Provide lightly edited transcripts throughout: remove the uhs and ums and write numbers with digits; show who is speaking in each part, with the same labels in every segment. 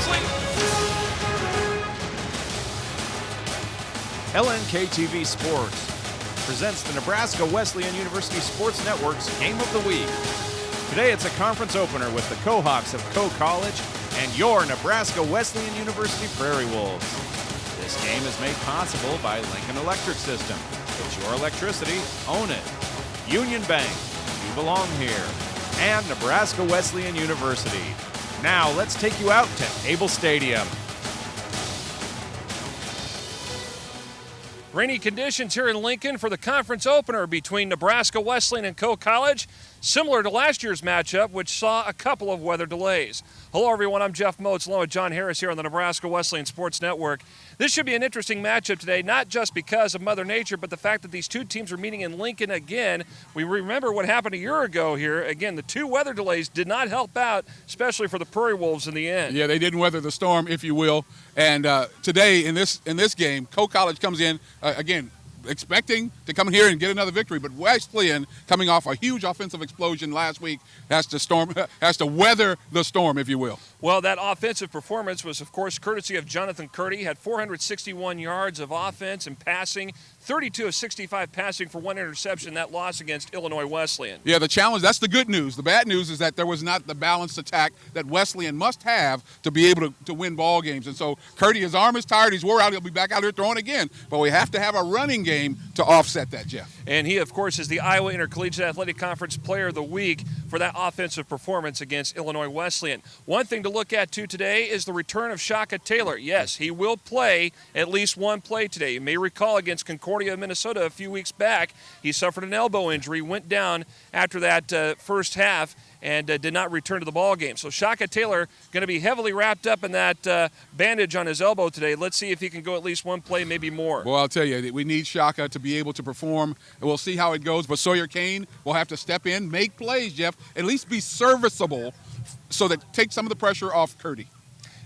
Speaker 1: Wesleyan.
Speaker 2: LNK-TV Sports presents the Nebraska Wesleyan University Sports Network's Game of the Week. Today it's a conference opener with the Cohawks of Coe College and your Nebraska Wesleyan University Prairie Wolves. This game is made possible by Lincoln Electric System. It's your electricity, own it. Union Bank, you belong here. And Nebraska Wesleyan University. Now let's take you out to Able Stadium.
Speaker 1: Rainy conditions here in Lincoln for the conference opener between Nebraska Wesleyan and Coe College, similar to last year's matchup, which saw a couple of weather delays. Hello, everyone. I'm Jeff Moats, along with John Harris here on the Nebraska Wesleyan Sports Network. This should be an interesting matchup today, not just because of Mother Nature, but the fact that these two teams are meeting in Lincoln again. We remember what happened a year ago here. Again, the two weather delays did not help out, especially for the Prairie Wolves in the end.
Speaker 3: Yeah, they didn't weather the storm, if you will. And today in this game, Coe College comes in again, expecting to come here and get another victory, but Wesleyan, coming off a huge offensive explosion last week, has to weather the storm, if you will.
Speaker 1: Well, that offensive performance was, of course, courtesy of Jonathan Curdy. Had 461 yards of offense and passing, 32 of 65 passing for one interception. That loss against Illinois Wesleyan.
Speaker 3: Yeah, the challenge, that's the good news. The bad news is that there was not the balanced attack that Wesleyan must have to be able to win ball games. And so Curdy, his arm is tired. He's wore out. He'll be back out here throwing again. But we have to have a running game to offset that, Jeff.
Speaker 1: And he, of course, is the Iowa Intercollegiate Athletic Conference Player of the Week for that offensive performance against Illinois Wesleyan. One thing to look at, too, today is the return of Shaka Taylor. Yes, he will play at least one play today. You may recall against Concordia, Minnesota, a few weeks back, he suffered an elbow injury, went down after that first half, and did not return to the ball game. So Shaka Taylor going to be heavily wrapped up in that bandage on his elbow today. Let's see if he can go at least one play, maybe more.
Speaker 3: Well, I'll tell you, we need Shaka to be able to perform, and we'll see how it goes. But Sawyer Kane will have to step in, make plays, Jeff, at least be serviceable so that take some of the pressure off Curdy.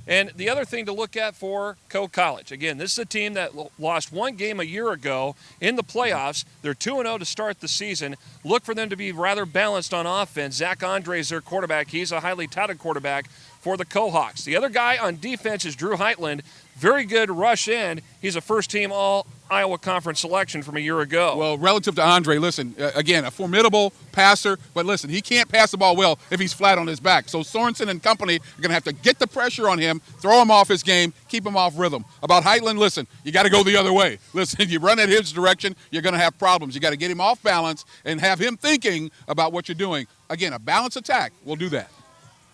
Speaker 1: And the other thing to look at for Coe College, again, this is a team that lost one game a year ago in the playoffs. They're 2-0 to start the season. Look for them to be rather balanced on offense. Zach Andre is their quarterback. He's a highly touted quarterback for the Cohawks. The other guy on defense is Drew Heitland. Very good rush in. He's a first-team All-Iowa Conference selection from a year ago.
Speaker 3: Well, relative to Andre, listen, again, a formidable passer, but listen, he can't pass the ball well if he's flat on his back. So Sorensen and company are going to have to get the pressure on him, throw him off his game, keep him off rhythm. About Heitland, listen, you got to go the other way. Listen, if you run at his direction, you're going to have problems. You got to get him off balance and have him thinking about what you're doing. Again, a balanced attack will do that.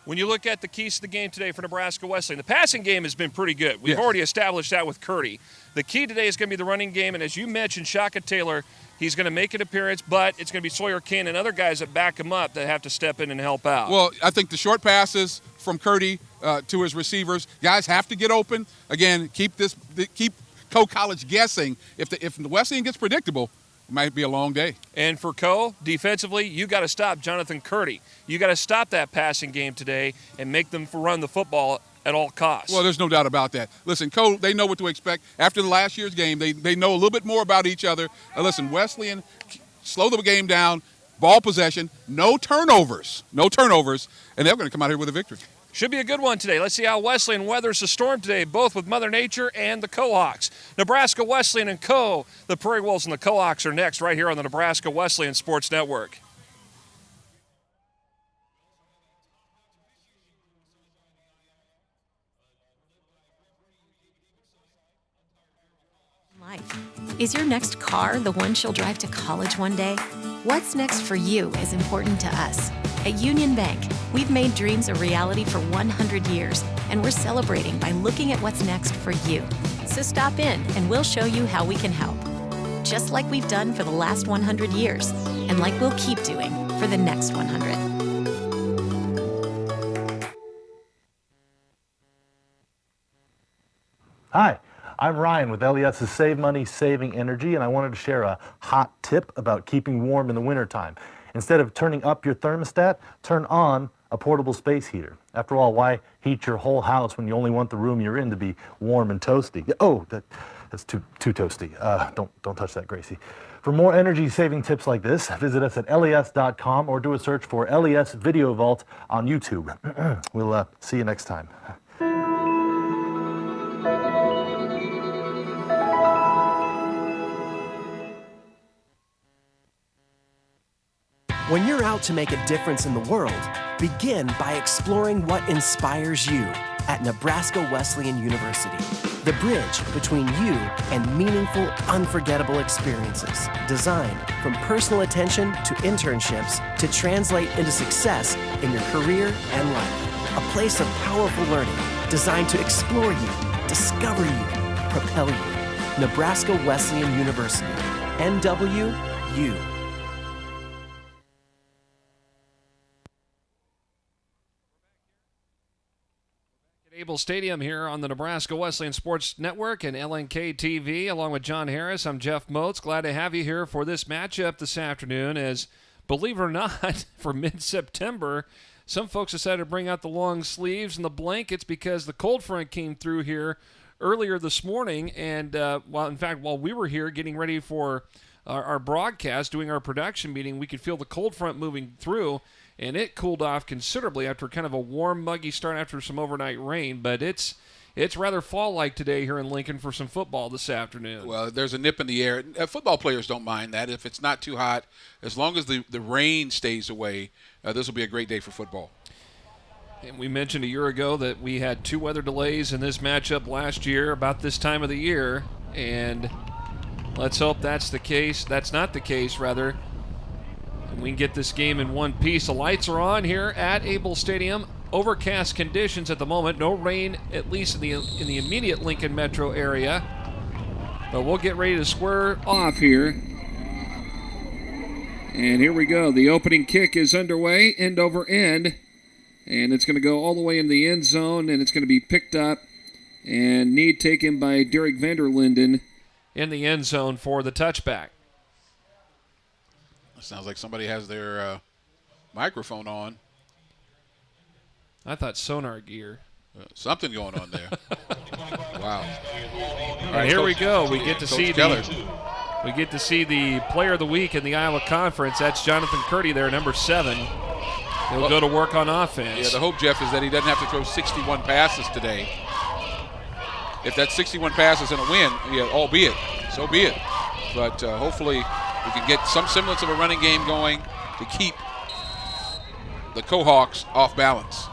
Speaker 1: When you look at the keys to the game today for Nebraska Wesleyan, the passing game has been pretty good. We've already established that with Curdy. The key today is going to be the running game, and as you mentioned, Shaka Taylor, he's going to make an appearance, but it's going to be Sawyer Kane and other guys that back him up that have to step in and help out.
Speaker 3: Well, I think the short passes from Curdy to his receivers, guys have to get open. Again, keep Coe College guessing. If the Wesleyan gets predictable, it might be a long day.
Speaker 1: And for Coe, defensively, you got to stop Jonathan Curdy. You got to stop that passing game today and make them run the football at all costs.
Speaker 3: Well, there's no doubt about that. Listen, Coe, they know what to expect. After the last year's game, they know a little bit more about each other. Listen, Wesleyan, slow the game down, ball possession, no turnovers, and they're going to come out here with a victory.
Speaker 1: Should be a good one today. Let's see how Wesleyan weathers the storm today, both with Mother Nature and the Cohawks. Nebraska Wesleyan and Coe, the Prairie Wolves and the Cohawks are next right here on the Nebraska Wesleyan Sports Network.
Speaker 4: Life. Is your next car the one she'll drive to college one day? What's next for you is important to us. At Union Bank, we've made dreams a reality for 100 years, and we're celebrating by looking at what's next for you. So stop in and we'll show you how we can help. Just like we've done for the last 100 years, and like we'll keep doing for the next 100.
Speaker 5: Hi, I'm Ryan with LES's Save Money, Saving Energy, and I wanted to share a hot tip about keeping warm in the wintertime. Instead of turning up your thermostat, turn on a portable space heater. After all, why heat your whole house when you only want the room you're in to be warm and toasty? Oh, that's too toasty. Don't touch that, Gracie. For more energy-saving tips like this, visit us at les.com or do a search for LES Video Vault on YouTube. We'll see you next time.
Speaker 6: When you're out to make a difference in the world, begin by exploring what inspires you at Nebraska Wesleyan University. The bridge between you and meaningful, unforgettable experiences, designed from personal attention to internships to translate into success in your career and life. A place of powerful learning designed to explore you, discover you, propel you. Nebraska Wesleyan University, NWU.
Speaker 1: Able Stadium here on the Nebraska Wesleyan Sports Network and LNK TV. Along with John Harris, I'm Jeff Moats. Glad to have you here for this matchup this afternoon. As, believe it or not, for mid-September, some folks decided to bring out the long sleeves and the blankets because the cold front came through here earlier this morning. And, while we were here getting ready for our broadcast, doing our production meeting, we could feel the cold front moving through. And it cooled off considerably after kind of a warm, muggy start after some overnight rain. But it's rather fall-like today here in Lincoln for some football this afternoon.
Speaker 3: Well, there's a nip in the air. Football players don't mind that. If it's not too hot, as long as the rain stays away, this will be a great day for football.
Speaker 1: And we mentioned a year ago that we had 2 weather delays in this matchup last year about this time of the year. And let's hope that's the case. That's not the case, rather. We can get this game in one piece. The lights are on here at Able Stadium. Overcast conditions at the moment. No rain, at least in the immediate Lincoln metro area. But we'll get ready to square off here. And here we go. The opening kick is underway, end over end. And it's going to go all the way in the end zone, and it's going to be picked up. And knee taken by Derek Vanderlinden in the end zone for the touchback.
Speaker 3: Sounds like somebody has their microphone on.
Speaker 1: I thought sonar gear.
Speaker 3: Something going on there. Wow.
Speaker 1: And here we go. We get to see the player of the week in the Iowa Conference. That's Jonathan Curdy there, number 7. He'll go to work on offense.
Speaker 3: Yeah, the hope, Jeff, is that he doesn't have to throw 61 passes today. If that's 61 passes and a win, yeah, albeit, so be it. But hopefully we can get some semblance of a running game going to keep the Cohawks off balance.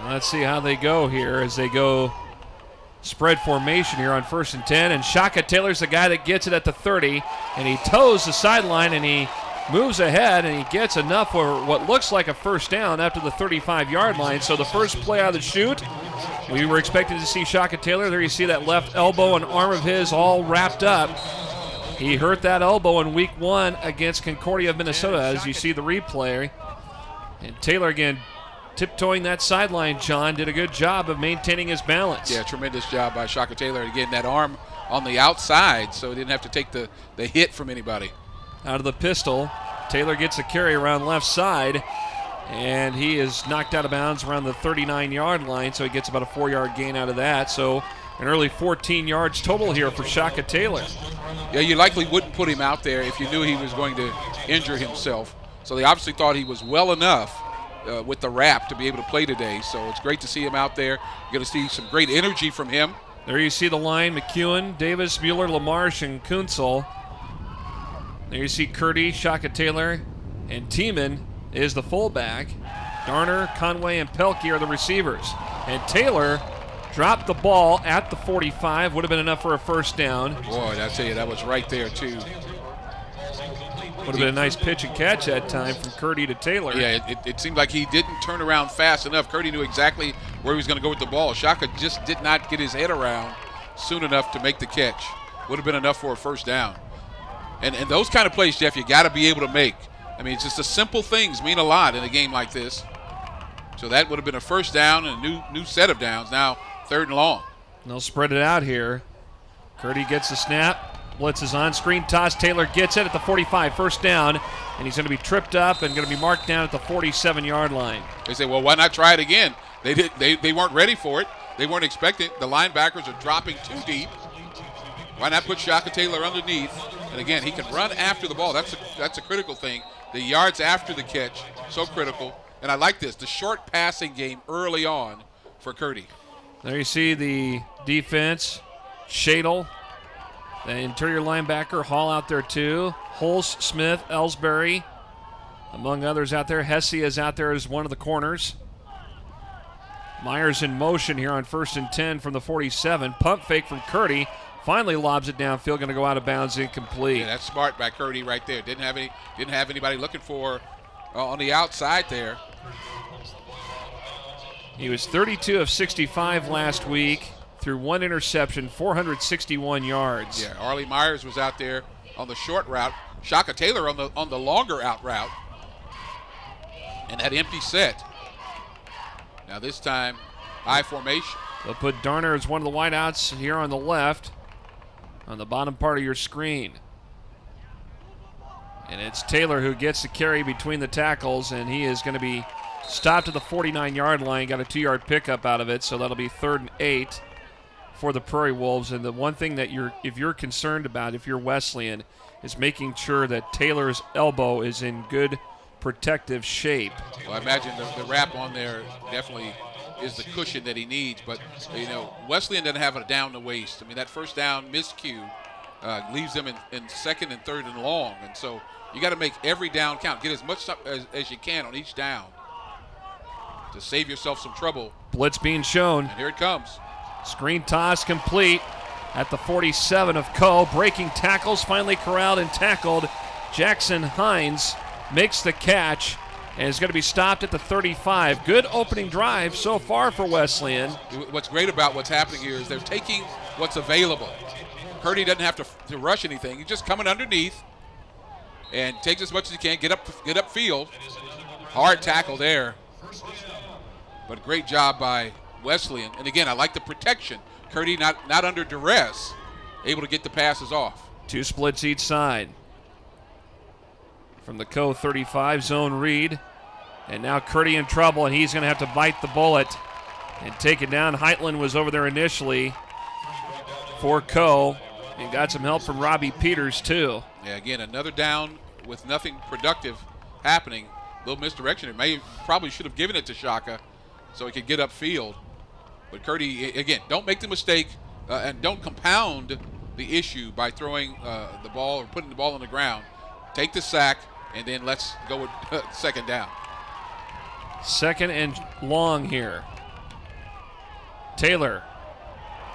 Speaker 1: Let's see how they go here as they go spread formation here on 1st and 10. And Shaka Taylor's the guy that gets it at the 30. And he toes the sideline and he moves ahead and he gets enough for what looks like a first down after the 35-yard line. So the first play out of the chute, we were expecting to see Shaka Taylor. There you see that left elbow and arm of his all wrapped up. He hurt that elbow in week 1 against Concordia of Minnesota, as you see the replay. And Taylor again tiptoeing that sideline, John, did a good job of maintaining his balance.
Speaker 3: Yeah, tremendous job by Shaka Taylor. Again, that arm on the outside, so he didn't have to take the hit from anybody.
Speaker 1: Out of the pistol, Taylor gets a carry around left side, and he is knocked out of bounds around the 39-yard line, so he gets about a 4-yard gain out of that. So an early 14 yards total here for Shaka Taylor.
Speaker 3: Yeah, you likely wouldn't put him out there if you knew he was going to injure himself. So they obviously thought he was well enough with the wrap to be able to play today. So it's great to see him out there. You're going to see some great energy from him.
Speaker 1: There you see the line, McEwen, Davis, Mueller, LaMarche, and Kuntzel. There you see Curdy, Shaka Taylor, and Tiemann is the fullback. Garner, Conway, and Pelkey are the receivers. And Taylor dropped the ball at the 45. Would have been enough for a first down.
Speaker 3: Boy, I tell you, that was right there, too.
Speaker 1: Would have been a nice pitch and catch that time from Curdy to Taylor.
Speaker 3: Yeah, it seemed like he didn't turn around fast enough. Curdy knew exactly where he was going to go with the ball. Shaka just did not get his head around soon enough to make the catch. Would have been enough for a first down. And those kind of plays, Jeff, you got to be able to make. I mean, it's just the simple things mean a lot in a game like this. So that would have been a first down and a new set of downs. Now 3rd and long.
Speaker 1: And they'll spread it out here. Curdy gets the snap. Blitz is on. Screen toss. Taylor gets it at the 45. First down. And he's going to be tripped up and going to be marked down at the 47-yard line.
Speaker 3: They say, well, why not try it again? They weren't ready for it. They weren't expecting it. The linebackers are dropping too deep. Why not put Shaka Taylor underneath? And again, he can run after the ball. That's a critical thing. The yards after the catch, so critical. And I like this, the short passing game early on for Curdy.
Speaker 1: There you see the defense. Shadle The interior linebacker, Hall out there too. Holst, Smith, Ellsbury, among others out there. Hesse is out there as one of the corners. Myers in motion here on 1st and 10 from the 47. Pump fake from Curdy. Finally lobs it downfield, going to go out of bounds, incomplete.
Speaker 3: Yeah, that's smart by Curdy right there. Didn't have anybody looking for on the outside there.
Speaker 1: He was 32 of 65 last week, threw 1 interception, 461 yards.
Speaker 3: Yeah, Arlie Myers was out there on the short route. Shaka Taylor on the longer out route. And that empty set. Now this time, I formation.
Speaker 1: They'll put Darner as one of the wideouts here on the left, on the bottom part of your screen. And it's Taylor who gets the carry between the tackles, and he is going to be stopped at the 49-yard line, got a 2-yard pickup out of it, so that'll be 3rd and 8 for the Prairie Wolves. And the one thing that if you're concerned about, if you're Wesleyan, is making sure that Taylor's elbow is in good protective shape.
Speaker 3: Well, I imagine the wrap on there definitely is the cushion that he needs, but Wesleyan doesn't have a down the waist. I mean, that first down miscue leaves them in 2nd and 3rd and long, and so you got to make every down count. Get as much as you can on each down to save yourself some trouble.
Speaker 1: Blitz being shown.
Speaker 3: And here it comes.
Speaker 1: Screen toss complete at the 47 of Co. Breaking tackles, finally corralled and tackled. Jackson Hines makes the catch and is going to be stopped at the 35. Good opening drive so far for Wesleyan.
Speaker 3: What's great about what's happening here is they're taking what's available. Purdy doesn't have to rush anything. He's just coming underneath and takes as much as he can, get up field. Hard tackle there. But great job by Wesleyan. And again, I like the protection. Curdy not under duress, able to get the passes off.
Speaker 1: 2 splits each side. From the Co 35 zone read. And now Curdy in trouble, and he's going to have to bite the bullet and take it down. Heitland was over there initially for Co. and got some help from Robbie Peters too.
Speaker 3: Yeah, again, another down with nothing productive happening. A little misdirection. Probably should have given it to Shaka so he could get upfield. But Curdy, again, don't make the mistake and don't compound the issue by throwing the ball or putting the ball on the ground. Take the sack, and then let's go with 2nd down.
Speaker 1: 2nd and long here. Taylor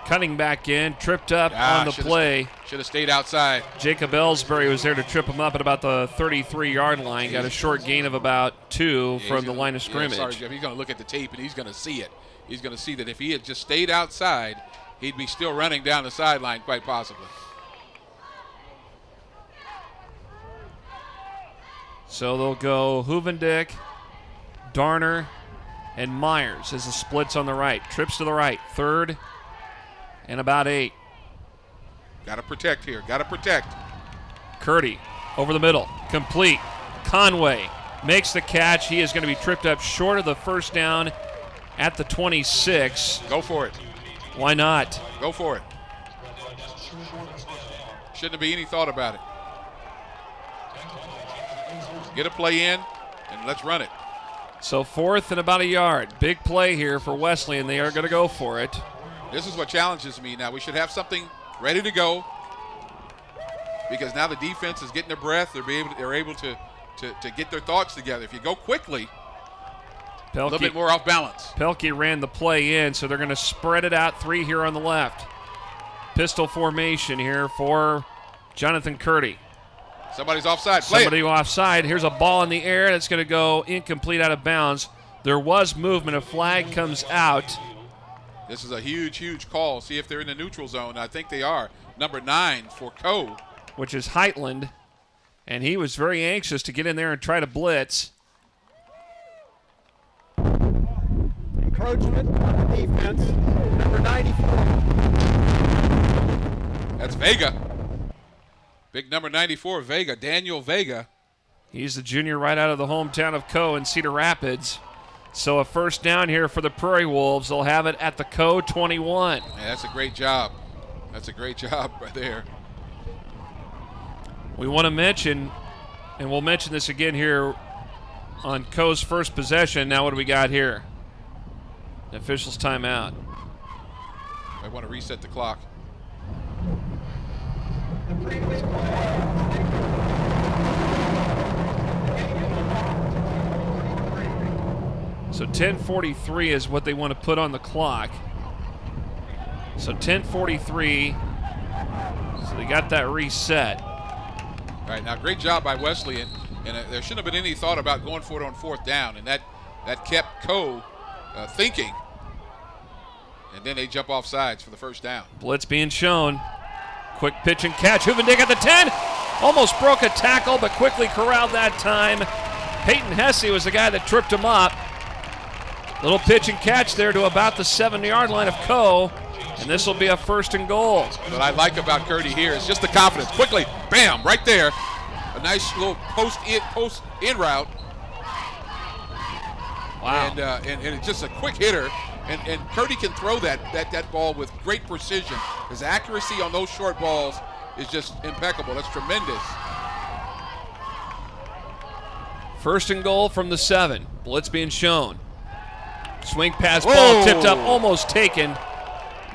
Speaker 1: cutting back in, tripped up on the play.
Speaker 3: Should have stayed outside.
Speaker 1: Jacob Ellsbury was there to trip him up at about the 33-yard line. Got a short gain of about 2 from the line of scrimmage.
Speaker 3: Sorry, Jeff. He's going to look at the tape, and he's going to see it. He's going to see that if he had just stayed outside, he'd be still running down the sideline quite possibly.
Speaker 1: So they'll go Huvendick, Darner, and Myers as the splits on the right. Trips to the right. 3rd and about 8.
Speaker 3: Got to protect here. Got to protect.
Speaker 1: Curdy over the middle. Complete. Conway makes the catch. He is going to be tripped up short of the first down at the 26.
Speaker 3: Go for it.
Speaker 1: Why not?
Speaker 3: Go for it. Shouldn't be any thought about it. Get a play in, and let's run it.
Speaker 1: So 4th and about a yard. Big play here for Wesleyan. They are going to go for it.
Speaker 3: This is what challenges me now. We should have something ready to go because now the defense is getting their breath. They're able to get their thoughts together. If you go quickly, a little bit more off balance.
Speaker 1: Pelkey ran the play in, so they're going to spread it out. 3 here on the left. Pistol formation here for Jonathan Curdy.
Speaker 3: Somebody's offside.
Speaker 1: Somebody offside. Here's a ball in the air that's going to go incomplete out of bounds. There was movement. A flag comes out.
Speaker 3: This is a huge, huge call. See if they're in the neutral zone. I think they are. Number 9 for Co.
Speaker 1: Which is Heitland. And he was very anxious to get in there and try to blitz.
Speaker 7: Encroachment on the defense. Number 94.
Speaker 3: That's Vega. Big number 94, Vega. Daniel Vega.
Speaker 1: He's the junior right out of the hometown of Co in Cedar Rapids. So a first down here for the Prairie Wolves. They'll have it at the Co 21.
Speaker 3: Yeah, that's a great job. That's a great job right there.
Speaker 1: We want to mention, and we'll mention this again here on Co's first possession. Now what do we got here? The official's timeout.
Speaker 3: I want to reset the clock.
Speaker 1: So 10:43 is what they want to put on the clock. So 10:43. So they got that reset.
Speaker 3: All right, now great job by Wesleyan, and there shouldn't have been any thought about going for it on fourth down, and that kept Coe thinking. And then they jump off sides for the first down.
Speaker 1: Blitz being shown. Quick pitch and catch. Huvendijk at the 10. Almost broke a tackle, but quickly corralled that time. Peyton Hesse was the guy that tripped him up. Little pitch and catch there to about the 7-yard line of Coe. And this will be a 1st and goal.
Speaker 3: What I like about Curdy here is just the confidence. Quickly, bam, right there. A nice little post in route.
Speaker 1: Wow.
Speaker 3: And it's just a quick hitter. And Curdy can throw that ball with great precision. His accuracy on those short balls is just impeccable. That's tremendous.
Speaker 1: 1st and goal from the 7. Blitz being shown. Swing pass, ball tipped up, almost taken.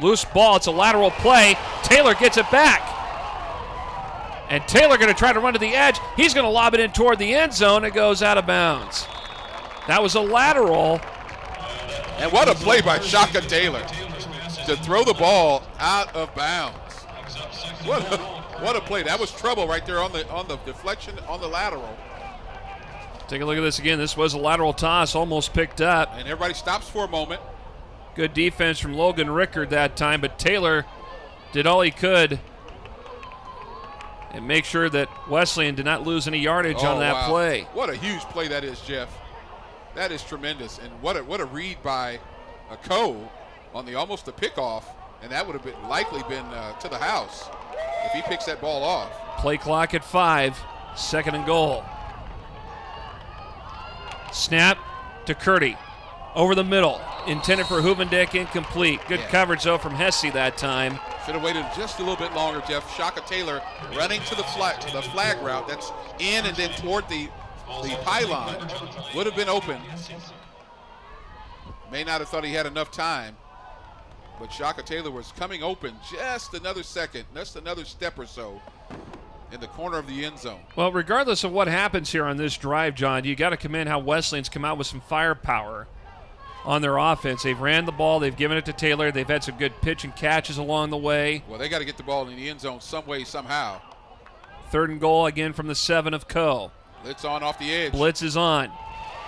Speaker 1: Loose ball, it's a lateral play. Taylor gets it back. And Taylor going to try to run to the edge. He's going to lob it in toward the end zone. It goes out of bounds. That was a lateral.
Speaker 3: And what a play by Shaka Taylor to throw the ball out of bounds. What a play. That was trouble right there on the deflection on the lateral.
Speaker 1: Take a look at this again. This was a lateral toss, almost picked up.
Speaker 3: And everybody stops for a moment.
Speaker 1: Good defense from Logan Rickard that time, but Taylor did all he could and make sure that Wesleyan did not lose any yardage on that play.
Speaker 3: What a huge play that is, Jeff. That is tremendous. And what a read by Coe on almost the pickoff, and that would have likely been to the house if he picks that ball off.
Speaker 1: Play clock at 5, 2nd and goal. Snap to Curdy. Over the middle. Intended for Huvendijk, incomplete. Good coverage, though, from Hesse that time.
Speaker 3: Should have waited just a little bit longer, Jeff. Shaka Taylor running to the flag route. That's in and then toward the pylon. Would have been open. May not have thought he had enough time. But Shaka Taylor was coming open just another second, just another step or so in the corner of the end zone.
Speaker 1: Well, regardless of what happens here on this drive, John, you got to commend how Wesleyan's come out with some firepower on their offense. They've ran the ball. They've given it to Taylor. They've had some good pitch and catches along the way.
Speaker 3: Well, they got to get the ball in the end zone some way, somehow.
Speaker 1: 3rd and goal again from the 7 of Coe.
Speaker 3: Blitz on off the edge.
Speaker 1: Blitz is on.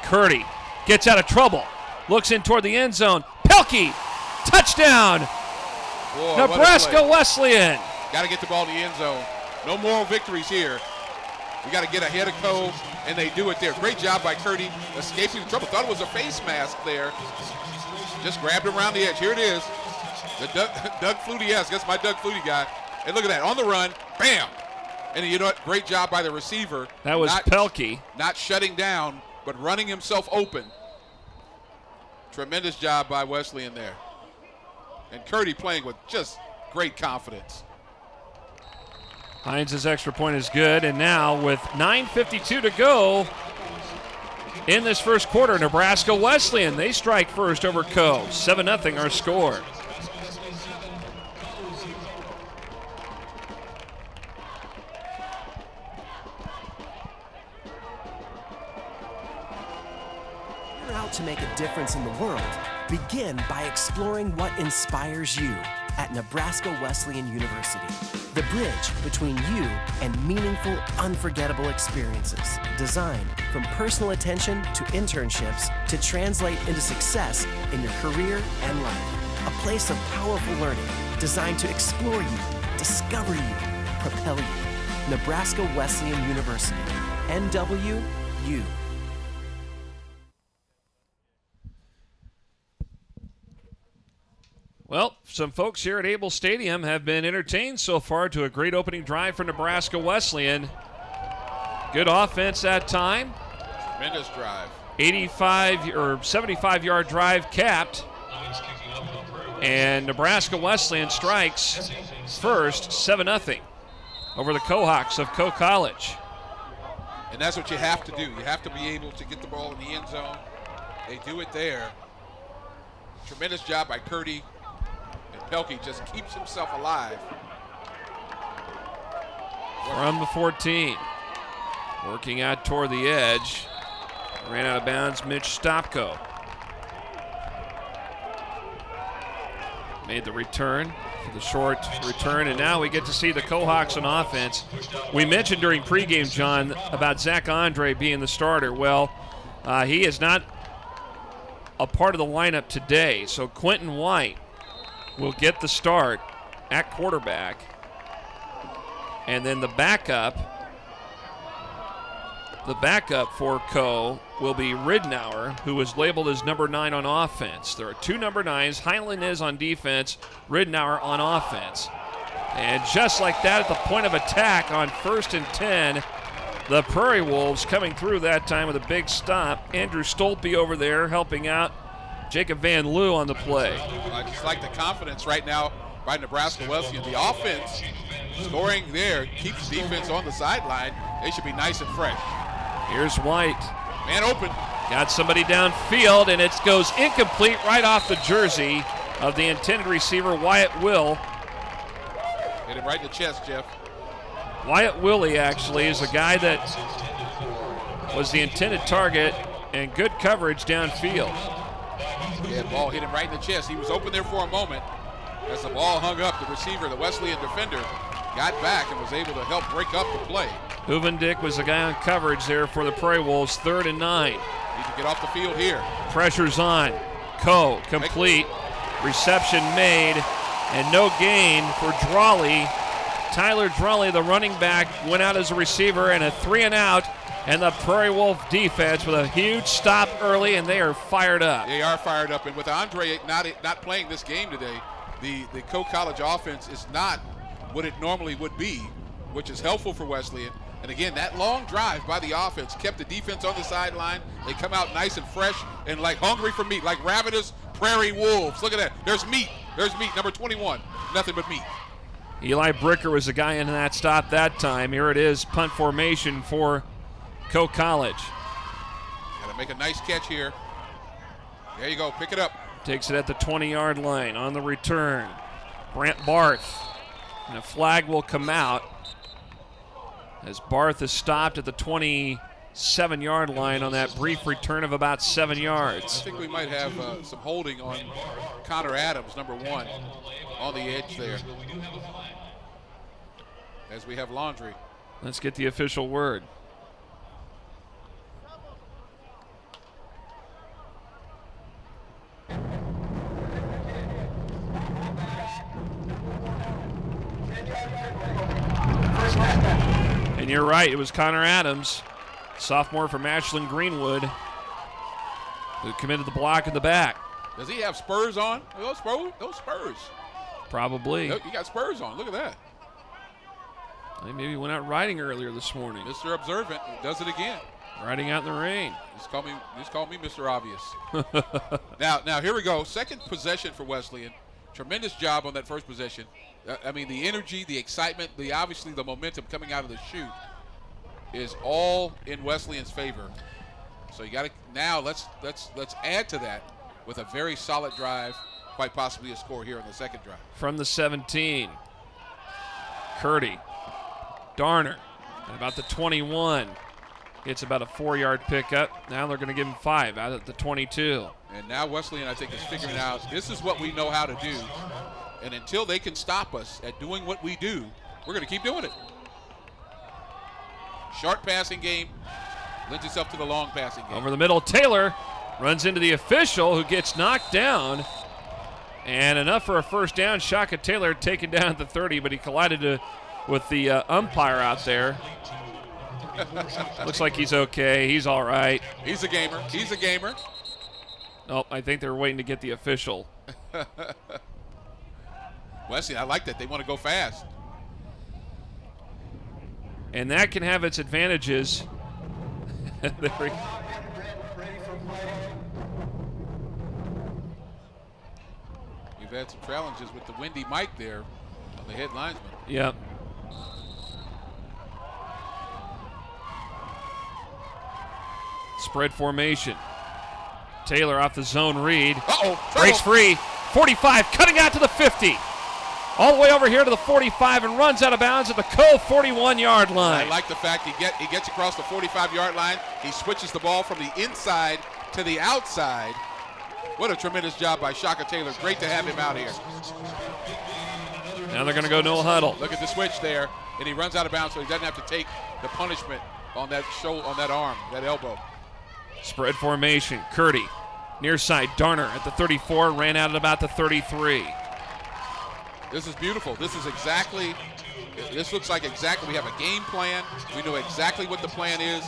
Speaker 1: Curdy gets out of trouble. Looks in toward the end zone. Pelkey, touchdown.
Speaker 3: Boy,
Speaker 1: Nebraska Wesleyan.
Speaker 3: Got to get the ball in the end zone. No moral victories here. We got to get ahead of Coe, and they do it there. Great job by Curdy escaping the trouble. Thought it was a face mask there. Just grabbed him around the edge. Here it is. The Doug Flutie-esque. That's my Doug Flutie guy. And look at that. On the run. Bam. And you know what? Great job by the receiver.
Speaker 1: That was Pelkey.
Speaker 3: Not shutting down, but running himself open. Tremendous job by Wesleyan there. And Curdy playing with just great confidence.
Speaker 1: Hines' extra point is good, and now with 9:52 to go in this first quarter, Nebraska Wesleyan, they strike first over Coe. 7-0 our score.
Speaker 6: You're out to make a difference in the world. Begin by exploring what inspires you at Nebraska Wesleyan University. The bridge between you and meaningful, unforgettable experiences. Designed from personal attention to internships to translate into success in your career and life. A place of powerful learning designed to explore you, discover you, propel you. Nebraska Wesleyan University. NWU.
Speaker 1: Well, some folks here at Able Stadium have been entertained so far to a great opening drive for Nebraska Wesleyan. Good offense that time.
Speaker 3: Tremendous drive.
Speaker 1: 85 or 75-yard drive capped. And Nebraska Wesleyan strikes first 7-0 over the Cohawks of Coe College.
Speaker 3: And that's what you have to do. You have to be able to get the ball in the end zone. They do it there. Tremendous job by Curdy. And Pelkey just keeps himself alive.
Speaker 1: from the 14. Working out toward the edge. Ran out of bounds, Mitch Stopko. Made the return for the short return, and now we get to see the Cohawks on offense. We mentioned during pregame, John, about Zach Andre being the starter. Well, he is not a part of the lineup today, so Quentin White will get the start at quarterback. And then the backup for Co will be Ridnour, who was labeled as number 9 on offense. There are 2 number 9s. Highland is on defense, Ridnour on offense. And just like that, at the point of attack on 1st and 10, the Prairie Wolves coming through that time with a big stop. Andrew Stolpe over there helping out Jacob Van Loo on the play.
Speaker 3: I just like the confidence right now by Nebraska Wesleyan. The offense scoring there keeps the defense on the sideline. They should be nice and fresh.
Speaker 1: Here's White.
Speaker 3: Man open.
Speaker 1: Got somebody downfield, and it goes incomplete right off the jersey of the intended receiver, Wyatt Will.
Speaker 3: Hit him right in the chest, Jeff.
Speaker 1: Wyatt Willie, actually, is a guy that was the intended target, and good coverage downfield.
Speaker 3: Yeah, the ball hit him right in the chest. He was open there for a moment. As the ball hung up, the receiver, the Wesleyan defender, got back and was able to help break up the play.
Speaker 1: Huvendick was the guy on coverage there for the Prairie Wolves, 3rd and 9.
Speaker 3: Need to get off the field here.
Speaker 1: Pressure's on. Co, complete. Reception made, and no gain for Drawley. Tyler Drawley, the running back, went out as a receiver, and a 3 and out. And the Prairie Wolf defense with a huge stop early, and they are fired up.
Speaker 3: They are fired up, and with Andre not playing this game today, the Co-College offense is not what it normally would be, which is helpful for Wesleyan. And again, that long drive by the offense kept the defense on the sideline. They come out nice and fresh and like hungry for meat, like ravenous Prairie Wolves. Look at that. There's meat. There's meat. Number 21. Nothing but meat.
Speaker 1: Eli Bricker was the guy in that stop that time. Here it is, punt formation for Co-College.
Speaker 3: Got to make a nice catch here. There you go. Pick it up.
Speaker 1: Takes it at the 20-yard line on the return. Brant Barth. And a flag will come out as Barth is stopped at the 27-yard line on that brief return of about 7 yards.
Speaker 3: I think we might have some holding on Connor Adams, number 1, on the edge there. As we have Laundry.
Speaker 1: Let's get the official word. And you're right, it was Connor Adams, sophomore from Ashland Greenwood, who committed the block in the back.
Speaker 3: Does he have spurs on? Those spurs.
Speaker 1: Probably.
Speaker 3: You got spurs on. Look at that.
Speaker 1: Maybe he went out riding earlier this morning.
Speaker 3: Mr. Observant does it again.
Speaker 1: Riding out in the rain.
Speaker 3: Just call me Mr. Obvious. Now here we go. Second possession for Wesleyan. Tremendous job on that first possession. I mean, the energy, the excitement, obviously the momentum coming out of the chute is all in Wesleyan's favor. So you got to now let's add to that with a very solid drive, quite possibly a score here on the second drive.
Speaker 1: From the 17, Curdy, Darner, at about the 21. It's about a 4-yard pickup. Now they're going to give him 5 out at the 22.
Speaker 3: And now Wesleyan, I think, is figuring out this is what we know how to do. And until they can stop us at doing what we do, we're going to keep doing it. Short passing game lends itself to the long passing game.
Speaker 1: Over the middle, Taylor runs into the official, who gets knocked down. And enough for a first down. Shaka Taylor taken down at the 30, but he collided with the umpire out there. Looks like he's okay. He's all right.
Speaker 3: He's a gamer. He's a gamer.
Speaker 1: Oh, I think they're waiting to get the official.
Speaker 3: Wesley, I like that. They want to go fast.
Speaker 1: And that can have its advantages.
Speaker 3: We've had some challenges with the windy mic there on the head linesman.
Speaker 1: Yep. Spread formation. Taylor off the zone read.
Speaker 3: Uh-oh.
Speaker 1: Breaks free. 45, cutting out to the 50. all the way over here to the 45 and runs out of bounds at the Coe 41-yard line.
Speaker 3: I like the fact he gets across the 45-yard line. He switches the ball from the inside to the outside. What a tremendous job by Shaka Taylor. Great to have him out here.
Speaker 1: Now they're going to go no huddle.
Speaker 3: Look at the switch there, and he runs out of bounds, so he doesn't have to take the punishment on that arm, that elbow.
Speaker 1: Spread formation. Curdy, near side. Darner at the 34, ran out at about the 33.
Speaker 3: This is beautiful. This looks like exactly, we have a game plan. We know exactly what the plan is,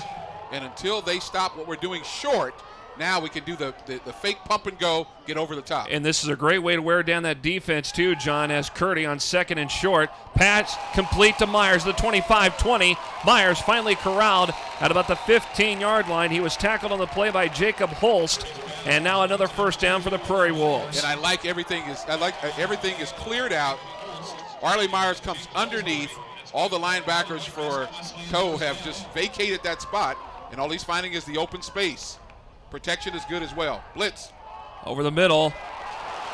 Speaker 3: and until they stop what we're doing short, now we can do the fake pump and go, get over the top.
Speaker 1: And this is a great way to wear down that defense too, John, as Curdy on 2nd and short. Pass complete to Myers, the 25-20. Myers finally corralled at about the 15-yard line. He was tackled on the play by Jacob Holst, and now another first down for the Prairie Wolves.
Speaker 3: And I like everything is cleared out. Arlie Myers comes underneath. All the linebackers for Coe have just vacated that spot, and all he's finding is the open space. Protection is good as well. Blitz.
Speaker 1: Over the middle,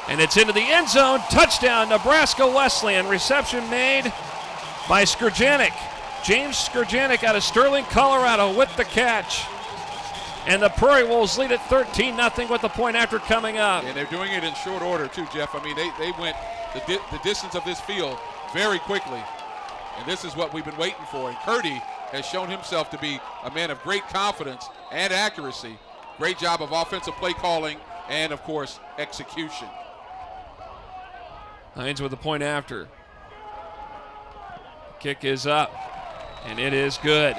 Speaker 1: and it's into the end zone. Touchdown, Nebraska Wesleyan. Reception made by Skurjanik. James Skurjanik out of Sterling, Colorado with the catch. And the Prairie Wolves lead at 13-0 with the point after coming up.
Speaker 3: And they're doing it in short order too, Jeff. I mean, they went the distance of this field very quickly. And this is what we've been waiting for. And Curdy has shown himself to be a man of great confidence and accuracy. Great job of offensive play calling and, of course, execution.
Speaker 1: Hines with the point after. Kick is up, and it is good.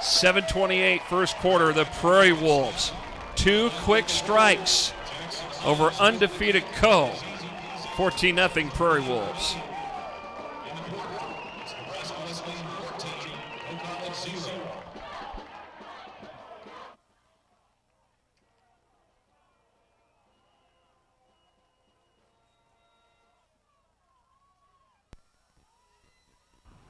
Speaker 1: 7:28 first quarter, the Prairie Wolves. 2 quick strikes over undefeated Coe. 14-0 Prairie Wolves.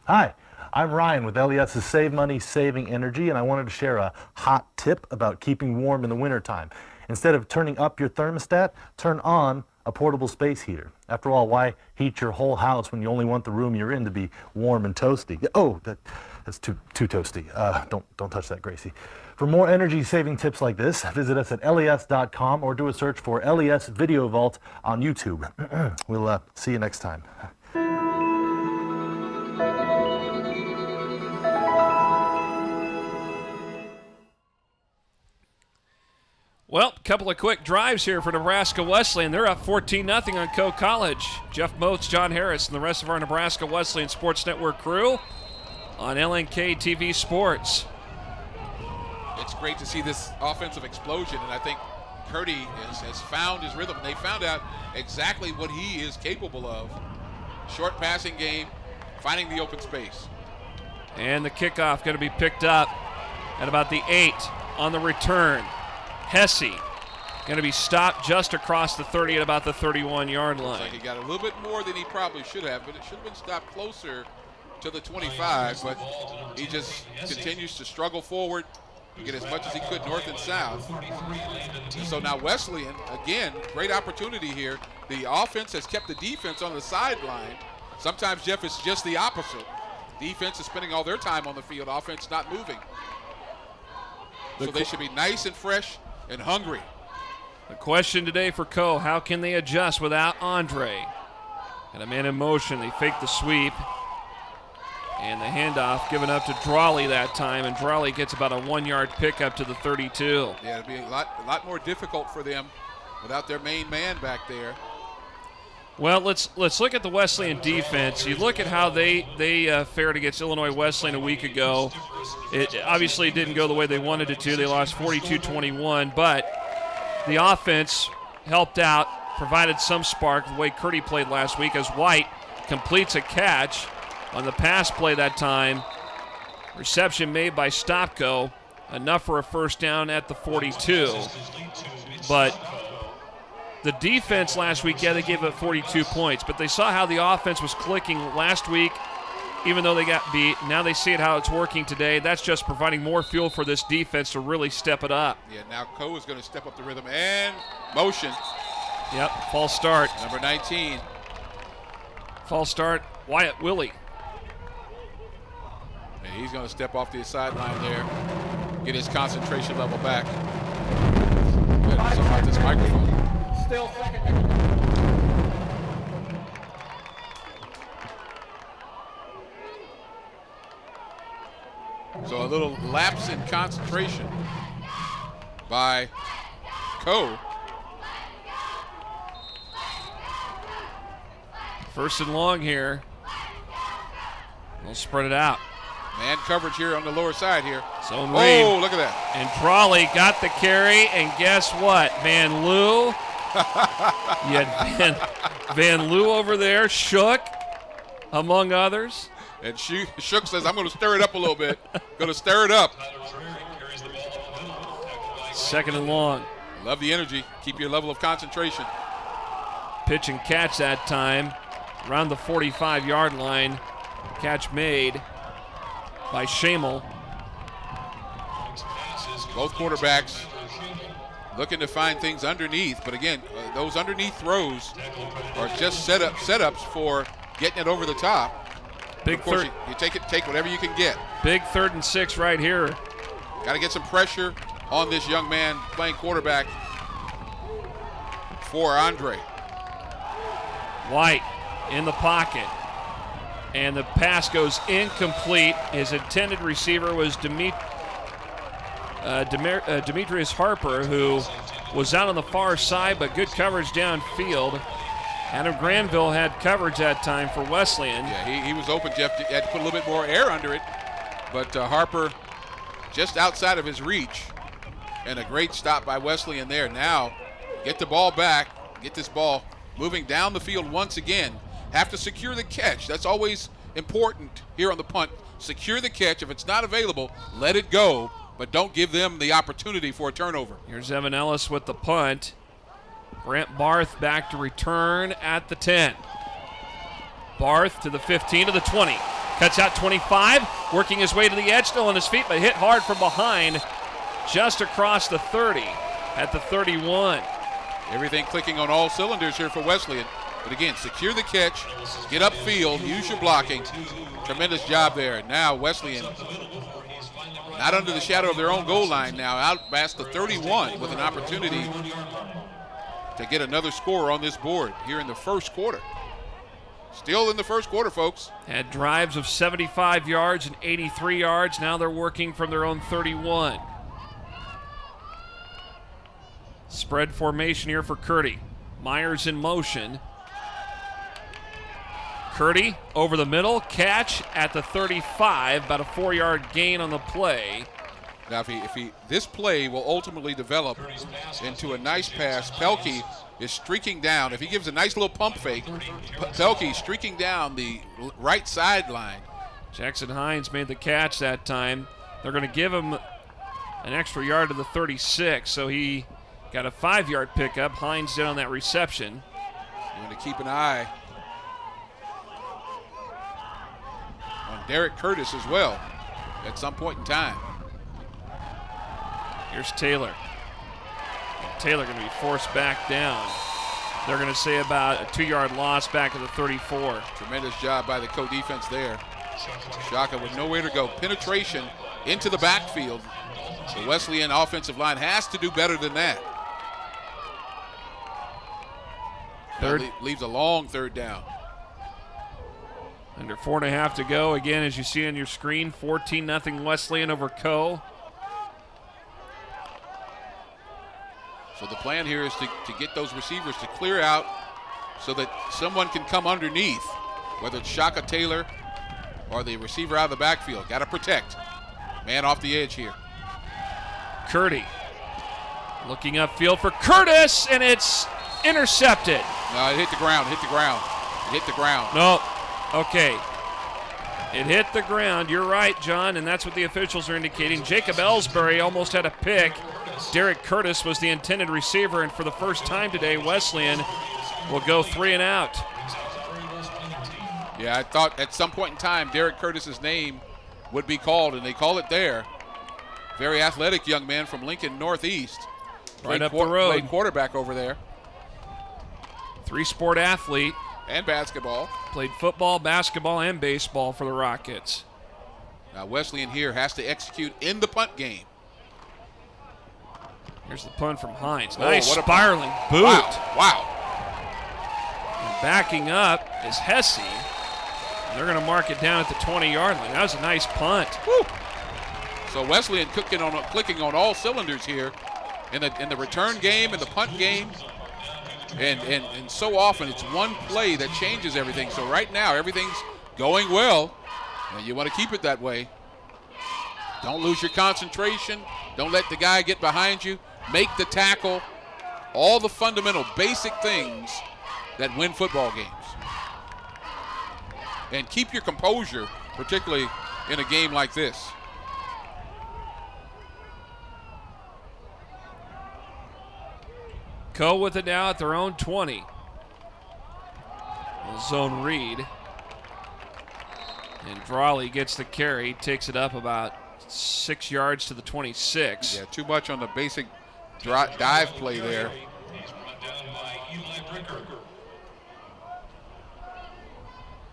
Speaker 5: Hi, I'm Ryan with LES's Save Money, Saving Energy, and I wanted to share a hot tip about keeping warm in the wintertime. Instead of turning up your thermostat, turn on a portable space heater. After all, why heat your whole house when you only want the room you're in to be warm and toasty? Oh, that's too toasty. Don't touch that, Gracie. For more energy-saving tips like this, visit us at les.com or do a search for LES Video Vault on YouTube. We'll see you next time.
Speaker 1: Well, a couple of quick drives here for Nebraska Wesleyan. They're up 14-0 on Coe College. Jeff Moats, John Harris, and the rest of our Nebraska Wesleyan Sports Network crew on LNK TV Sports.
Speaker 3: It's great to see this offensive explosion, and I think Curdy has found his rhythm. They found out exactly what he is capable of. Short passing game, finding the open space.
Speaker 1: And the kickoff going to be picked up at about the 8 on the return. Hesse going to be stopped just across the 30 at about the 31-yard line.
Speaker 3: Looks like he got a little bit more than he probably should have, but it should have been stopped closer to the 25, but he just continues to struggle forward and get as much as he could north and south. And so now Wesleyan, again, great opportunity here. The offense has kept the defense on the sideline. Sometimes, Jeff, it's just the opposite. Defense is spending all their time on the field, offense not moving. So they should be nice and fresh and hungry.
Speaker 1: The question today for Coe, how can they adjust without Andre? And a man in motion, they fake the sweep. And the handoff given up to Drawley that time, and Drawley gets about a 1-yard pickup to the 32.
Speaker 3: Yeah, it'll be a lot more difficult for them without their main man back there.
Speaker 1: Well, let's look at the Wesleyan defense. You look at how they fared against Illinois Wesleyan a week ago. It obviously didn't go the way they wanted it to. They lost 42-21, but the offense helped out, provided some spark the way Curdy played last week as White completes a catch on the pass play that time. Reception made by Stopko, enough for a first down at the 42. But the defense last week, yeah, they gave up 42 points, but they saw how the offense was clicking last week, even though they got beat. Now they see it how it's working today. That's just providing more fuel for this defense to really step it up.
Speaker 3: Yeah, now Coe is going to step up the rhythm and motion.
Speaker 1: Yep, false start.
Speaker 3: Number 19.
Speaker 1: False start, Wyatt Willie.
Speaker 3: And he's going to step off the sideline there, get his concentration level back. Good, something like this microphone.
Speaker 7: Still second.
Speaker 3: So a little lapse in concentration by Coe.
Speaker 1: First and long here. We'll spread it out.
Speaker 3: Man coverage here on the lower side here.
Speaker 1: Zone read.
Speaker 3: Oh, look at that.
Speaker 1: And Crawley got the carry, and guess what? Van Loo. You had Van Loo over there, Shook, among others.
Speaker 3: And Shook says, I'm going to stir it up a little bit. Going to stir it up.
Speaker 1: Second and long.
Speaker 3: Love the energy. Keep your level of concentration.
Speaker 1: Pitch and catch that time. Around the 45-yard line. Catch made by Shamel.
Speaker 3: Both quarterbacks looking to find things underneath. But again, those underneath throws are just setups for getting it over the top.
Speaker 1: Big
Speaker 3: of course,
Speaker 1: third.
Speaker 3: you take whatever you can get.
Speaker 1: Big 3rd and 6 right here.
Speaker 3: Got to get some pressure on this young man playing quarterback for Andre.
Speaker 1: White in the pocket. And the pass goes incomplete. His intended receiver was Demetrius Harper, who was out on the far side, but good coverage downfield. Adam Granville had coverage that time for Wesleyan.
Speaker 3: Yeah, he was open, Jeff. Had to put a little bit more air under it. But Harper just outside of his reach. And a great stop by Wesleyan there. Now, get the ball back. Get this ball moving down the field once again. Have to secure the catch. That's always important here on the punt. Secure the catch. If it's not available, let it go. But don't give them the opportunity for a turnover.
Speaker 1: Here's Evan Ellis with the punt. Brent Barth back to return at the 10. Barth to the 15, to the 20. Cuts out 25, working his way to the edge, still on his feet, but hit hard from behind, just across the 30 at the 31.
Speaker 3: Everything clicking on all cylinders here for Wesleyan. But again, secure the catch, get upfield, use your blocking. Tremendous job there. Now Wesleyan not under the shadow of their own goal line now, out past the 31 with an opportunity to get another score on this board here in the first quarter. Still in the first quarter, folks.
Speaker 1: Had drives of 75 yards and 83 yards. Now they're working from their own 31. Spread formation here for Curdy. Myers in motion. Curdy over the middle, catch at the 35, about a 4-yard gain on the play.
Speaker 3: Now, this play will ultimately develop into a nice pass. Pelkey is streaking down. If he gives a nice little pump fake, Pelkey streaking down the right sideline.
Speaker 1: Jackson Hines made the catch that time. They're going to give him an extra yard to the 36, so he got a 5-yard pickup. Hines did on that reception.
Speaker 3: You want to keep an eye on Derek Curtis as well at some point in time.
Speaker 1: Here's Taylor. Taylor going to be forced back down. They're going to say about a 2-yard loss back at the 34.
Speaker 3: Tremendous job by the co-defense there. Shaka with nowhere to go. Penetration into the backfield. The Wesleyan offensive line has to do better than that.
Speaker 1: Third.
Speaker 3: That leaves a long third down.
Speaker 1: Under 4.5 to go. Again, as you see on your screen, 14-0 Wesleyan over Co.
Speaker 3: So the plan here is to get those receivers to clear out so that someone can come underneath, whether it's Shaka Taylor or the receiver out of the backfield. Got to protect. Man off the edge here.
Speaker 1: Curdy looking upfield for Curtis, and it's intercepted.
Speaker 3: No, it hit the ground, It hit the ground.
Speaker 1: No, okay. It hit the ground. You're right, John, and that's what the officials are indicating. Jacob Ellsbury almost had a pick. Derek Curtis was the intended receiver, and for the first time today, Wesleyan will go 3 and out.
Speaker 3: Yeah, I thought at some point in time Derek Curtis's name would be called, and they call it there. Very athletic young man from Lincoln Northeast.
Speaker 1: Right up the road.
Speaker 3: Played quarterback over there.
Speaker 1: 3-sport athlete.
Speaker 3: And basketball.
Speaker 1: Played football, basketball, and baseball for the Rockets.
Speaker 3: Now Wesleyan here has to execute in the punt game.
Speaker 1: Here's the punt from Hines.
Speaker 3: Oh,
Speaker 1: Nice
Speaker 3: what a
Speaker 1: spiraling boot.
Speaker 3: Wow.
Speaker 1: And backing up is Hesse. They're going to mark it down at the 20-yard line. That was a nice punt.
Speaker 3: Woo. So Wesleyan clicking on all cylinders here in the return game and the punt game. And so often it's one play that changes everything. So right now everything's going well, and you want to keep it that way. Don't lose your concentration. Don't let the guy get behind you. Make the tackle. All the fundamental basic things that win football games. And keep your composure, particularly in a game like this.
Speaker 1: Co with it now at their own 20. Zone read. And Drawley gets the carry, takes it up about 6 yards to the 26.
Speaker 3: Yeah, too much on the basic dive play there.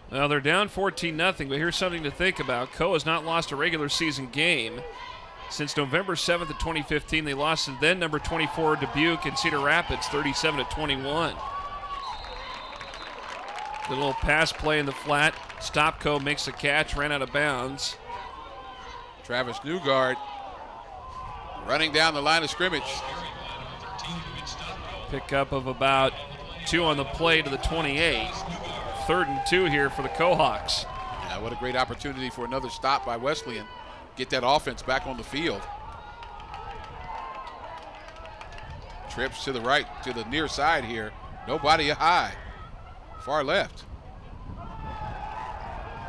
Speaker 1: Well, they're down 14-0, but here's something to think about. Co has not lost a regular season game. Since November 7th of 2015, they lost to then number 24 Dubuque and Cedar Rapids 37-21. The little pass play in the flat. Stopco makes the catch, ran out of bounds.
Speaker 3: Travis Newgard running down the line of scrimmage.
Speaker 1: Pickup of about 2 on the play to the 28. 3rd and 2 here for the Cohawks.
Speaker 3: Yeah, what a great opportunity for another stop by Wesleyan. Get that offense back on the field. Trips to the right, to the near side here. Nobody high. Far left.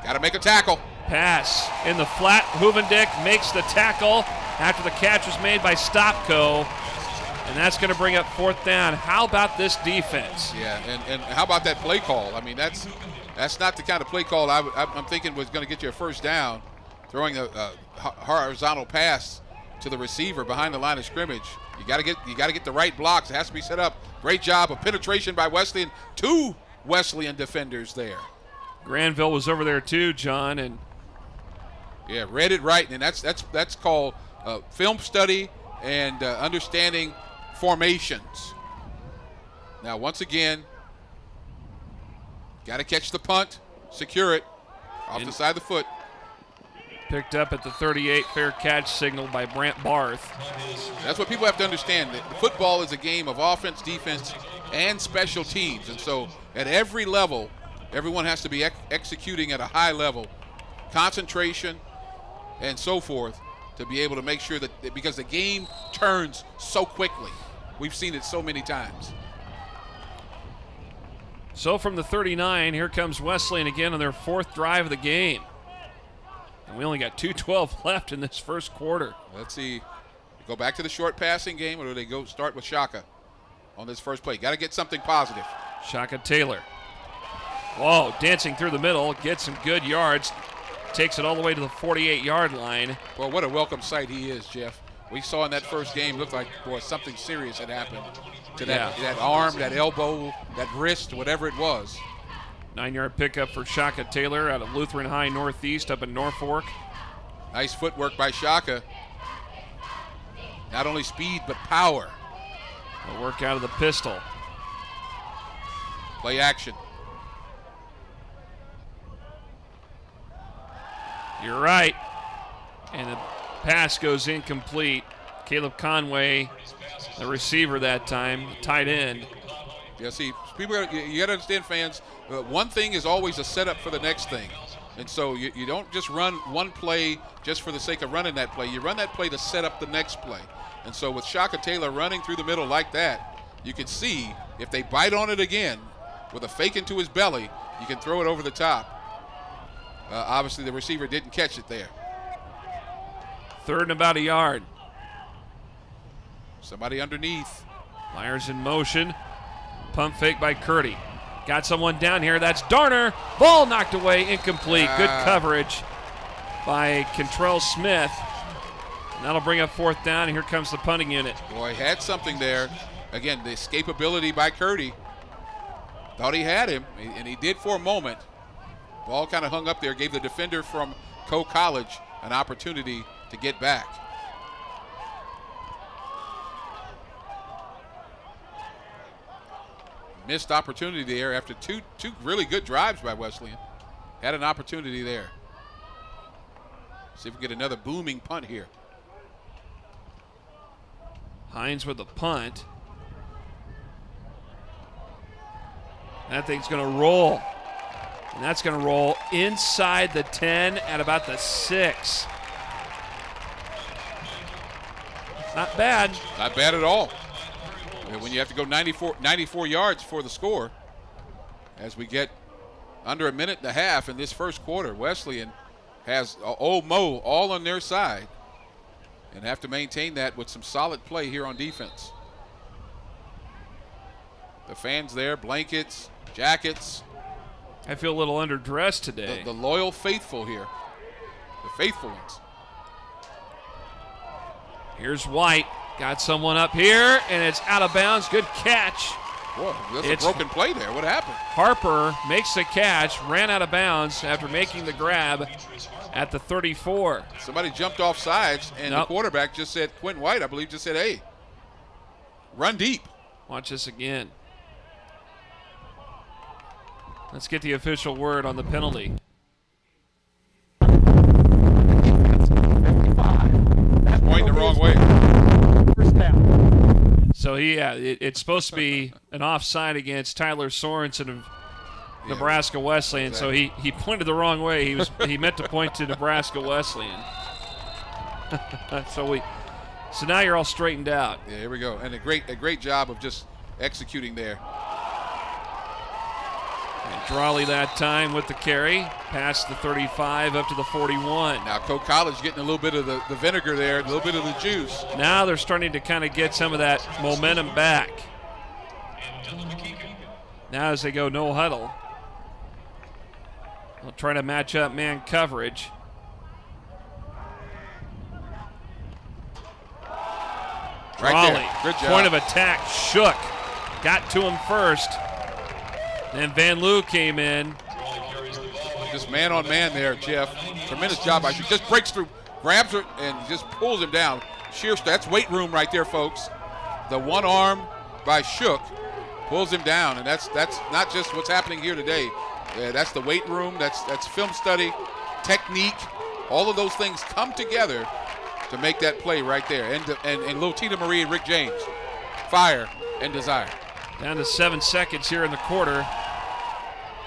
Speaker 3: Got to make a tackle.
Speaker 1: Pass in the flat. Huvendick makes the tackle after the catch was made by Stopco. And that's going to bring up 4th down. How about this defense?
Speaker 3: Yeah, and how about that play call? I mean, that's not the kind of play call I'm thinking was going to get you a first down. Throwing a horizontal pass to the receiver behind the line of scrimmage. You got to get the right blocks. It has to be set up. Great job of penetration by Wesleyan. 2 Wesleyan defenders there.
Speaker 1: Granville was over there too, John, and
Speaker 3: yeah, read it right, and that's called film study and understanding formations. Now, once again, got to catch the punt, secure it off the side of the foot.
Speaker 1: Picked up at the 38, fair catch signal by Brant Barth.
Speaker 3: That's what people have to understand. That football is a game of offense, defense, and special teams. And so at every level, everyone has to be executing at a high level, concentration, and so forth, to be able to make sure that, because the game turns so quickly. We've seen it so many times.
Speaker 1: So from the 39, here comes Wesleyan again on their 4th drive of the game. And we only got 2:12 left in this first quarter.
Speaker 3: Let's see. Go back to the short passing game, or do they go start with Shaka on this first play? Got to get something positive.
Speaker 1: Shaka Taylor. Whoa, dancing through the middle, gets some good yards. Takes it all the way to the 48-yard line.
Speaker 3: Well, what a welcome sight he is, Jeff. We saw in that first game, looked like, boy, something serious had happened to that arm, that elbow, that wrist, whatever it was.
Speaker 1: 9-yard pickup for Shaka Taylor out of Lutheran High Northeast up in Norfolk.
Speaker 3: Nice footwork by Shaka. Not only speed, but power.
Speaker 1: A work out of the pistol.
Speaker 3: Play action.
Speaker 1: You're right. And the pass goes incomplete. Caleb Conway, the receiver that time, tight end.
Speaker 3: Yeah, see, people, you got to understand, fans, one thing is always a setup for the next thing. And so you don't just run one play just for the sake of running that play. You run that play to set up the next play. And so with Shaka Taylor running through the middle like that, you can see if they bite on it again with a fake into his belly, you can throw it over the top. Obviously, the receiver didn't catch it there.
Speaker 1: 3rd and about a yard.
Speaker 3: Somebody underneath.
Speaker 1: Myers in motion. Pump fake by Curdy. Got someone down here. That's Darner. Ball knocked away. Incomplete. Good coverage by Kentrell Smith. And that'll bring up 4th down. And here comes the punting unit.
Speaker 3: Boy, had something there. Again, the escapability by Curdy. Thought he had him, and he did for a moment. Ball kind of hung up there, gave the defender from Coe College an opportunity to get back. Missed opportunity there after two really good drives by Wesleyan. Had an opportunity there. See if we get another booming punt here.
Speaker 1: Hines with the punt. That thing's going to roll. And that's going to roll inside the 10 at about the 6. Not bad.
Speaker 3: Not bad at all. When you have to go 94 yards for the score, as we get under a minute and a half in this first quarter, Wesleyan has Old Mo all on their side and have to maintain that with some solid play here on defense. The fans there, blankets, jackets.
Speaker 1: I feel a little underdressed today.
Speaker 3: The loyal faithful here, the faithful ones.
Speaker 1: Here's White. Got someone up here, and it's out of bounds. Good catch.
Speaker 3: Boy, that's a broken play there. What happened?
Speaker 1: Harper makes the catch, ran out of bounds after making the grab at the 34.
Speaker 3: Somebody jumped off sides, and the quarterback just said, Quentin White, I believe, just said, hey, run deep.
Speaker 1: Watch this again. Let's get the official word on the penalty.
Speaker 3: Pointing the wrong way.
Speaker 1: So, it's supposed to be an offside against Tyler Sorensen of Nebraska Wesleyan.
Speaker 3: Exactly.
Speaker 1: So he pointed the wrong way. He meant to point to Nebraska Wesleyan. So now you're all straightened out.
Speaker 3: Yeah, here we go. And a great job of just executing there.
Speaker 1: And Drawley that time with the carry, past the 35 up to the 41.
Speaker 3: Now Coe College getting a little bit of the vinegar there, a little bit of the juice.
Speaker 1: Now they're starting to kind of get some of that momentum back. Now as they go no huddle, they'll try to match up man coverage.
Speaker 3: Right
Speaker 1: Drawley,
Speaker 3: there. Good job.
Speaker 1: Point of attack, Shook. Got to him first. Then Van Loo came in.
Speaker 3: Just man on man there, Jeff. Tremendous job by Shook. Just breaks through, grabs her, and just pulls him down. That's weight room right there, folks. The one arm by Shook pulls him down, and that's not just what's happening here today. That's the weight room. That's film study, technique. All of those things come together to make that play right there. And little Tina Marie and Rick James, fire and desire.
Speaker 1: Down to 7 seconds here in the quarter.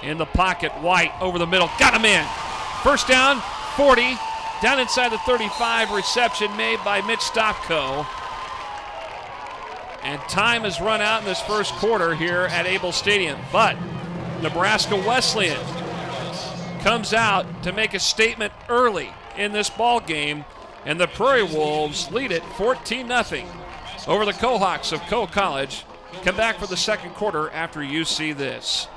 Speaker 1: In the pocket, White over the middle, got him in. First down, 40. Down inside the 35, reception made by Mitch Stopko. And time has run out in this first quarter here at Able Stadium. But Nebraska Wesleyan comes out to make a statement early in this ball game, and the Prairie Wolves lead it 14-0 over the Cohawks of Coe College. Come back for the second quarter after you see this.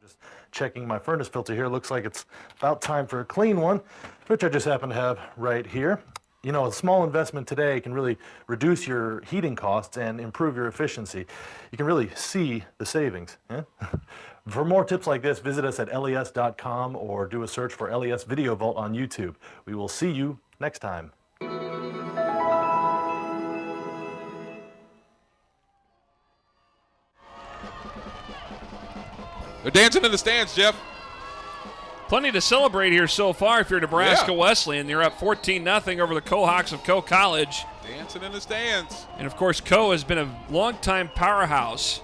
Speaker 5: Just checking my furnace filter here. Looks like it's about time for a clean one, which I just happen to have right here. You know, a small investment today can really reduce your heating costs and improve your efficiency. You can really see the savings. For more tips like this, visit us at les.com or do a search for LES Video Vault on YouTube. We will see you next time.
Speaker 3: They're dancing in the stands, Jeff.
Speaker 1: Plenty to celebrate here so far if you're Nebraska Wesleyan. You're up 14-0 over the Cohawks of Coe College.
Speaker 3: Dancing in the stands.
Speaker 1: And, of course, Coe has been a longtime powerhouse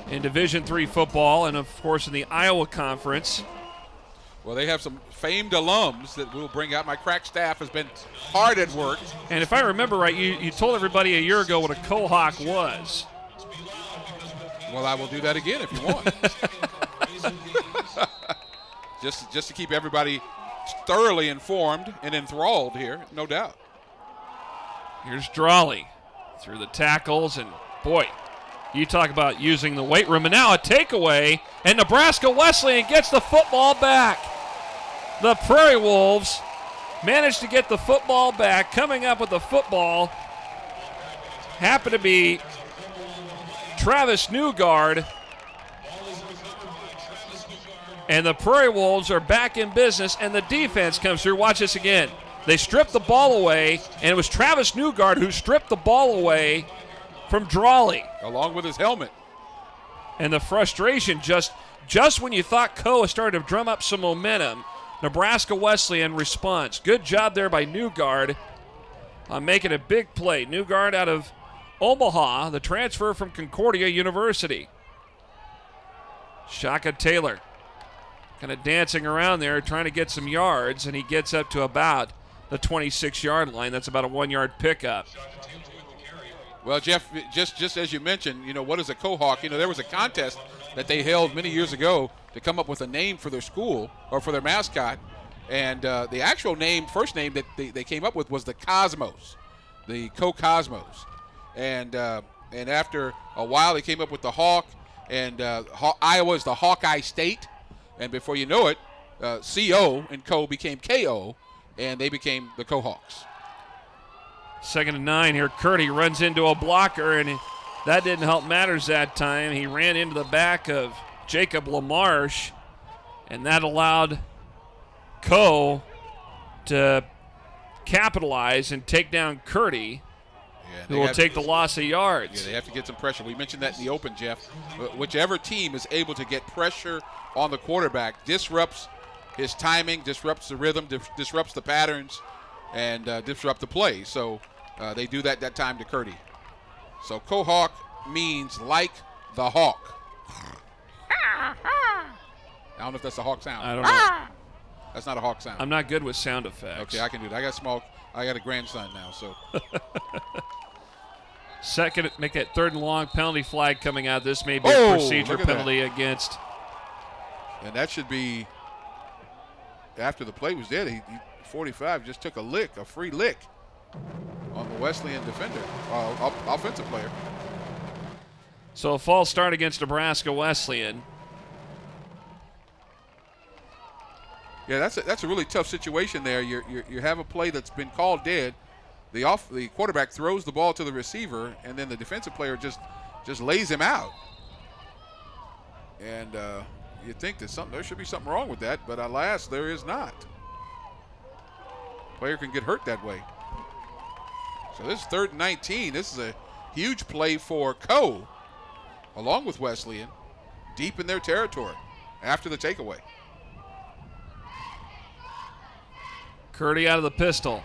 Speaker 1: in Division III football and, of course, in the Iowa Conference.
Speaker 3: Well, they have some famed alums that we'll bring out. My crack staff has been hard at work.
Speaker 1: And if I remember right, you told everybody a year ago what a Cohawk was.
Speaker 3: Well, I will do that again if you want. just to keep everybody thoroughly informed and enthralled here, no doubt.
Speaker 1: Here's Drawley through the tackles, and boy, you talk about using the weight room. And now a takeaway, and Nebraska Wesleyan gets the football back. The Prairie Wolves managed to get the football back. Coming up with the football happened to be Travis Newgard. And the Prairie Wolves are back in business, and the defense comes through. Watch this again. They stripped the ball away, and it was Travis Newgard who stripped the ball away from Drawley.
Speaker 3: Along with his helmet.
Speaker 1: And the frustration, just when you thought Coe started to drum up some momentum, Nebraska Wesleyan responds. Good job there by Newgard on making a big play. Newgard out of Omaha, the transfer from Concordia University. Shaka Taylor kind of dancing around there trying to get some yards, and he gets up to about the 26-yard line. That's about a 1-yard pickup.
Speaker 3: Well, Jeff, just as you mentioned, what is a Cohawk? There was a contest that they held many years ago to come up with a name for their school or for their mascot. And the actual first name that they came up with was the Cosmos, the Co-Cosmos. And after a while, they came up with the Hawk, and Iowa is the Hawkeye State. And before you know it, CO and Co became KO, and they became the Cohawks.
Speaker 1: 2nd and 9 here. Curdy runs into a blocker, and that didn't help matters that time. He ran into the back of Jacob LaMarche, and that allowed Co to capitalize and take down Curdy, who will take the loss of yards.
Speaker 3: Yeah, they have to get some pressure. We mentioned that in the open, Jeff. Whichever team is able to get pressure on the quarterback disrupts his timing, disrupts the rhythm, disrupts the patterns, and disrupt the play. So they do that time to Curdy. So Cohawk means like the hawk. I don't know if that's a hawk sound.
Speaker 1: I don't know.
Speaker 3: That's not a hawk sound.
Speaker 1: I'm not good with sound effects.
Speaker 3: Okay, I can do that. I got a grandson now, so.
Speaker 1: Second, make it 3rd and long. Penalty flag coming out. This may be a procedure penalty against.
Speaker 3: And that should be after the play was dead. He 45 just took a free lick on the Wesleyan defender, offensive player.
Speaker 1: So a false start against Nebraska Wesleyan.
Speaker 3: Yeah, that's a really tough situation there. You have a play that's been called dead. The quarterback throws the ball to the receiver, and then the defensive player just lays him out. And you'd think that there should be something wrong with that, but alas, there is not. Player can get hurt that way. So this is 3rd and 19. This is a huge play for Co, along with Wesleyan, deep in their territory after the takeaway.
Speaker 1: Curdy out of the pistol.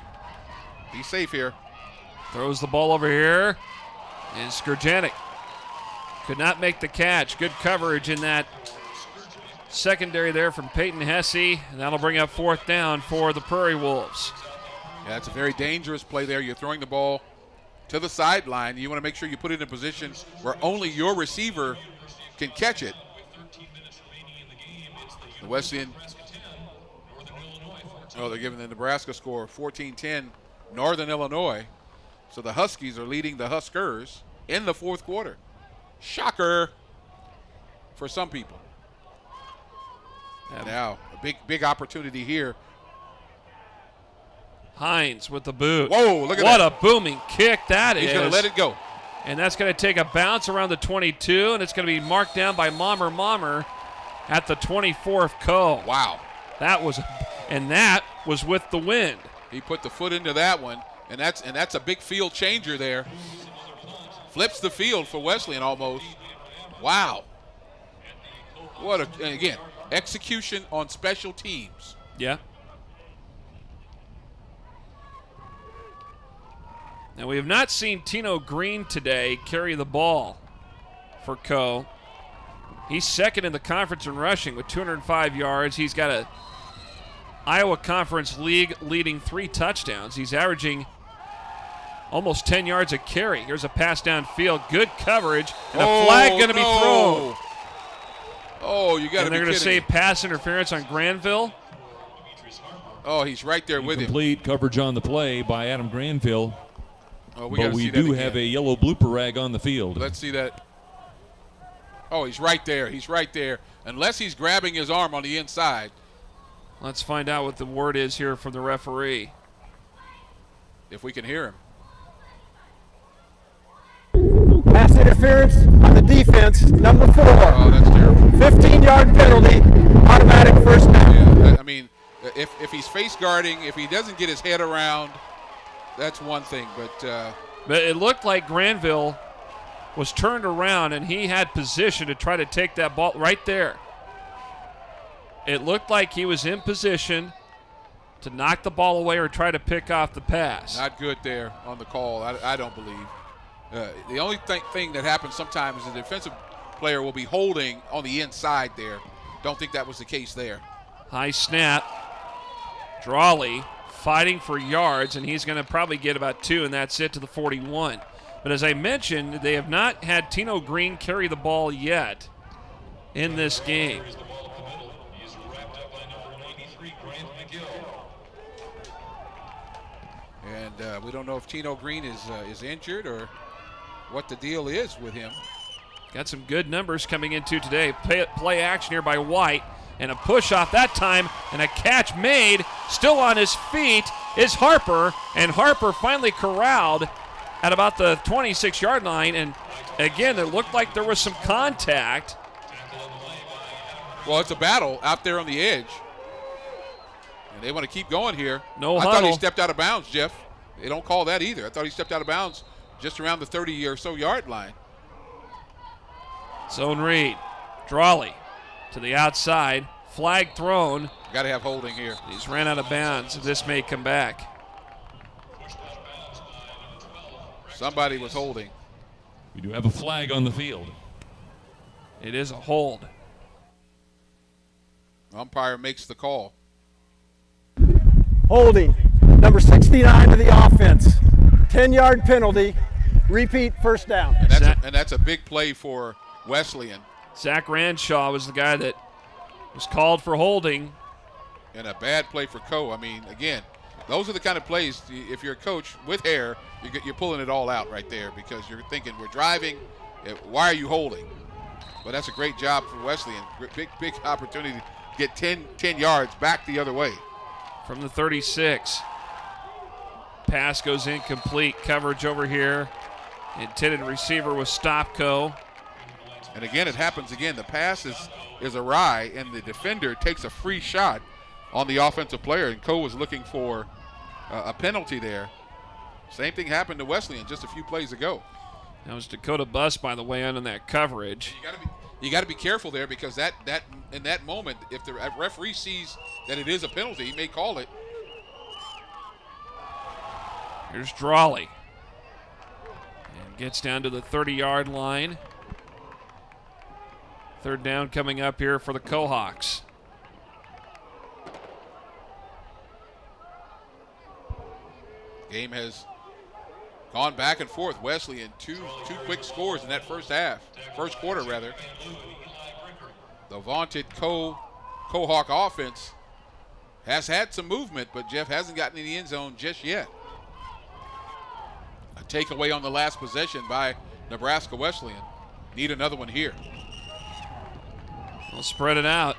Speaker 3: Be safe here.
Speaker 1: Throws the ball over here. And Skurjanek could not make the catch. Good coverage in that secondary there from Peyton Hesse. And that'll bring up 4th down for the Prairie Wolves.
Speaker 3: Yeah, it's a very dangerous play there. You're throwing the ball to the sideline. You want to make sure you put it in a position where only your receiver can catch it. The Wesleyan, they're giving the Nebraska score 14-10, Northern Illinois. So the Huskies are leading the Huskers in the 4th quarter. Shocker for some people. And now a big opportunity here.
Speaker 1: Hines with the boot.
Speaker 3: Whoa, look at
Speaker 1: what
Speaker 3: that.
Speaker 1: What a booming kick that is.
Speaker 3: He's going to let it go.
Speaker 1: And that's going to take a bounce around the 22, and it's going to be marked down by Mommer at the 24th Co.
Speaker 3: Wow.
Speaker 1: That was with the wind.
Speaker 3: He put the foot into that one, and that's a big field changer there. Flips the field for Wesleyan almost. Wow. And again, execution on special teams.
Speaker 1: Yeah. Now, we have not seen Tino Green today carry the ball for Co. He's 2nd in the conference in rushing with 205 yards. He's got a Iowa Conference League leading 3 touchdowns. He's averaging almost 10 yards a carry. Here's a pass downfield. Good coverage. And a flag going to be thrown.
Speaker 3: Oh, you got to be kidding me.
Speaker 1: And they're going to say pass interference on Granville.
Speaker 3: Oh, he's right there with him.
Speaker 8: Complete coverage on the play by Adam Granville.
Speaker 3: Oh,
Speaker 8: but we do have a yellow blooper rag on the field.
Speaker 3: Let's see that. Oh, he's right there. He's right there. Unless he's grabbing his arm on the inside.
Speaker 1: Let's find out what the word is here from the referee.
Speaker 3: If we can hear him.
Speaker 7: Pass interference on the defense, number 4.
Speaker 3: Oh, that's terrible.
Speaker 7: 15-yard penalty, automatic first down.
Speaker 3: Yeah, I mean, if he's face guarding, if he doesn't get his head around, that's one thing. But
Speaker 1: it looked like Granville was turned around and he had position to try to take that ball right there. It looked like he was in position to knock the ball away or try to pick off the pass.
Speaker 3: not good there on the call, I don't believe. The only thing that happens sometimes is the defensive player will be holding on the inside there. Don't think that was the case there.
Speaker 1: High snap. Drawley fighting for yards, and he's going to probably get about 2, and that's it to the 41. But as I mentioned, they have not had Tino Green carry the ball yet in this game.
Speaker 3: And we don't know if Tino Green is injured or what the deal is with him.
Speaker 1: Got some good numbers coming into today. Play action here by White, and a push off that time, and a catch made. Still on his feet is Harper, and Harper finally corralled at about the 26-yard line, and again, it looked like there was some contact.
Speaker 3: Well, it's a battle out there on the edge, and they want to keep going here.
Speaker 1: No
Speaker 3: I
Speaker 1: huddle.
Speaker 3: thought he stepped out of bounds, Jeff. They don't call that either. I thought he stepped out of bounds just around the 30 or so yard line.
Speaker 1: Zone read. Drawley to the outside. Flag thrown.
Speaker 3: Got to have holding here.
Speaker 1: He's ran out of bounds. This may come back.
Speaker 3: Somebody was holding.
Speaker 8: We do have a flag on the field.
Speaker 1: It is a hold.
Speaker 3: Umpire makes the call.
Speaker 7: Holding, number 69 to the offense. 10-yard penalty, repeat first down.
Speaker 3: And that's a big play for Wesleyan.
Speaker 1: Zach Ranshaw was the guy that was called for holding.
Speaker 3: And a bad play for Coe. I mean, again, those are the kind of plays, if you're a coach with hair, you're pulling it all out right there because you're thinking, we're driving, why are you holding? But that's a great job for Wesleyan. Big opportunity to get 10 yards back the other way.
Speaker 1: From the 36. Pass goes incomplete. Coverage over here. Intended receiver was Stopco.
Speaker 3: And again, it happens again. The pass is awry, and the defender takes a free shot on the offensive player, and Coe was looking for a penalty there. Same thing happened to Wesleyan just a few plays ago.
Speaker 1: That was Dakota Bus, by the way, on that coverage.
Speaker 3: You got to be careful there because that in that moment, if the referee sees that it is a penalty, he may call it.
Speaker 1: Here's Drawley. And gets down to the 30-yard line. Third down coming up here for the Cohawks.
Speaker 3: Game has gone back and forth. Wesleyan, two quick scores in that first quarter rather. The vaunted Cohawk offense has had some movement, but Jeff hasn't gotten in the end zone just yet. A takeaway on the last possession by Nebraska Wesleyan. Need another one here.
Speaker 1: We'll spread it out.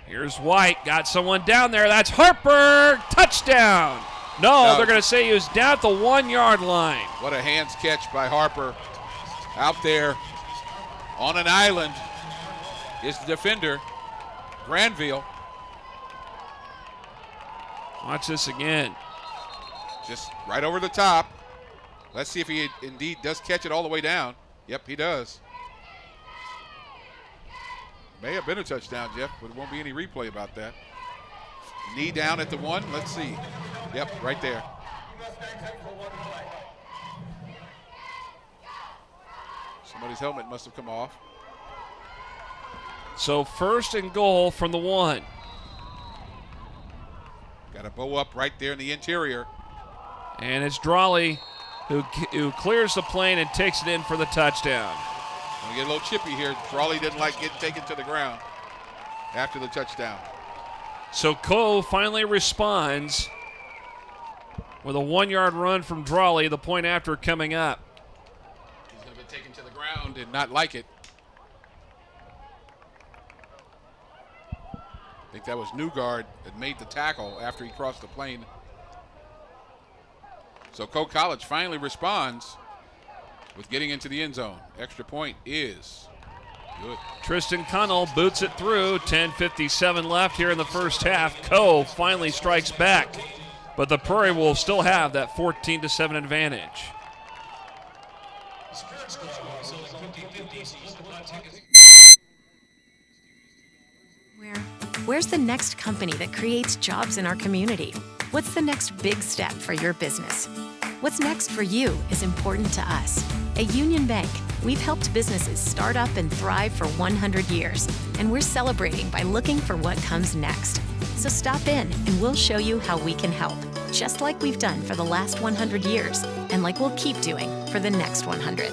Speaker 1: Here's White. Got someone down there. That's Harper. Touchdown. No, they're going to say he was down at the 1-yard line.
Speaker 3: What a hands catch by Harper. Out there on an island is the defender, Granville.
Speaker 1: Watch this again.
Speaker 3: Just right over the top. Let's see if he indeed does catch it all the way down. Yep, he does. May have been a touchdown, Jeff, but there won't be any replay about that. Knee down at the 1. Let's see. Yep, right there. Somebody's helmet must have come off.
Speaker 1: So 1st and goal from the 1.
Speaker 3: Got a bow up right there in the interior.
Speaker 1: And it's Drawley who clears the plane and takes it in for the touchdown.
Speaker 3: Gonna get a little chippy here. Drawley didn't like getting taken to the ground after the touchdown.
Speaker 1: So Coe finally responds with a 1-yard run from Drawley, the point after coming up.
Speaker 3: He's gonna be taken to the ground and not like it. think that was Newgard that made the tackle after he crossed the plane. So Coe College finally responds with getting into the end zone. Extra point is good.
Speaker 1: Tristan Connell boots it through. 10:57 left here in the first half. Coe finally strikes back, but the Prairie will still have that 14-7 advantage.
Speaker 4: Where's the next company that creates jobs in our community? What's the next big step for your business? What's next for you is important to us. At Union Bank, we've helped businesses start up and thrive for 100 years, and we're celebrating by looking for what comes next. So stop in and we'll show you how we can help, just like we've done for the last 100 years, and like we'll keep doing for the next 100.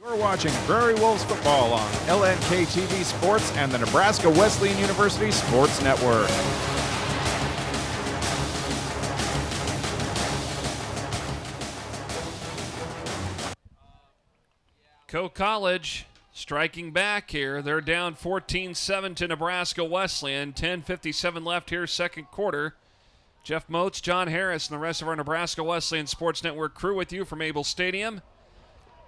Speaker 2: You're watching Prairie Wolves football on LNK TV Sports and the Nebraska Wesleyan University Sports Network.
Speaker 1: Coe College striking back here. They're down 14-7 to Nebraska Wesleyan. 10:57 left here, second quarter. Jeff Moats, John Harris, and the rest of our Nebraska Wesleyan Sports Network crew with you from Able Stadium.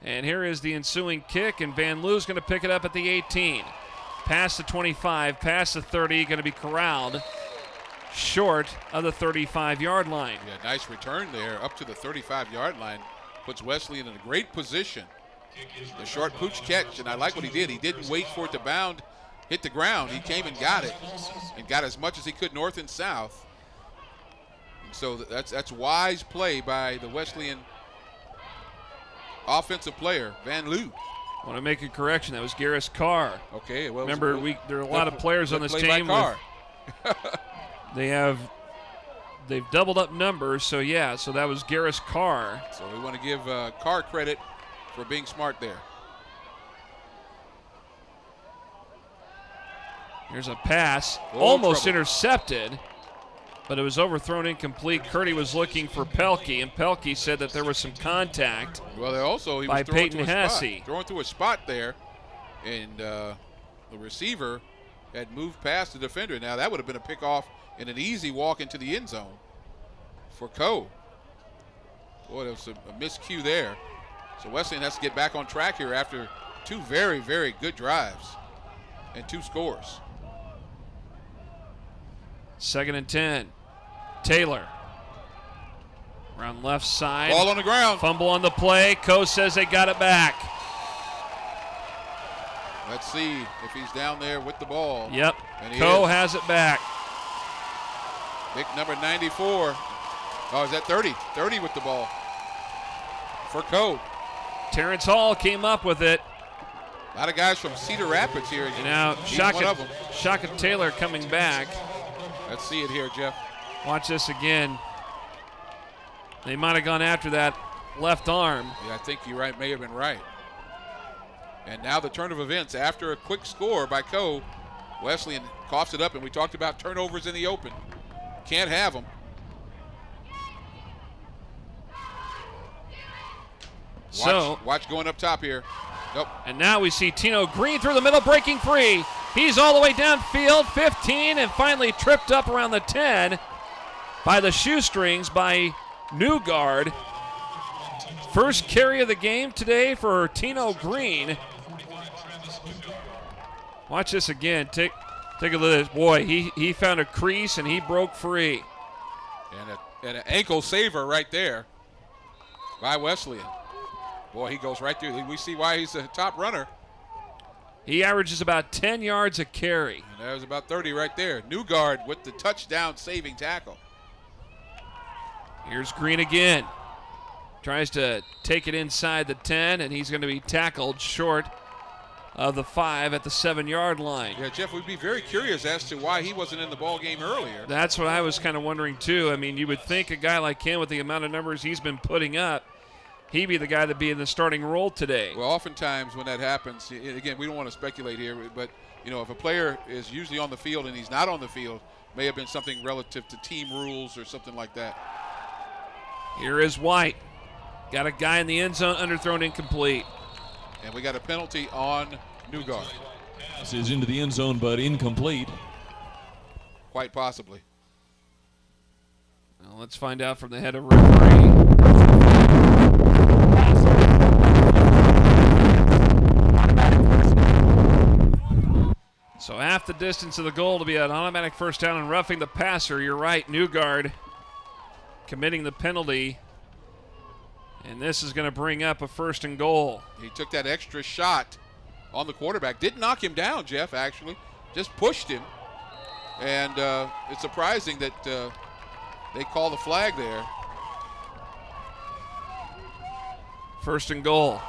Speaker 1: And here is the ensuing kick, and Van Loo's going to pick it up at the 18. Past the 25, past the 30, going to be corralled short of the 35-yard line.
Speaker 3: Yeah, nice return there up to the 35-yard line. Puts Wesleyan in a great position. The short pooch catch, and I like what he did. He didn't wait for it to bound, hit the ground. He came and got it, and got as much as he could north and south. And so that's wise play by the Wesleyan offensive player, Van Loo.
Speaker 1: I want to make a correction. That was Garris Carr.
Speaker 3: Okay, well,
Speaker 1: remember, there are a lot of players on this team. They've doubled up numbers, so yeah, so that was Garris Carr.
Speaker 3: So we want to give Carr credit for being smart there.
Speaker 1: Here's a pass, almost intercepted, but it was overthrown incomplete. Curdy was looking for Pelkey, and Pelkey said that there was some contact.
Speaker 3: Well, there also he was
Speaker 1: by
Speaker 3: throwing
Speaker 1: Peyton
Speaker 3: to a
Speaker 1: Hesse.
Speaker 3: spot, throwing to a spot there, and the receiver had moved past the defender. Now that would have been a pickoff and an easy walk into the end zone for Coe. Boy, there was a miscue there. So Wesleyan has to get back on track here after two very, very good drives and two scores.
Speaker 1: 2nd and 10. Taylor. Around left side.
Speaker 3: Ball on the ground.
Speaker 1: Fumble on the play. Coe says they got it back.
Speaker 3: Let's see if he's down there with the ball.
Speaker 1: Yep.
Speaker 3: And
Speaker 1: Coe has it back.
Speaker 3: Big number 94. Oh, is that 30? 30 with the ball for Coe.
Speaker 1: Terrence Hall came up with it.
Speaker 3: A lot of guys from Cedar Rapids here.
Speaker 1: And now Shaka Taylor coming back.
Speaker 3: Let's see it here, Jeff.
Speaker 1: Watch this again. They might have gone after that left arm.
Speaker 3: Yeah, I think you may have been right. And now the turn of events after a quick score by Coe. Wesleyan coughs it up, and we talked about turnovers in the open. Can't have them. Watch going up top here. Nope.
Speaker 1: And now we see Tino Green through the middle, breaking free. He's all the way downfield, 15, and finally tripped up around the 10 by the shoestrings by Newgard. First carry of the game today for Tino Green. Watch this again. Take a look at this. Boy, he found a crease and he broke free.
Speaker 3: And an ankle saver right there by Wesleyan. Boy, he goes right through. We see why he's the top runner.
Speaker 1: He averages about 10 yards a carry.
Speaker 3: And that was about 30 right there. Newgard with the touchdown saving tackle.
Speaker 1: Here's Green again. Tries to take it inside the 10, and he's going to be tackled short of the 5 at the 7-yard line.
Speaker 3: Yeah, Jeff, we'd be very curious as to why he wasn't in the ball game earlier.
Speaker 1: That's what I was kind of wondering, too. I mean, you would think a guy like him with the amount of numbers he's been putting up, he'd be the guy that'd be in the starting role today.
Speaker 3: Well, oftentimes when that happens, again, we don't want to speculate here, but, if a player is usually on the field and he's not on the field, may have been something relative to team rules or something like that.
Speaker 1: Here is White. Got a guy in the end zone, underthrown incomplete.
Speaker 3: And we got a penalty on Newgard.
Speaker 8: This is into the end zone, but incomplete.
Speaker 3: Quite possibly.
Speaker 1: Well, let's find out from the head of referee. So half the distance of the goal to be an automatic first down and roughing the passer. You're right, Newgard committing the penalty. And this is going to bring up a first and goal.
Speaker 3: He took that extra shot on the quarterback. Didn't knock him down, Jeff, actually. Just pushed him. And it's surprising that they call the flag there.
Speaker 1: First and goal.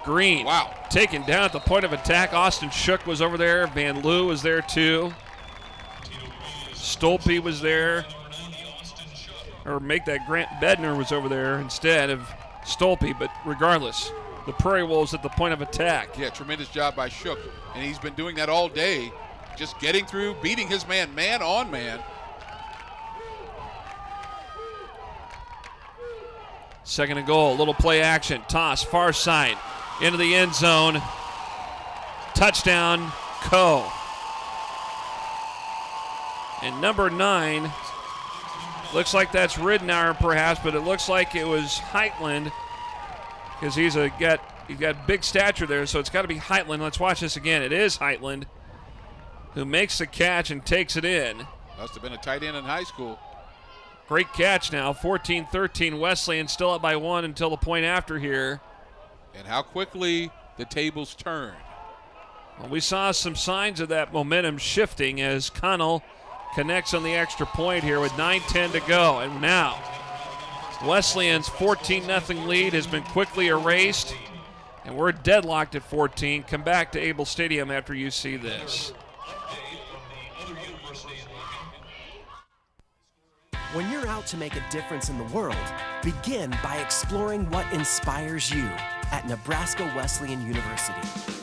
Speaker 1: Green.
Speaker 3: Wow.
Speaker 1: Taken down at the point of attack. Austin Shook was over there. Van Loo was there too. Stolpe was there. Or make that Grant Bednar was over there instead of Stolpe. But regardless, the Prairie Wolves at the point of attack.
Speaker 3: Yeah, tremendous job by Shook. And he's been doing that all day. Just getting through, beating his man on man.
Speaker 1: Second and goal. Little play action. Toss far side. Into the end zone. Touchdown, Co. And number 9, looks like that's Ridnour perhaps, but it looks like it was Heitland because he's got big stature there, so it's got to be Heitland. Let's watch this again. It is Heitland who makes the catch and takes it in.
Speaker 3: Must have been a tight end in high school.
Speaker 1: Great catch now. 14-13 Wesleyan, still up by 1 until the point after here.
Speaker 3: And how quickly the tables turn.
Speaker 1: Well, we saw some signs of that momentum shifting as Connell connects on the extra point here with 9:10 to go. And now, Wesleyan's 14-0 lead has been quickly erased, and we're deadlocked at 14. Come back to Able Stadium after you see this.
Speaker 6: When you're out to make a difference in the world, begin by exploring what inspires you at Nebraska Wesleyan University.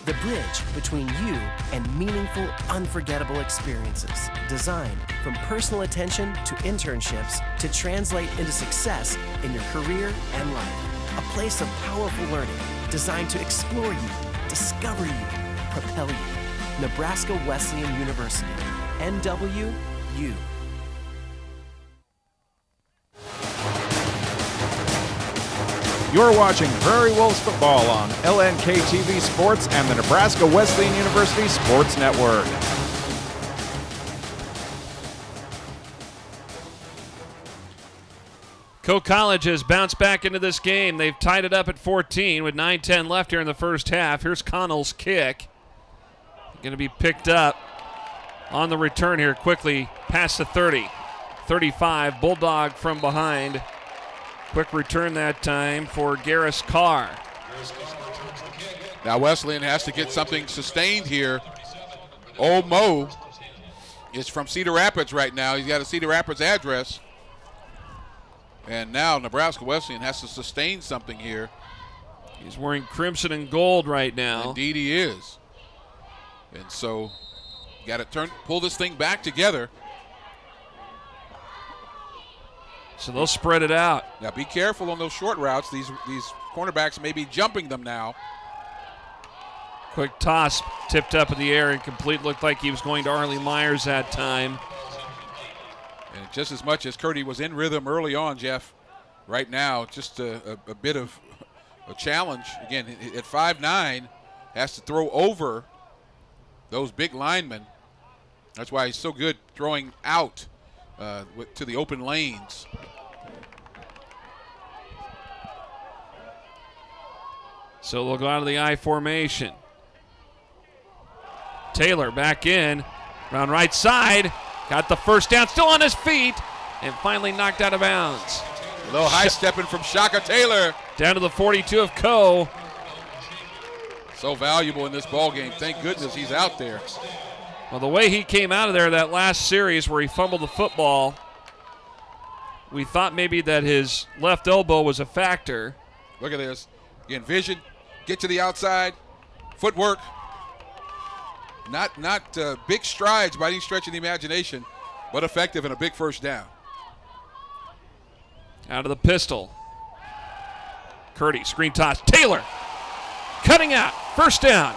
Speaker 6: The bridge between you and meaningful, unforgettable experiences. Designed from personal attention to internships to translate into success in your career and life. A place of powerful learning designed to explore you, discover you, propel you. Nebraska Wesleyan University. NWU.
Speaker 2: You're watching Prairie Wolves football on LNK TV Sports and the Nebraska Wesleyan University Sports Network.
Speaker 1: Coe College has bounced back into this game. They've tied it up at 14 with 9:10 left here in the first half. Here's Connell's kick. Going to be picked up on the return here quickly past the 30. 35, Bulldog from behind. Quick return that time for Garris Carr.
Speaker 3: Now Wesleyan has to get something sustained here. Old Mo is from Cedar Rapids right now. He's got a Cedar Rapids address. And now Nebraska Wesleyan has to sustain something here.
Speaker 1: He's wearing crimson and gold right now.
Speaker 3: Indeed he is. And so you got to pull this thing back together.
Speaker 1: So they'll spread it out.
Speaker 3: Now be careful on those short routes. These cornerbacks may be jumping them now.
Speaker 1: Quick toss tipped up in the air and complete. Looked like he was going to Arlie Myers that time.
Speaker 3: And just as much as Curdy was in rhythm early on, Jeff, right now just a bit of a challenge. Again, at 5'9", has to throw over those big linemen. That's why he's so good throwing out to the open lanes.
Speaker 1: So they'll go out of the I formation. Taylor back in, around right side, got the first down, still on his feet, and finally knocked out of bounds.
Speaker 3: A little high stepping from Shaka Taylor.
Speaker 1: Down to the 42 of Coe.
Speaker 3: So valuable in this ball game. Thank goodness he's out there.
Speaker 1: Well, the way he came out of there that last series where he fumbled the football, we thought maybe that his left elbow was a factor.
Speaker 3: Look at this. Again, vision, get to the outside, footwork. Not big strides by any stretch of the imagination, but effective and a big first down.
Speaker 1: Out of the pistol. Curdy, screen toss. Taylor cutting out. First down.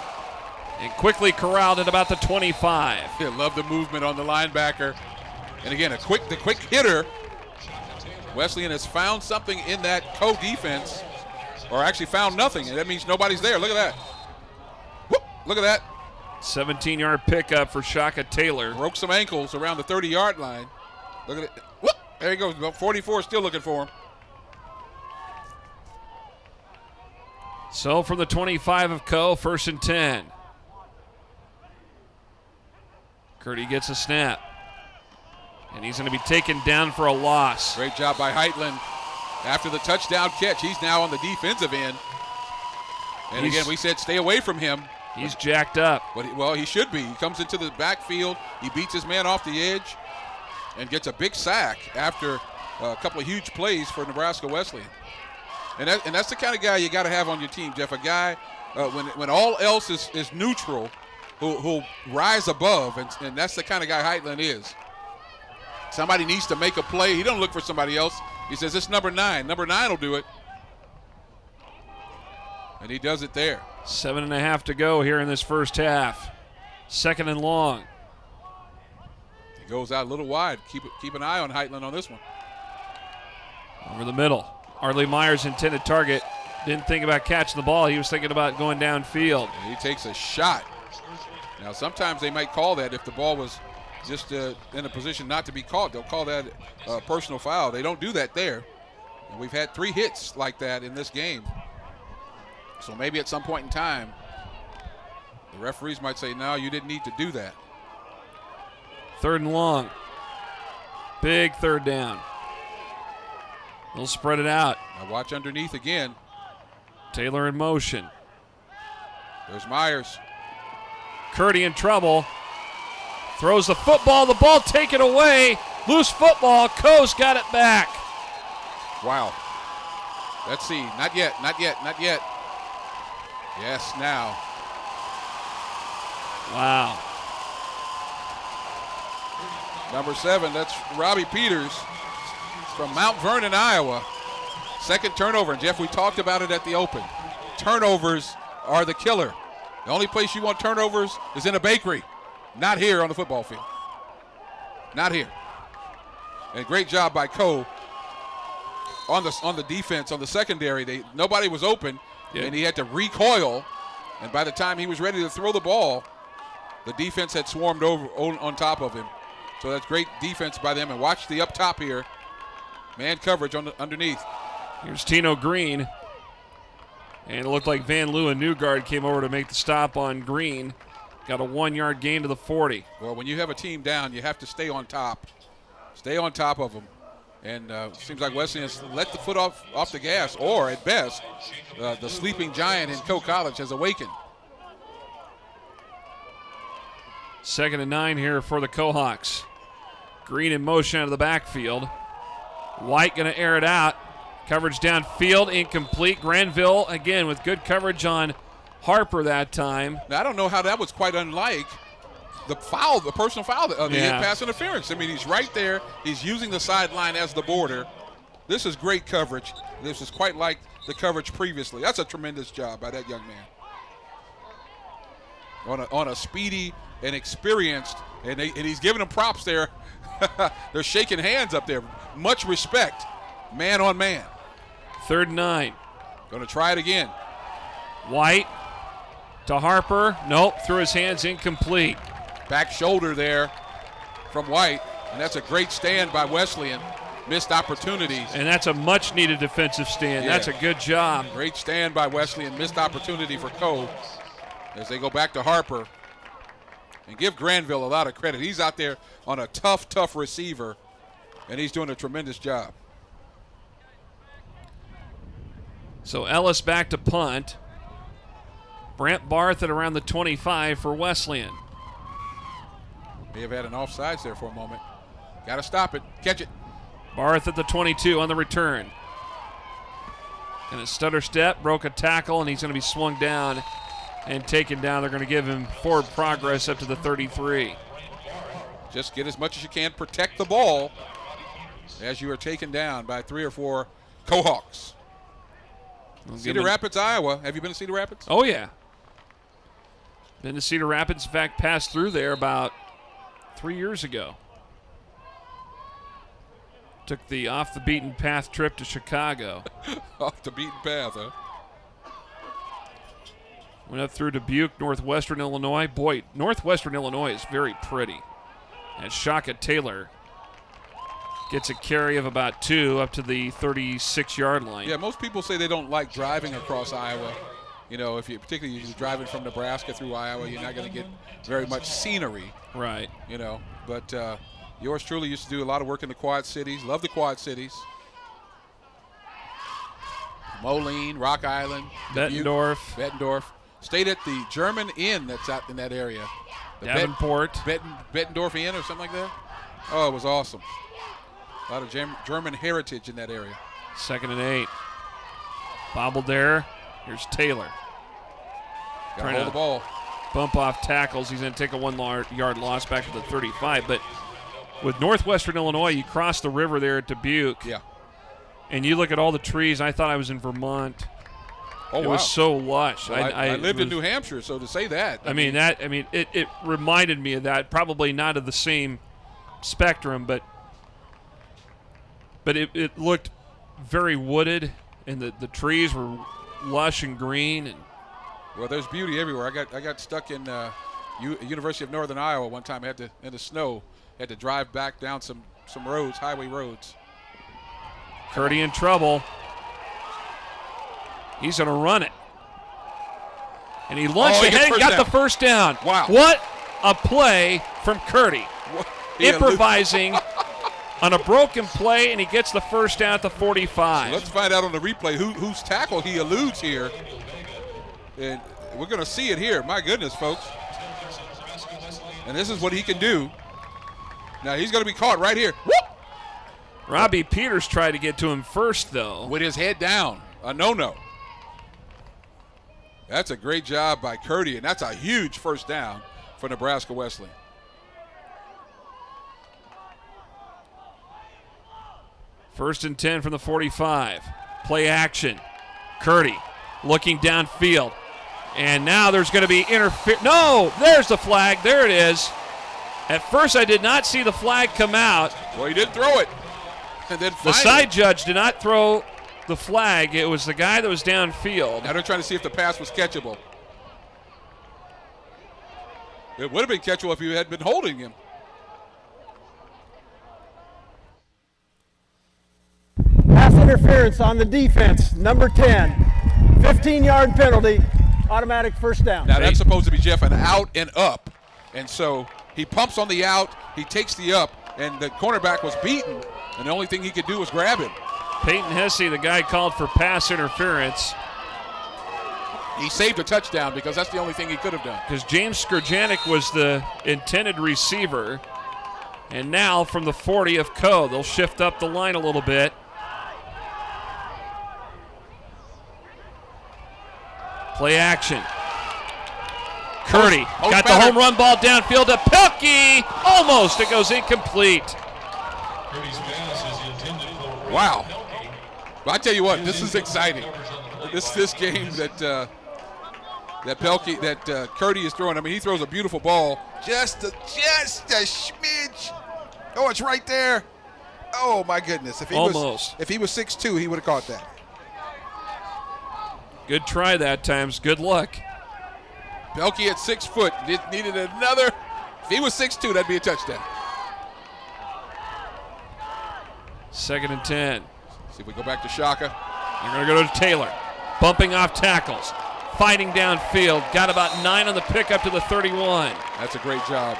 Speaker 1: And quickly corralled at about the 25.
Speaker 3: Yeah, love the movement on the linebacker. And again, the quick hitter. Wesleyan has found something in that co-defense, or actually found nothing, and that means nobody's there. Look at that. Whoop, look at that.
Speaker 1: 17-yard pickup for Shaka Taylor.
Speaker 3: Broke some ankles around the 30-yard line. Look at it. Whoop, there he goes. 44 still looking for him.
Speaker 1: So from the 25 of Co, 1st and 10. Curdy gets a snap. And he's going to be taken down for a loss.
Speaker 3: Great job by Heitland. After the touchdown catch, he's now on the defensive end. And again, we said stay away from him.
Speaker 1: He's jacked up.
Speaker 3: But he should be. He comes into the backfield. He beats his man off the edge and gets a big sack after a couple of huge plays for Nebraska Wesleyan. And that's the kind of guy you got to have on your team, Jeff. A guy, when all else is neutral, who'll rise above, and that's the kind of guy Heitland is. Somebody needs to make a play. He don't look for somebody else. He says, it's number 9. Number 9 will do it. And he does it there.
Speaker 1: 7.5 to go here in this first half. 2nd and long.
Speaker 3: He goes out a little wide. Keep an eye on Heitland on this one.
Speaker 1: Over the middle. Arlie Myers' intended target. Didn't think about catching the ball. He was thinking about going downfield.
Speaker 3: And he takes a shot. Now, sometimes they might call that if the ball was just in a position not to be caught. They'll call that a personal foul. They don't do that there. And we've had 3 hits like that in this game. So maybe at some point in time, the referees might say, no, you didn't need to do that.
Speaker 1: 3rd and long. Big 3rd down. They'll spread it out.
Speaker 3: Now watch underneath again.
Speaker 1: Taylor in motion.
Speaker 3: There's Myers.
Speaker 1: Curdy in trouble. Throws the football. The ball taken away. Loose football. Coe's got it back.
Speaker 3: Wow. Let's see. Not yet. Not yet. Not yet. Yes, now.
Speaker 1: Wow.
Speaker 3: Number 7, that's Robbie Peters from Mount Vernon, Iowa. 2nd turnover. And Jeff, we talked about it at the open. Turnovers are the killer. The only place you want turnovers is in a bakery. Not here on the football field. Not here. And great job by Coe on the defense, on the secondary. Nobody was open, and he had to recoil. And by the time he was ready to throw the ball, the defense had swarmed over on top of him. So that's great defense by them. And watch the up top here. Man coverage underneath.
Speaker 1: Here's Tino Green. And it looked like Van Leeuwen Newgard came over to make the stop on Green. Got a 1-yard gain to the 40.
Speaker 3: Well, when you have a team down, you have to stay on top. Stay on top of them. And it seems like Wesleyan has let the foot off the gas, or at best, the sleeping giant in Coe College has awakened.
Speaker 1: 2nd and 9 here for the Cohawks. Green in motion out of the backfield. White going to air it out. Coverage downfield, incomplete. Granville, again, with good coverage on Harper that time.
Speaker 3: Now, I don't know how that was quite unlike the foul, the personal foul, the hit pass interference. I mean, he's right there. He's using the sideline as the border. This is great coverage. This is quite like the coverage previously. That's a tremendous job by that young man. On a speedy and experienced, and he's giving them props there. They're shaking hands up there. Much respect, man on man.
Speaker 1: 3rd and 9.
Speaker 3: Going to try it again.
Speaker 1: White to Harper. Nope, through his hands, incomplete.
Speaker 3: Back shoulder there from White, and that's a great stand by Wesleyan. Missed opportunities.
Speaker 1: And that's a much-needed defensive stand.
Speaker 3: Yeah.
Speaker 1: That's a good job.
Speaker 3: Great stand by Wesleyan. Missed opportunity for Coe as they go back to Harper. And give Granville a lot of credit. He's out there on a tough receiver, and he's doing a tremendous job.
Speaker 1: So Ellis back to punt. Brant Barth at around the 25 for Wesleyan.
Speaker 3: May have had an offsides there for a moment. Got to stop it. Catch it.
Speaker 1: Barth at the 22 on the return. And a stutter step, broke a tackle, and he's going to be swung down and taken down. They're going to give him forward progress up to the 33.
Speaker 3: Just get as much as you can. Protect the ball as you are taken down by 3 or 4 Cohawks. Cedar Rapids, Iowa. Have you been to Cedar Rapids?
Speaker 1: Oh, yeah. Been to Cedar Rapids. In fact, passed through there about 3 years ago. Took the off-the-beaten-path trip to Chicago.
Speaker 3: Off the beaten path, huh?
Speaker 1: Went up through Dubuque, Northwestern Illinois. Boy, Northwestern Illinois is very pretty. And Shaka Taylor gets a carry of about 2 up to the 36-yard line.
Speaker 3: Yeah, most people say they don't like driving across Iowa. You know, particularly if you're driving from Nebraska through Iowa, you're not going to get very much scenery.
Speaker 1: Right.
Speaker 3: You know, but yours truly used to do a lot of work in the Quad Cities. Love the Quad Cities. Moline, Rock Island, Bettendorf. Stayed at the German Inn that's out in that area. The
Speaker 1: Davenport.
Speaker 3: Bettendorf Inn or something like that. Oh, it was awesome. A lot of German heritage in that area.
Speaker 1: 2nd and 8. Bobbled there. Here's Taylor.
Speaker 3: Got to hold the ball.
Speaker 1: Bump off tackles. He's going to take a 1-yard loss back to the 35. But with Northwestern Illinois, you cross the river there at Dubuque.
Speaker 3: Yeah.
Speaker 1: And you look at all the trees. I thought I was in Vermont.
Speaker 3: Oh,
Speaker 1: it was so lush.
Speaker 3: Well, I lived in New Hampshire, so to say that.
Speaker 1: It reminded me of that. Probably not of the same spectrum, but it looked very wooded, and the trees were lush and green. And
Speaker 3: well, there's beauty everywhere. I got stuck in University of Northern Iowa one time. I had to, in the snow, had to drive back down some roads, highway roads.
Speaker 1: Curdy in trouble. He's going to run it. And he lunged ahead and got the first down.
Speaker 3: Wow.
Speaker 1: What a play from Curdy. Improvising on a broken play, and he gets the first down at the 45.
Speaker 3: So let's find out on the replay whose tackle he eludes here. And we're going to see it here. My goodness, folks. And this is what he can do. Now he's going to be caught right here. Whoop!
Speaker 1: Robbie Peters tried to get to him first, though.
Speaker 3: With his head down. A no-no. That's a great job by Curdy, and that's a huge first down for Nebraska Wesleyan.
Speaker 1: First and 10 from the 45. Play action. Curdy looking downfield. And now there's going to be interference. No, there's the flag. There it is. At first I did not see the flag come out.
Speaker 3: Well, he did throw it. And then
Speaker 1: the side judge did not throw the flag. It was the guy that was downfield.
Speaker 3: Now they're trying to see if the pass was catchable. It would have been catchable if you had been holding him.
Speaker 7: Pass interference on the defense, number 10. 15-yard penalty, automatic first down.
Speaker 3: Now that's supposed to be, Jeff, an out and up. And so he pumps on the out, he takes the up, and the cornerback was beaten, and the only thing he could do was grab him.
Speaker 1: Peyton Hesse, the guy called for pass interference.
Speaker 3: He saved a touchdown because that's the only thing he could have done.
Speaker 1: Because James Skurjanik was the intended receiver. And now from the 40 of Co, they'll shift up the line a little bit. Play action. Curdy got the home run ball downfield to Pelkey. Almost. It goes incomplete.
Speaker 3: Wow. Well, I tell you what, this is exciting. This game that Curdy is throwing. I mean, he throws a beautiful ball. Just a smidge. Oh, it's right there. Oh my goodness! If he was 6'2", he would have caught that.
Speaker 1: Good try that time. Good luck.
Speaker 3: Pelkey at 6 foot needed another. If he was 6'2", that'd be a touchdown.
Speaker 1: 2nd and 10.
Speaker 3: See if we go back to Shaka.
Speaker 1: They're going to go to Taylor. Bumping off tackles. Fighting downfield. Got about 9 on the pick up to the 31.
Speaker 3: That's a great job.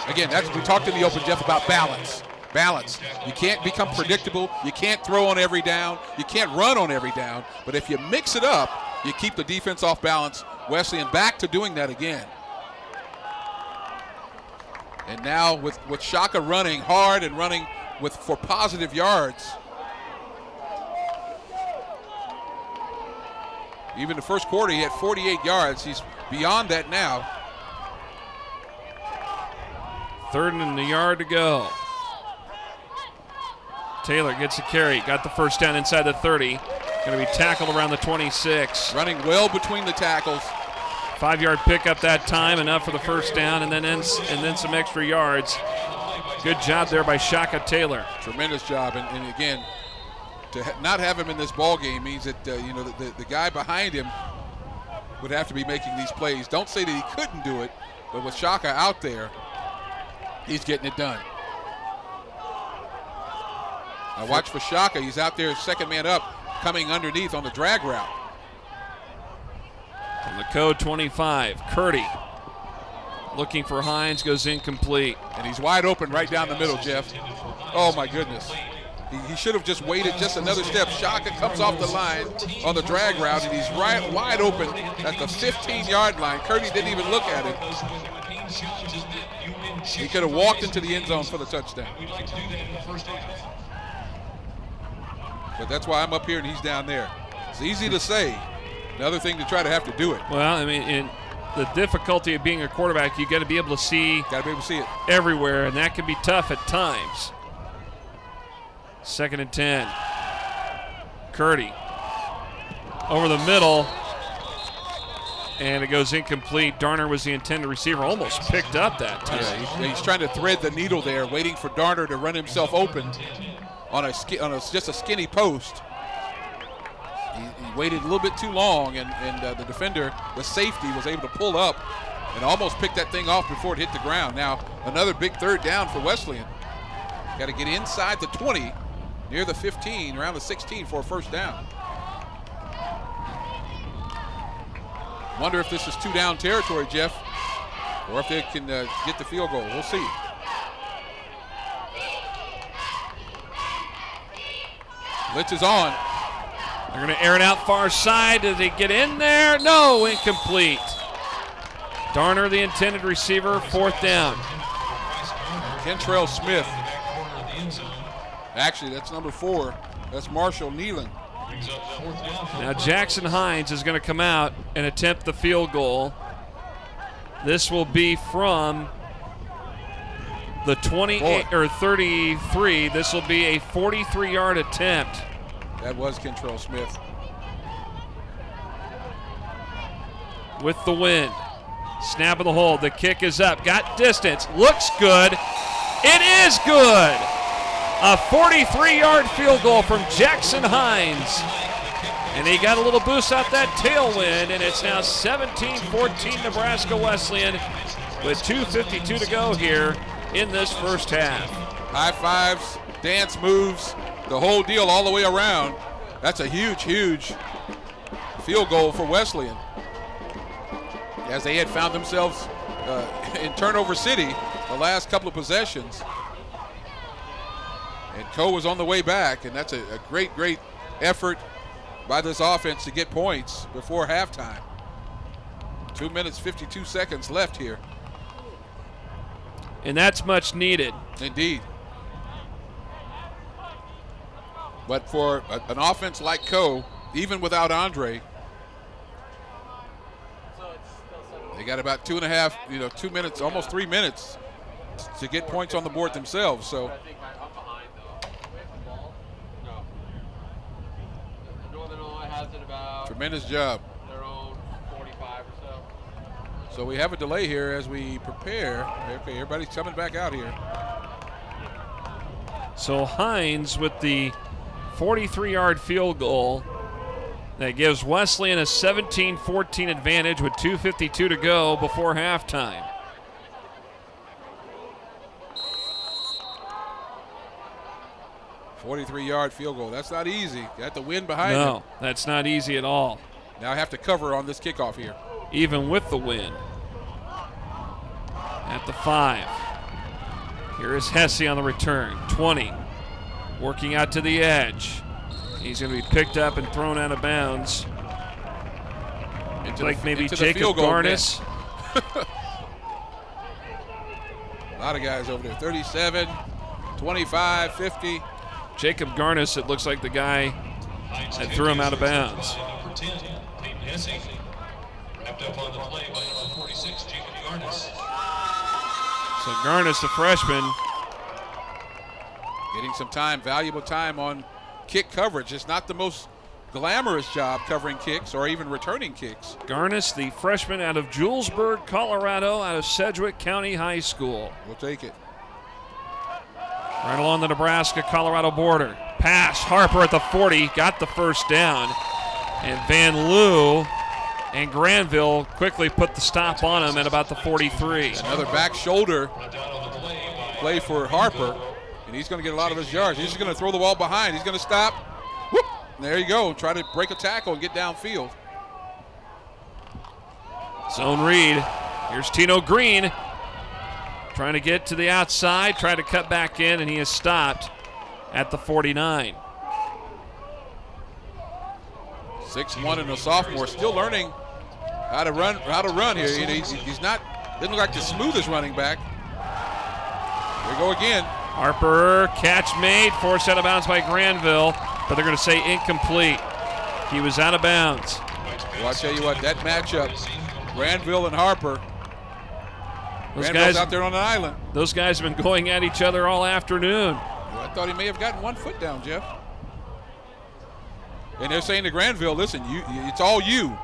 Speaker 3: Again, we talked in the open, Jeff, about balance. Balance. You can't become predictable. You can't throw on every down. You can't run on every down. But if you mix it up, you keep the defense off balance. Wesleyan back to doing that again. And now with Shaka running hard and running for positive yards. Even the first quarter, he had 48 yards. He's beyond that now.
Speaker 1: 3rd and a yard to go. Taylor gets a carry. Got the first down inside the 30. Going to be tackled around the 26.
Speaker 3: Running well between the tackles.
Speaker 1: 5-yard pickup that time, enough for the first down, and then some extra yards. Good job there by Shaka Taylor.
Speaker 3: Tremendous job, and again, to not have him in this ball game means that the guy behind him would have to be making these plays. Don't say that he couldn't do it, but with Shaka out there, he's getting it done. Now watch for Shaka. He's out there, second man up, coming underneath on the drag route.
Speaker 1: From the code 25, Curdy looking for Hines, goes incomplete.
Speaker 3: And he's wide open right down the middle, Jeff. Oh, my goodness. He should have just waited just another step. Shaka comes off the line on the drag route, and he's right wide open at the 15-yard line. Curdy didn't even look at him. He could have walked into the end zone for the touchdown. But that's why I'm up here and he's down there. It's easy to say. Another thing to try to have to do it.
Speaker 1: Well, I mean, in the difficulty of being a quarterback, you got to be able to see.
Speaker 3: Got to be able to see it
Speaker 1: everywhere, and that can be tough at times. 2nd and 10. Curdy over the middle, and it goes incomplete. Darner was the intended receiver, almost picked up that time.
Speaker 3: Yeah, he's trying to thread the needle there, waiting for Darner to run himself open on just a skinny post. He waited a little bit too long, and the defender, the safety, was able to pull up and almost pick that thing off before it hit the ground. Now, another big third down for Wesleyan. Got to get inside the 20, near the 15, around the 16 for a first down. Wonder if this is 2-down territory, Jeff, or if they can get the field goal. We'll see. Blitz is on.
Speaker 1: They're going to air it out far side. Did they get in there? No, incomplete. Darner, the intended receiver, 4th down.
Speaker 3: Kentrell Smith. Actually, that's number 4. That's Marshall Nealon.
Speaker 1: Now Jackson Hines is going to come out and attempt the field goal. This will be from the 28 or 33. This will be a 43-yard attempt.
Speaker 3: That was Kentrell Smith.
Speaker 1: With the win. Snap of the hold. The kick is up. Got distance. Looks good. It is good. A 43-yard field goal from Jackson Hines. And he got a little boost out that tailwind, and it's now 17-14 Nebraska Wesleyan with 2:52 to go here in this first half.
Speaker 3: High fives, dance moves, the whole deal all the way around. That's a huge, huge field goal for Wesleyan, as they had found themselves in turnover city the last couple of possessions. And Coe was on the way back, and that's a great, great effort by this offense to get points before halftime. 2 minutes, 52 seconds left here.
Speaker 1: And that's much needed.
Speaker 3: Indeed. But for an offense like Coe, even without Andre, they got about 2.5, 2 minutes, almost 3 minutes to get points on the board themselves. So tremendous job. So we have a delay here as we prepare. Okay, everybody's coming back out here.
Speaker 1: So Hines with the 43-yard field goal that gives Wesleyan a 17-14 advantage with 2:52 to go before halftime.
Speaker 3: A 43-yard field goal. That's not easy. Got the wind behind him.
Speaker 1: No, that's not easy at all.
Speaker 3: Now I have to cover on this kickoff here.
Speaker 1: Even with the win. At the 5. Here is Hesse on the return. 20. Working out to the edge. He's going to be picked up and thrown out of bounds. Like maybe Jacob Garnis.
Speaker 3: A lot of guys over there. 37, 25, 50.
Speaker 1: Jacob Garnis, it looks like the guy that threw him out of bounds. So Garnis, the freshman,
Speaker 3: getting some time, valuable time on kick coverage. It's not the most glamorous job covering kicks or even returning kicks.
Speaker 1: Garnis, the freshman out of Julesburg, Colorado, out of Sedgwick County High School.
Speaker 3: We'll take it.
Speaker 1: Right along the Nebraska-Colorado border. Pass, Harper at the 40, got the first down. And Van Loo and Granville quickly put the stop on him at about the 43.
Speaker 3: Another back shoulder play for Harper, and he's going to get a lot of his yards. He's just going to throw the ball behind. He's going to stop. Whoop! And there you go. Try to break a tackle and get downfield.
Speaker 1: Zone read. Here's Tino Green trying to get to the outside, try to cut back in, and he is stopped at the 49.
Speaker 3: 6'1" and a sophomore, still learning how to run here. You know, he's not, didn't look like the smoothest running back. Here we go again.
Speaker 1: Harper, catch made, forced out of bounds by Granville, but they're going to say incomplete. He was out of bounds.
Speaker 3: Well, I'll tell you what, that matchup, Granville and Harper,
Speaker 1: Those
Speaker 3: Granville's
Speaker 1: guys
Speaker 3: out there on an island.
Speaker 1: Those guys have been going at each other all afternoon.
Speaker 3: Well, I thought he may have gotten 1 foot down, Jeff. And they're saying to Granville, listen, it's all you.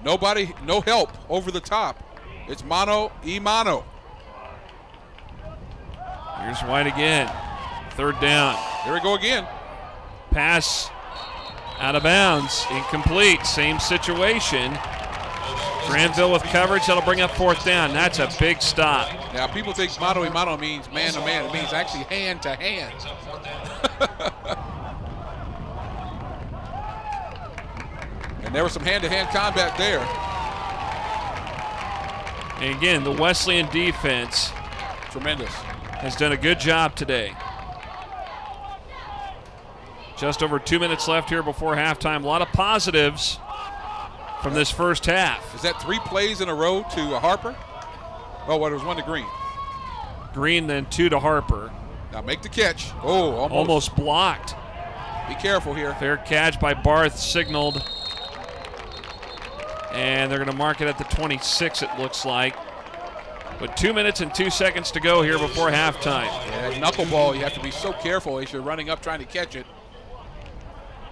Speaker 3: Nobody, no help over the top. It's mano y mano.
Speaker 1: Here's White again. Third down.
Speaker 3: Here we go again.
Speaker 1: Pass out of bounds. Incomplete. Same situation. Granville with coverage. That'll bring up fourth down. That's a big stop.
Speaker 3: Now, people think mano y mano means man to man. It means actually hand to hand. And there was some hand-to-hand combat there.
Speaker 1: And again, the Wesleyan defense
Speaker 3: Tremendous.
Speaker 1: has done a good job today. Just over 2 minutes left here before halftime. A lot of positives from this first half.
Speaker 3: Is that 3 plays in a row to Harper? Oh, well, there was 1 to Green.
Speaker 1: Green, then 2 to Harper.
Speaker 3: Now make the catch. Oh,
Speaker 1: Almost blocked.
Speaker 3: Be careful here.
Speaker 1: Fair catch by Barth, signaled. And they're going to mark it at the 26, it looks like. But 2 minutes and 2 seconds to go here before halftime.
Speaker 3: Yeah, knuckleball, you have to be so careful as you're running up trying to catch it.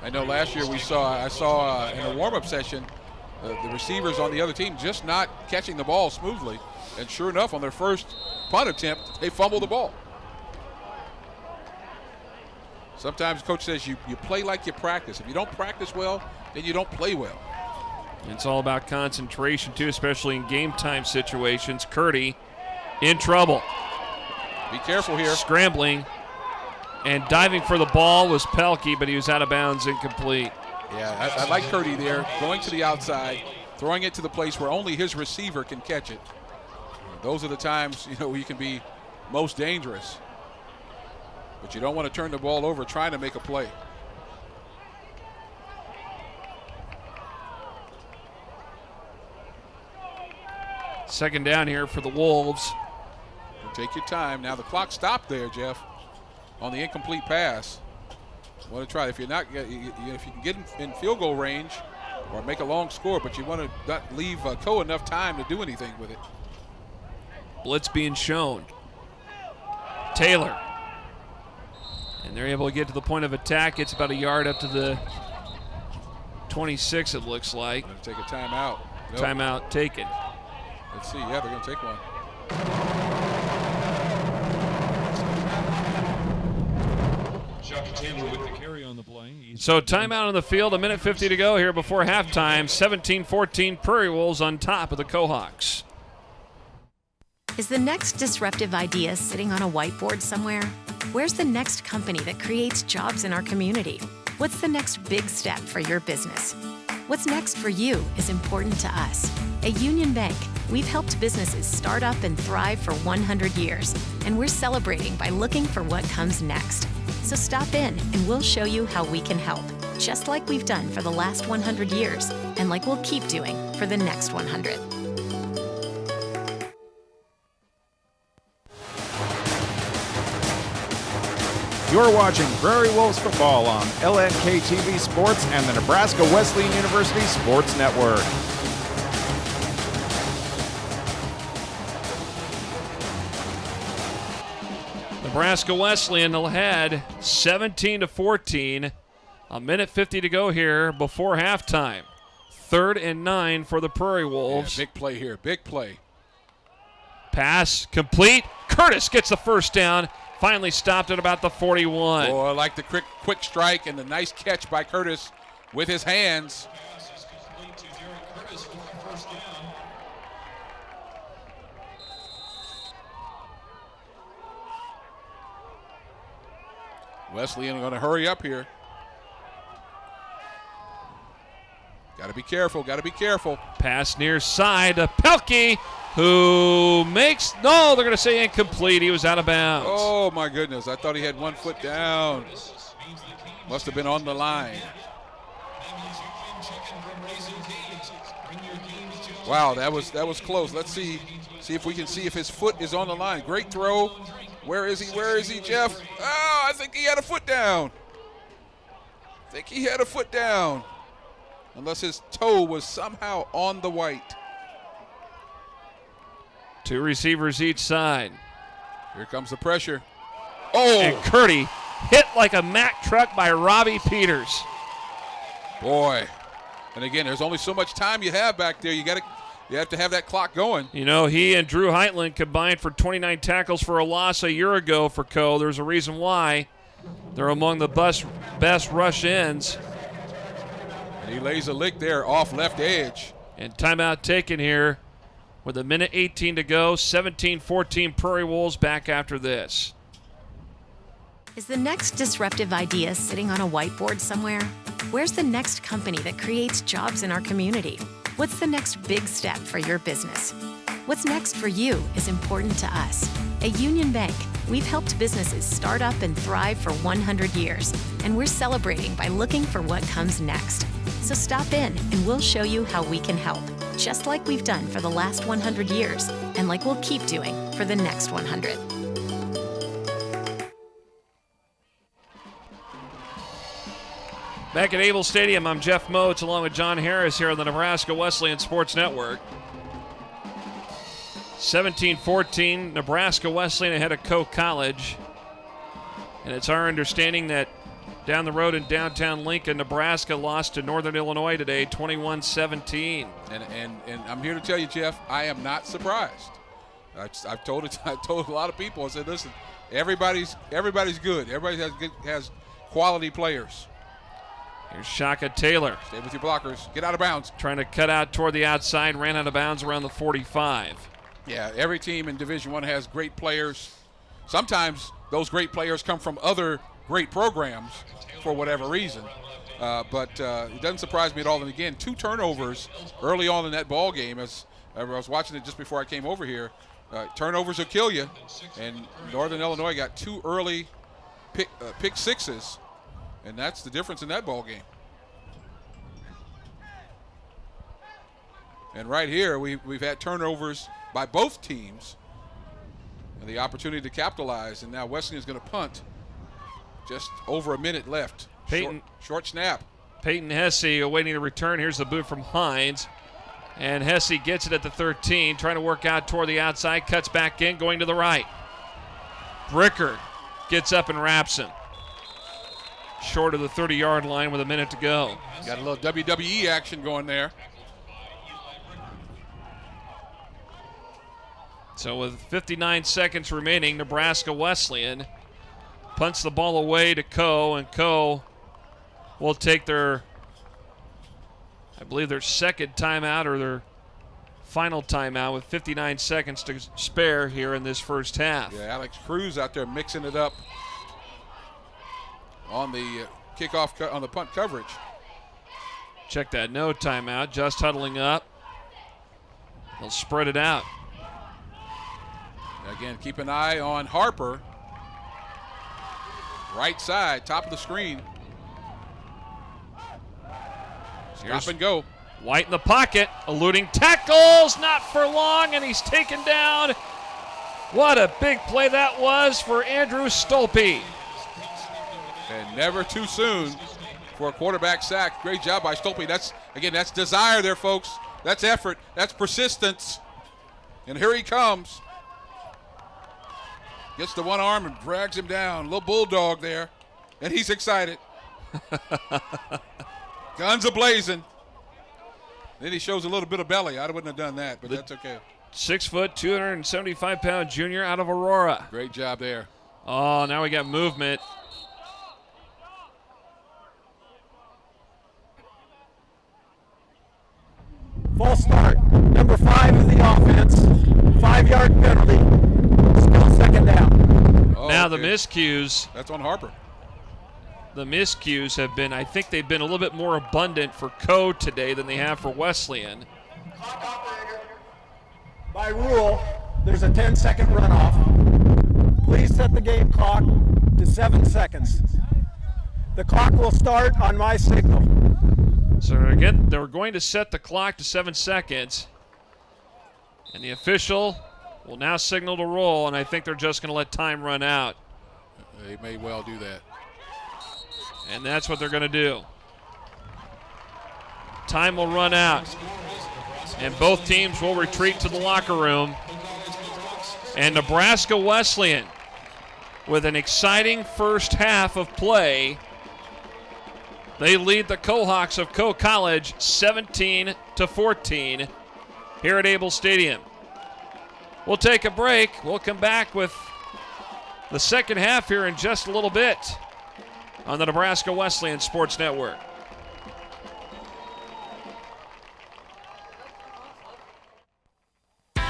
Speaker 3: I know last year I saw in a warm-up session the receivers on the other team just not catching the ball smoothly. And sure enough, on their first punt attempt, they fumbled the ball. Sometimes coach says you play like you practice. If you don't practice well, then you don't play well.
Speaker 1: It's all about concentration, too, especially in game-time situations. Curdy in trouble.
Speaker 3: Be careful here.
Speaker 1: Scrambling and diving for the ball was Pelkey, but he was out of bounds, incomplete.
Speaker 3: Yeah, I like Curdy there, going to the outside, throwing it to the place where only his receiver can catch it. Those are the times, where you can be most dangerous. But you don't want to turn the ball over trying to make a play.
Speaker 1: Second down here for the Wolves.
Speaker 3: Take your time. Now the clock stopped there, Jeff, on the incomplete pass. Want to try if you're not, if you can get in field goal range or make a long score, but you want to not leave Coe enough time to do anything with it.
Speaker 1: Blitz being shown. Taylor. And they're able to get to the point of attack. It's about a yard up to the 26, it looks like.
Speaker 3: Going to take a timeout. Nope.
Speaker 1: Timeout taken.
Speaker 3: Let's see. Yeah, they're going to take one.
Speaker 1: So timeout on the field, a minute 50 to go here before halftime. 17-14 Prairie Wolves on top of the Cohawks.
Speaker 4: Is the next disruptive idea sitting on a whiteboard somewhere? Where's the next company that creates jobs in our community? What's the next big step for your business? What's next for you is important to us. At Union Bank, we've helped businesses start up and thrive for 100 years, and we're celebrating by looking for what comes next. So stop in and we'll show you how we can help, just like we've done for the last 100 years, and like we'll keep doing for the next 100.
Speaker 2: You're watching Prairie Wolves football on LNK TV Sports and the Nebraska Wesleyan University Sports Network.
Speaker 1: Nebraska Wesleyan ahead 17-14 A minute 50 to go here before halftime. 3rd and 9 for the Prairie Wolves.
Speaker 3: Yeah, big play here, big play.
Speaker 1: Pass complete. Curtis gets the first down. Finally stopped at about the 41.
Speaker 3: Oh, I like the quick strike and the nice catch by Curtis with his hands. Wesleyan going to hurry up here. Got to be careful, got to be careful.
Speaker 1: Pass near side to Pelkey, who makes, no, they're going to say incomplete. He was out of bounds.
Speaker 3: Oh, my goodness. I thought he had 1 foot down. Must have been on the line. Wow, that was close. Let's see if we can see if his foot is on the line. Great throw. Where is he? Where is he, Jeff? Oh, I think he had a foot down. Unless his toe was somehow on the white.
Speaker 1: 2 receivers each side.
Speaker 3: Here comes the pressure. Oh!
Speaker 1: And Curdy hit like a Mack truck by Robbie Peters.
Speaker 3: Boy. And again, there's only so much time you have back there. You have to have that clock going.
Speaker 1: You know, he and Drew Heitland combined for 29 tackles for a loss a year ago for Co. There's a reason why. They're among the best rush ends.
Speaker 3: And he lays a lick there off left edge.
Speaker 1: And timeout taken here with a minute 18 to go. 17-14 Prairie Wolves back after this.
Speaker 4: Is the next disruptive idea sitting on a whiteboard somewhere? Where's the next company that creates jobs in our community? What's the next big step for your business? What's next for you is important to us. At Union Bank, we've helped businesses start up and thrive for 100 years, and we're celebrating by looking for what comes next. So stop in and we'll show you how we can help, just like we've done for the last 100 years, and like we'll keep doing for the next 100.
Speaker 1: Back at Able Stadium, I'm Jeff Moats along with John Harris here on the Nebraska Wesleyan Sports Network. 17-14, Nebraska Wesleyan ahead of Coe College. And it's our understanding that down the road in downtown Lincoln, Nebraska lost to Northern Illinois today, 21-17.
Speaker 3: And I'm here to tell you, Jeff, I am not surprised. I've told a lot of people. I said, listen, everybody's good. Everybody has quality players.
Speaker 1: Here's Shaka Taylor.
Speaker 3: Stay with your blockers. Get out of bounds.
Speaker 1: Trying to cut out toward the outside, ran out of bounds around the 45.
Speaker 3: Yeah, every team in Division I has great players. Sometimes those great players come from other great programs for whatever reason. But it doesn't surprise me at all. And again, 2 turnovers early on in that ball game. As I was watching it just before I came over here. Turnovers will kill you. And Northern Illinois got 2 early pick sixes. And that's the difference in that ball game. And right here, we've had turnovers by both teams and the opportunity to capitalize. And now Wesleyan is going to punt. Just over a minute left. Short snap.
Speaker 1: Peyton Hesse awaiting a return. Here's the boot from Hines. And Hesse gets it at the 13, trying to work out toward the outside, cuts back in, going to the right. Bricker gets up and wraps him. Short of the 30-yard line with a minute to go.
Speaker 3: Got a little WWE action going there.
Speaker 1: So with 59 seconds remaining, Nebraska Wesleyan punts the ball away to Coe, and Coe will take their, I believe, their second timeout or their final timeout with 59 seconds to spare here in this first half.
Speaker 3: Yeah, Alex Cruz out there mixing it up on the kickoff on the punt coverage.
Speaker 1: Check that, no timeout, just huddling up. They'll spread it out.
Speaker 3: Again, keep an eye on Harper. Right side, top of the screen. Stop and go.
Speaker 1: White in the pocket, eluding tackles, not for long, and he's taken down. What a big play that was for Andrew Stolpe.
Speaker 3: And never too soon for a quarterback sack. Great job by Stolpe. That's desire there, folks. That's effort. That's persistence. And here he comes. Gets the one arm and drags him down. Little bulldog there. And he's excited. Guns a blazing. Then he shows a little bit of belly. I wouldn't have done that, but that's okay.
Speaker 1: 6 foot, 275-pound junior out of Aurora.
Speaker 3: Great job there.
Speaker 1: Oh, now we got movement.
Speaker 7: False start. Number 5 is the offense. 5-yard penalty. Still second down.
Speaker 3: Oh,
Speaker 1: Now the
Speaker 3: okay.
Speaker 1: miscues.
Speaker 3: That's on Harper.
Speaker 1: The miscues have been, I think they've been a little bit more abundant for Co today than they have for Wesleyan.
Speaker 7: By rule, there's a 10-second runoff. Please set the game clock to 7 seconds. The clock will start on my signal.
Speaker 1: So again, they're going to set the clock to 7 seconds. And the official will now signal to roll, and I think they're just going to let time run out.
Speaker 3: They may well do that.
Speaker 1: And that's what they're going to do. Time will run out. And both teams will retreat to the locker room. And Nebraska Wesleyan, with an exciting first half of play, they lead the Cohawks of Co College 17-14 here at Able Stadium. We'll take a break. We'll come back with the second half here in just a little bit on the Nebraska Wesleyan Sports Network.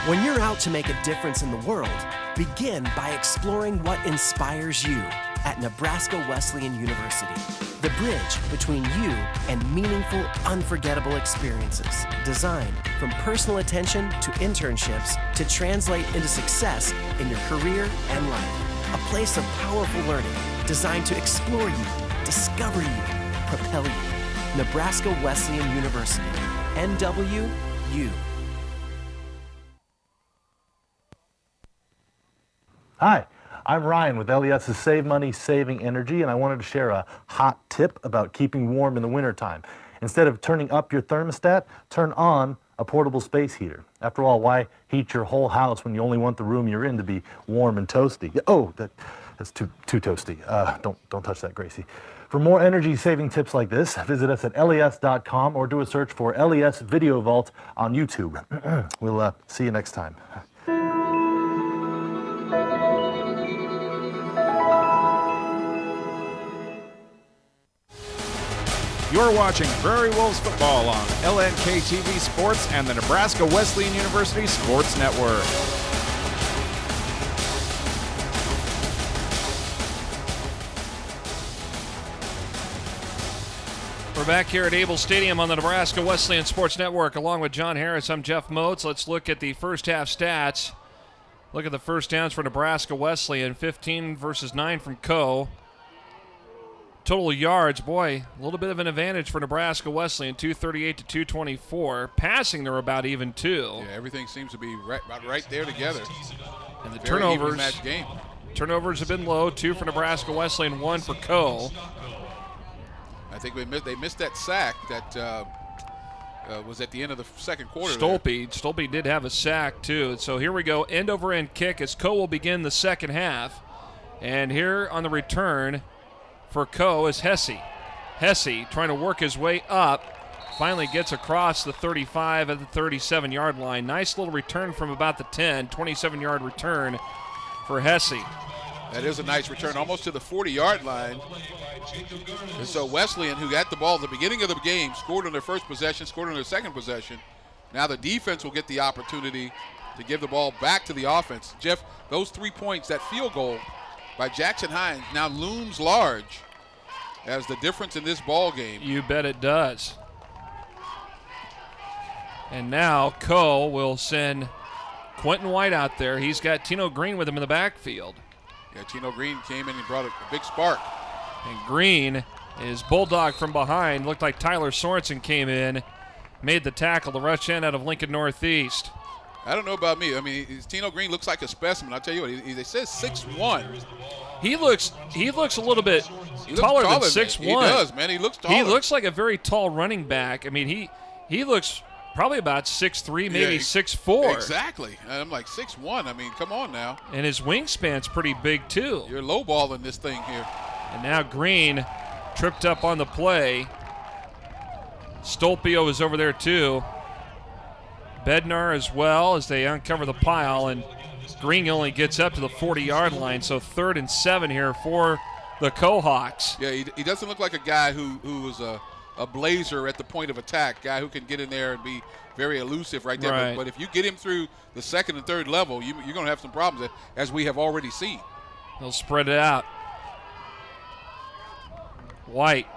Speaker 6: When you're out to make a difference in the world, begin by exploring what inspires you at Nebraska Wesleyan University. The bridge between you and meaningful, unforgettable experiences. Designed from personal attention to internships to translate into success in your career and life. A place of powerful learning designed to explore you, discover you, propel you. Nebraska Wesleyan University. NWU.
Speaker 5: Hi, I'm Ryan with LES's Save Money, Saving Energy, and I wanted to share a hot tip about keeping warm in the wintertime. Instead of turning up your thermostat, turn on a portable space heater. After all, why heat your whole house when you only want the room you're in to be warm and toasty? Oh, that's too toasty. Don't touch that, Gracie. For more energy-saving tips like this, visit us at les.com or do a search for LES Video Vault on YouTube. We'll see you next time.
Speaker 2: You're watching Prairie Wolves football on LNK TV Sports and the Nebraska Wesleyan University Sports Network.
Speaker 1: We're back here at Able Stadium on the Nebraska Wesleyan Sports Network. Along with John Harris, I'm Jeff Moats. Let's look at the first half stats. Look at the first downs for Nebraska Wesleyan, 15 versus 9 from Co. Total yards, boy, a little bit of an advantage for Nebraska Wesleyan, 238 to 224. Passing, they're about even too.
Speaker 3: Yeah, everything seems to be about right there together.
Speaker 1: And the
Speaker 3: Very evenly matched game.
Speaker 1: turnovers have been low, 2 for Nebraska Wesleyan, 1 for Co.
Speaker 3: I think they missed that sack that was at the end of the second quarter.
Speaker 1: Stolpe did have a sack too. So here we go, end over end kick as Co will begin the second half. And here on the return for Co is Hesse. Hesse trying to work his way up. Finally gets across the 35 at the 37-yard line. Nice little return from about the 10, 27-yard return for Hesse.
Speaker 3: That is a nice return, almost to the 40-yard line. And so Wesleyan, who got the ball at the beginning of the game, scored on their first possession, scored on their second possession. Now the defense will get the opportunity to give the ball back to the offense. Jeff, those 3 points, that field goal by Jackson Hines now looms large as the difference in this ball game.
Speaker 1: You bet it does. And now Co will send Quentin White out there. He's got Tino Green with him in the backfield.
Speaker 3: Yeah, Tino Green came in and brought a big spark.
Speaker 1: And Green is bulldog from behind. Looked like Tyler Sorensen came in, made the tackle, the rush end out of Lincoln Northeast.
Speaker 3: I don't know about me. I mean, Tino Green looks like a specimen. I'll tell you what, he says 6'1".
Speaker 1: He looks a little bit taller than 6'1".
Speaker 3: He does, man. He looks taller.
Speaker 1: He looks like a very tall running back. I mean, he looks probably about 6'3", maybe 6'4".
Speaker 3: Exactly. And I'm like 6'1". I mean, come on now.
Speaker 1: And his wingspan's pretty big too.
Speaker 3: You're lowballing this thing here.
Speaker 1: And now Green tripped up on the play. Stolpio is over there too. Bednar as well as they uncover the pile, and Green only gets up to the 40-yard line, so 3rd and 7 here for the Cohawks.
Speaker 3: Yeah, he doesn't look like a guy who is a blazer at the point of attack, guy who can get in there and be very elusive right there.
Speaker 1: Right.
Speaker 3: But if you get him through the 2nd and 3rd level, you're going to have some problems, as we have already seen.
Speaker 1: They'll spread it out. White.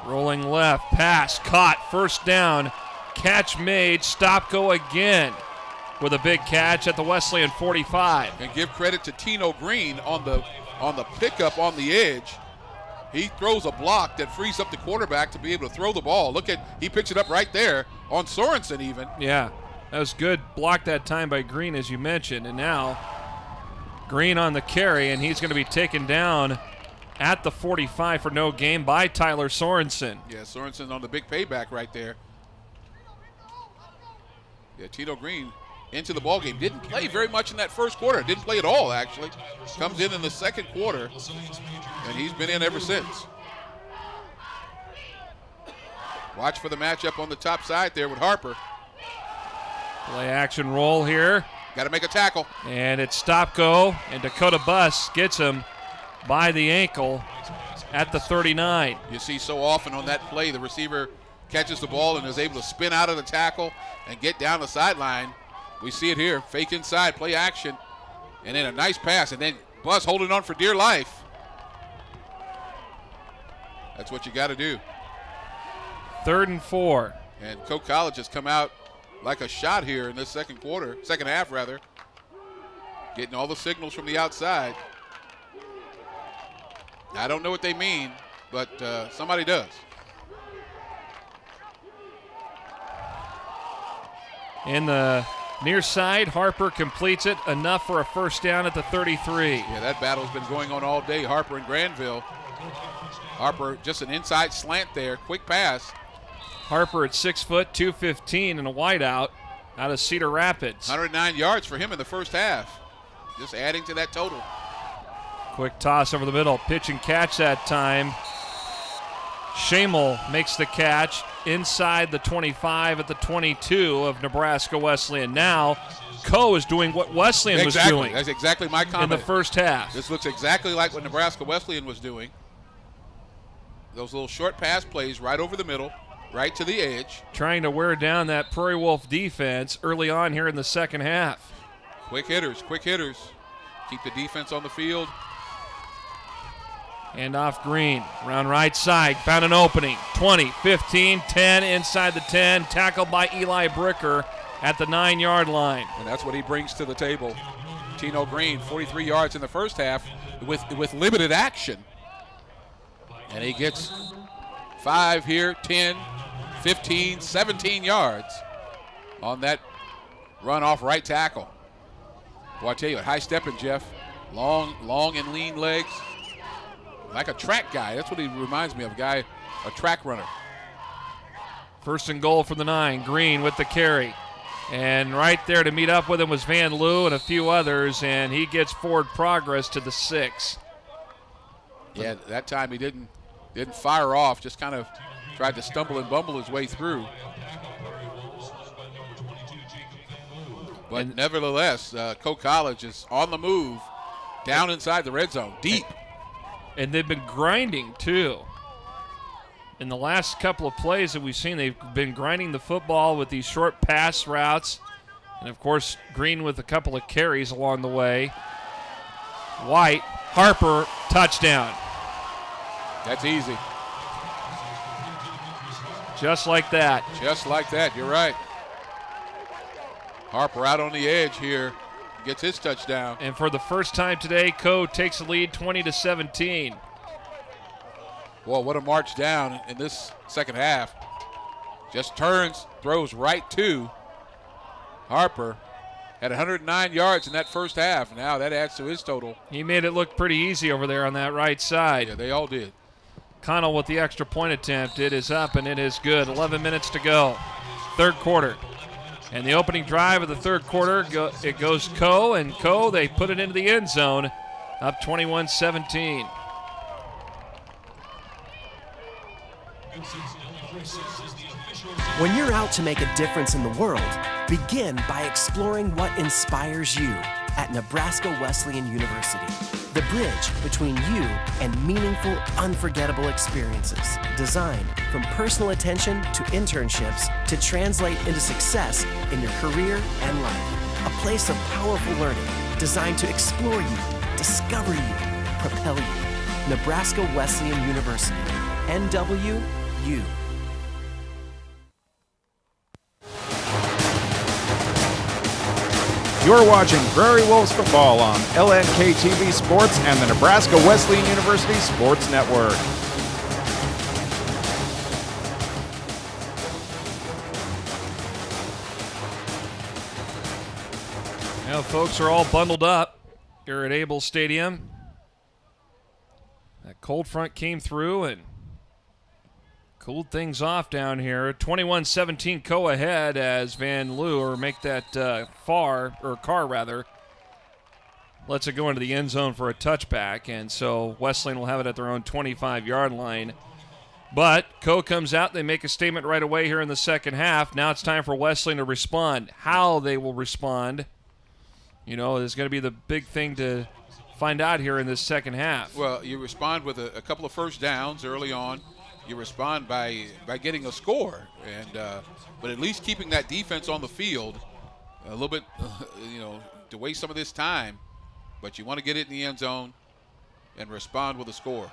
Speaker 1: Rolling left, pass, caught, 1st down. Catch made, stop, go again with a big catch at the Wesleyan 45.
Speaker 3: And give credit to Tino Green on the pickup on the edge. He throws a block that frees up the quarterback to be able to throw the ball. He picks it up right there on Sorensen even.
Speaker 1: Yeah, that was good block that time by Green, as you mentioned. And now Green on the carry, and he's going to be taken down at the 45 for no gain by Tyler Sorensen.
Speaker 3: Yeah, Sorensen on the big payback right there. Yeah, Tito Green into the ball game. Didn't play very much in that 1st quarter. Didn't play at all, actually. Comes in the 2nd quarter, and he's been in ever since. Watch for the matchup on the top side there with Harper.
Speaker 1: Play action roll here.
Speaker 3: Got to make a tackle.
Speaker 1: And it's stop go, and Dakota Buss gets him by the ankle at the 39.
Speaker 3: You see so often on that play, the receiver catches the ball and is able to spin out of the tackle and get down the sideline. We see it here. Fake inside, play action, and then a nice pass, and then Buss holding on for dear life. That's what you got to do.
Speaker 1: 3rd and 4.
Speaker 3: And Coe College has come out like a shot here in this second half rather. Getting all the signals from the outside. I don't know what they mean, but somebody does.
Speaker 1: In the near side, Harper completes it, enough for a 1st down at the 33.
Speaker 3: Yeah, that battle's been going on all day, Harper and Granville. Harper, just an inside slant there, quick pass.
Speaker 1: Harper at 6 foot, 215, and a wideout out of Cedar Rapids.
Speaker 3: 109 yards for him in the 1st half. Just adding to that total.
Speaker 1: Quick toss over the middle, pitch and catch that time. Shamel makes the catch inside the 25 at the 22 of Nebraska Wesleyan. Now, Coe is doing what Wesleyan was doing.
Speaker 3: That's exactly my comment.
Speaker 1: In the 1st half.
Speaker 3: This looks exactly like what Nebraska Wesleyan was doing. Those little short pass plays right over the middle, right to the edge.
Speaker 1: Trying to wear down that Prairie Wolf defense early on here in the 2nd half.
Speaker 3: Quick hitters. Keep the defense on the field.
Speaker 1: And off Green, around right side, found an opening. 20, 15, 10, inside the 10, tackled by Eli Bricker at the 9-yard line.
Speaker 3: And that's what he brings to the table. Tino Green, 43 yards in the 1st half with limited action. And he gets 5 here, 10, 15, 17 yards on that run off right tackle. Boy, I tell you, high stepping, Jeff. Long and lean legs. Like a track guy. That's what he reminds me of, a track runner.
Speaker 1: 1st and goal for the 9. Green with the carry. And right there to meet up with him was Van Loo and a few others, and he gets forward progress to the 6.
Speaker 3: Yeah, that time he didn't fire off, just kind of tried to stumble and bumble his way through. But nevertheless, Coe College is on the move, down inside the red zone, deep.
Speaker 1: And they've been grinding, too. In the last couple of plays that we've seen, they've been grinding the football with these short pass routes. And, of course, Green with a couple of carries along the way. White, Harper, touchdown.
Speaker 3: That's easy.
Speaker 1: Just like that.
Speaker 3: Just like that, you're right. Harper out on the edge here. Gets his touchdown.
Speaker 1: And for the first time today, Coe takes the lead 20-17.
Speaker 3: Boy, what a march down in this 2nd half. Just turns, throws right to Harper. Had 109 yards in that 1st half. Now that adds to his total.
Speaker 1: He made it look pretty easy over there on that right side.
Speaker 3: Yeah, they all did.
Speaker 1: Connell with the extra point attempt. It is up and it is good. 11 minutes to go. 3rd quarter. And the opening drive of the 3rd quarter, it goes Coe, and Coe, they put it into the end zone, up 21-17.
Speaker 6: When you're out to make a difference in the world, begin by exploring what inspires you at Nebraska Wesleyan University. The bridge between you and meaningful, unforgettable experiences. Designed from personal attention to internships to translate into success in your career and life. A place of powerful learning designed to explore you, discover you, propel you. Nebraska Wesleyan University. NWU.
Speaker 2: You're watching Prairie Wolves football on LNK TV Sports and the Nebraska Wesleyan University Sports Network.
Speaker 1: Now, folks are all bundled up here at Able Stadium. That cold front came through and cooled things off down here. 21-17 Co ahead as Van Leeuwer make that car lets it go into the end zone for a touchback, and so Wesleyan will have it at their own 25-yard line. But Co comes out, they make a statement right away here in the second half. Now it's time for Wesleyan to respond. How they will respond, is going to be the big thing to find out here in this second half.
Speaker 3: Well, you respond with a couple of first downs early on. You respond by getting a score, but at least keeping that defense on the field a little bit, to waste some of this time. But you want to get it in the end zone and respond with a score.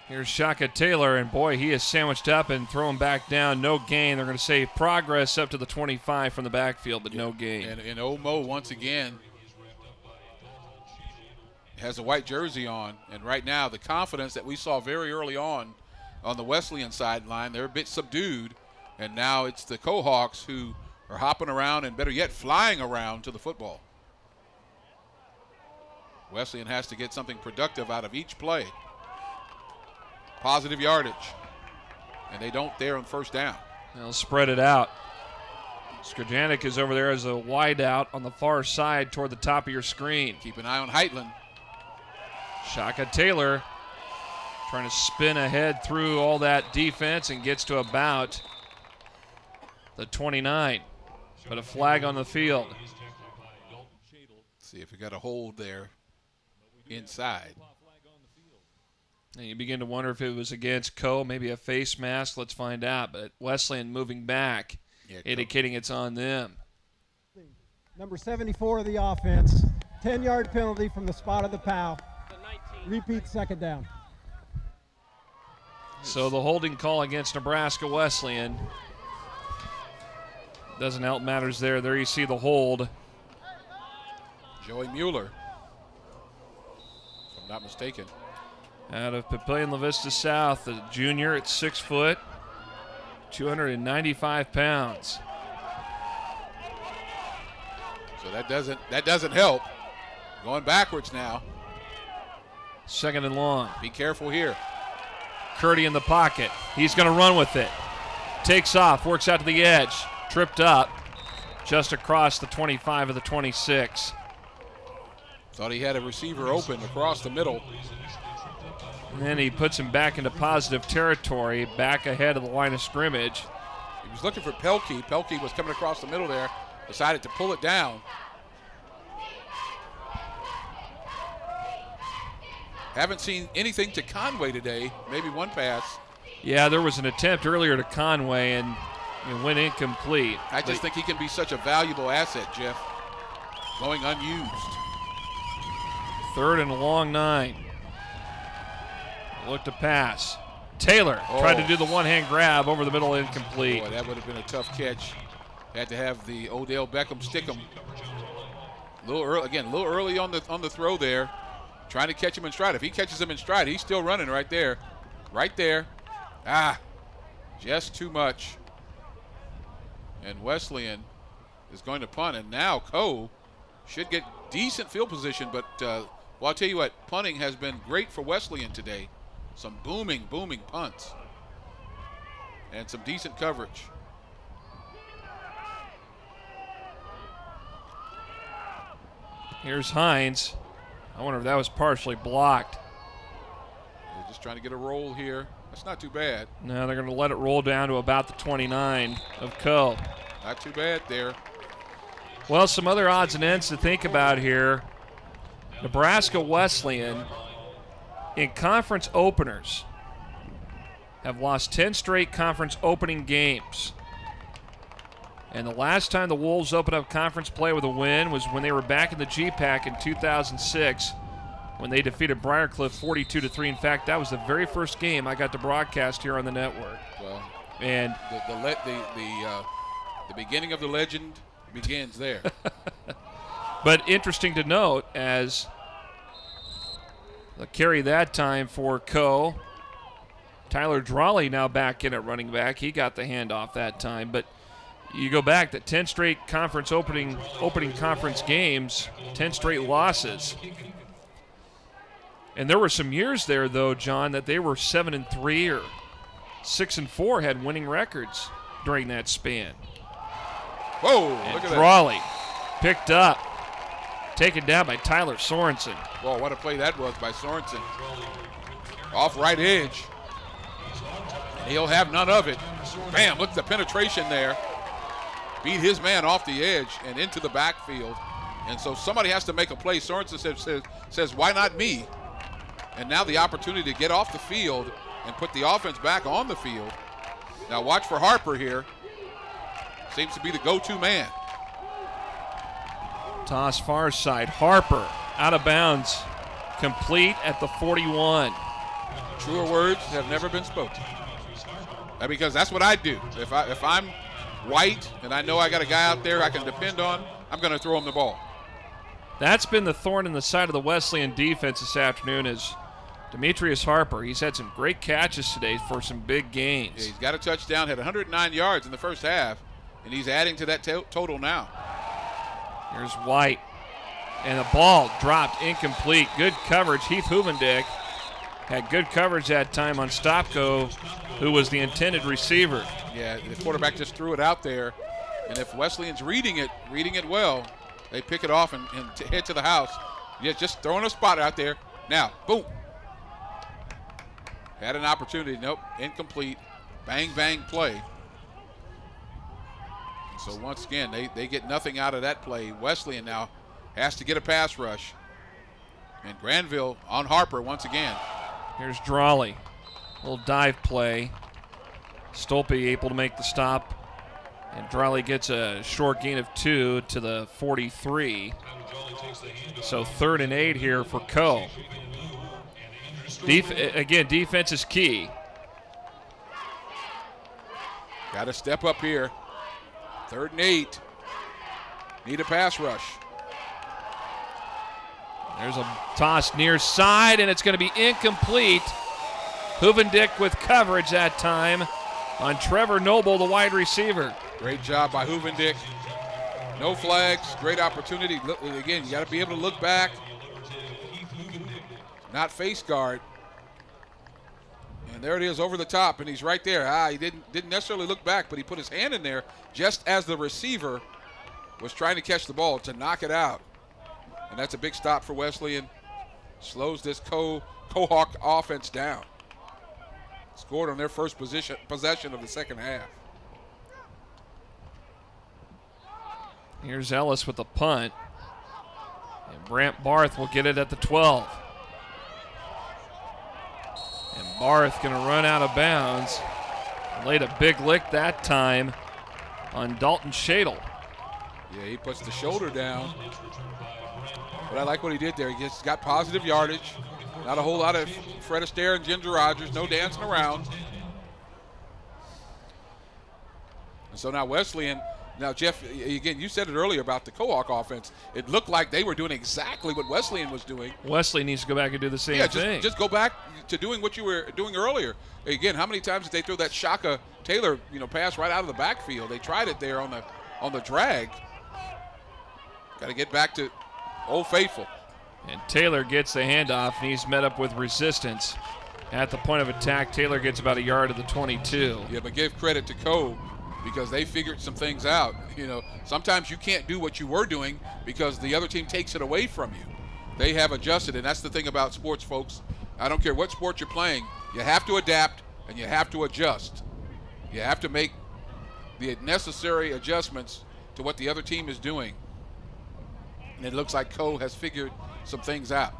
Speaker 1: Here's Shaka Taylor, and boy, he is sandwiched up and thrown back down. No gain. They're going to say progress up to the 25 from the backfield, but no gain.
Speaker 3: And Omo, once again, has a white jersey on. And right now, the confidence that we saw very early on the Wesleyan sideline, they're a bit subdued. And now it's the Cohawks who are hopping around and, better yet, flying around to the football. Wesleyan has to get something productive out of each play. Positive yardage. And they don't there on first down.
Speaker 1: They'll spread it out. Skrjanik is over there as a wideout on the far side toward the top of your screen.
Speaker 3: Keep an eye on Heitland.
Speaker 1: Shaka Taylor trying to spin ahead through all that defense and gets to about the 29. But a flag on the field.
Speaker 3: See if we got a hold there inside.
Speaker 1: And you begin to wonder if it was against Co, maybe a face mask. Let's find out. But Wesleyan moving back, indicating it's on them.
Speaker 7: Number 74 of the offense, 10-yard penalty from the spot of the POW. Repeat second down.
Speaker 1: So the holding call against Nebraska Wesleyan doesn't help matters there. There you see the hold.
Speaker 3: Joey Mueller, if I'm not mistaken.
Speaker 1: Out of Papillion La Vista South, the junior at 6 foot, 295 pounds.
Speaker 3: So that doesn't help. Going backwards now.
Speaker 1: Second and long.
Speaker 3: Be careful here.
Speaker 1: Curdy in the pocket. He's going to run with it. Takes off, works out to the edge. Tripped up just across the 25 of the 26.
Speaker 3: Thought he had a receiver open across the middle.
Speaker 1: And then he puts him back into positive territory, back ahead of the line of scrimmage.
Speaker 3: He was looking for Pelkey. Pelkey was coming across the middle there, decided to pull it down. Haven't seen anything to Conway today, maybe one pass.
Speaker 1: Yeah, there was an attempt earlier to Conway, and it went incomplete.
Speaker 3: I just think he can be such a valuable asset, Jeff, going unused.
Speaker 1: Third and a long 9. Look to pass. Taylor tried to do the one-hand grab over the middle, incomplete.
Speaker 3: Boy, that would have been a tough catch. Had to have the Odell Beckham stick him. A little early on the throw there. Trying to catch him in stride. If he catches him in stride, he's still running right there. Right there. Just too much. And Wesleyan is going to punt. And now Co should get decent field position. But, well, I'll tell you what, punting has been great for Wesleyan today. Some booming punts. And some decent coverage.
Speaker 1: Here's Hines. I wonder if that was partially blocked.
Speaker 3: Just trying to get a roll here. That's not too bad.
Speaker 1: Now they're going to let it roll down to about the 29 of Co.
Speaker 3: Not too bad there.
Speaker 1: Well, some other odds and ends to think about here. Nebraska Wesleyan in conference openers have lost 10 straight conference opening games. And the last time the Wolves opened up conference play with a win was when they were back in the GPAC in 2006 when they defeated Briarcliff 42-3. In fact, that was the very first game I got to broadcast here on the network.
Speaker 3: Well,
Speaker 1: and
Speaker 3: the beginning of the legend begins there.
Speaker 1: But interesting to note, as the carry that time for Co. Tyler Drawley now back in at running back. He got the handoff that time. But you go back to 10 straight conference opening conference games, 10 straight losses. And there were some years there, though, John, that they were 7-3 or 6-4, had winning records during that span.
Speaker 3: Whoa,
Speaker 1: and
Speaker 3: look at
Speaker 1: Drawley picked up, taken down by Tyler Sorensen.
Speaker 3: Whoa, what a play that was by Sorensen. Off right edge. And he'll have none of it. Bam, look at the penetration there. Beat his man off the edge and into the backfield. And so somebody has to make a play. Sorensen says, why not me? And now the opportunity to get off the field and put the offense back on the field. Now watch for Harper here. Seems to be the go-to man.
Speaker 1: Toss far side. Harper out of bounds. Complete at the 41.
Speaker 3: Truer words have never been spoken. Because that's what I do. If I'm white and I know I got a guy out there I can depend on, I'm going to throw him the ball.
Speaker 1: That's been the thorn in the side of the Wesleyan defense this afternoon is Demetrius Harper. He's had some great catches today for some big gains.
Speaker 3: Yeah, he's got a touchdown, had 109 yards in the first half, and he's adding to that total now.
Speaker 1: Here's White. And the ball dropped incomplete. Good coverage. Heath Huvendick had good coverage that time on Stopko, who was the intended receiver.
Speaker 3: Yeah, the quarterback just threw it out there. And if Wesleyan's reading it well, they pick it off and head to the house. Yeah, just throwing a spot out there. Now, boom. Had an opportunity. Nope, incomplete. Bang, bang play. So once again, they get nothing out of that play. Wesleyan now has to get a pass rush. And Granville on Harper once again.
Speaker 1: Here's Drawley. Little dive play. Stolpe able to make the stop. And Drawley gets a short gain of 2 to the 43. So 3rd and 8 here for Co. Again, defense is key.
Speaker 3: Got to step up here. 3rd and 8. Need a pass rush.
Speaker 1: There's a toss near side, and it's going to be incomplete. Huvendick with coverage that time on Trevor Noble, the wide receiver.
Speaker 3: Great job by Huvendick. No flags. Great opportunity. Again, you got to be able to look back. Not face guard. And there it is over the top, and he's right there. He didn't necessarily look back, but he put his hand in there just as the receiver was trying to catch the ball to knock it out. And that's a big stop for Wesleyan. Slows this Cohawk offense down. Scored on their first possession of the second half.
Speaker 1: Here's Ellis with the punt. And Brant Barth will get it at the 12. And Barth going to run out of bounds. Laid a big lick that time on Dalton Shadle.
Speaker 3: Yeah, he puts the shoulder down. But I like what he did there. He just got positive yardage. Not a whole lot of Fred Astaire and Ginger Rogers. No dancing around. And so now Wesleyan. Now, Jeff, again, you said it earlier about the Cohawk offense. It looked like they were doing exactly what Wesleyan was doing.
Speaker 1: Wesleyan needs to go back and do the same thing.
Speaker 3: Just go back to doing what you were doing earlier. Again, how many times did they throw that Shaka Taylor, pass right out of the backfield? They tried it there on the drag. Got to get back to Old Faithful.
Speaker 1: And Taylor gets the handoff, and he's met up with resistance. At the point of attack, Taylor gets about a yard to the 22.
Speaker 3: Yeah, but give credit to Cove because they figured some things out. Sometimes you can't do what you were doing because the other team takes it away from you. They have adjusted, and that's the thing about sports, folks. I don't care what sport you're playing, you have to adapt and you have to adjust. You have to make the necessary adjustments to what the other team is doing. And it looks like Coe has figured some things out.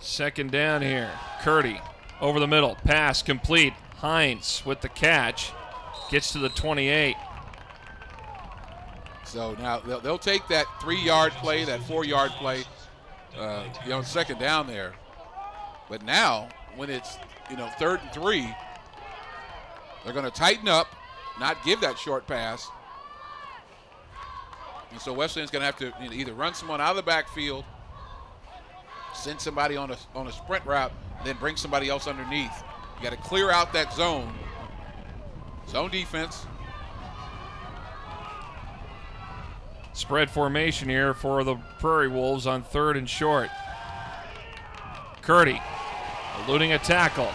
Speaker 1: Second down here. Curdy over the middle. Pass complete. Hines with the catch. Gets to the 28.
Speaker 3: So now they'll take that 3-yard play, that 4-yard play, second down there. But now, when it's, 3rd and 3, they're going to tighten up, not give that short pass. And so Wesleyan's going to have to either run someone out of the backfield, send somebody on a sprint route, and then bring somebody else underneath. You got to clear out that zone. Zone defense.
Speaker 1: Spread formation here for the Prairie Wolves on 3rd and short. Curdy eluding a tackle.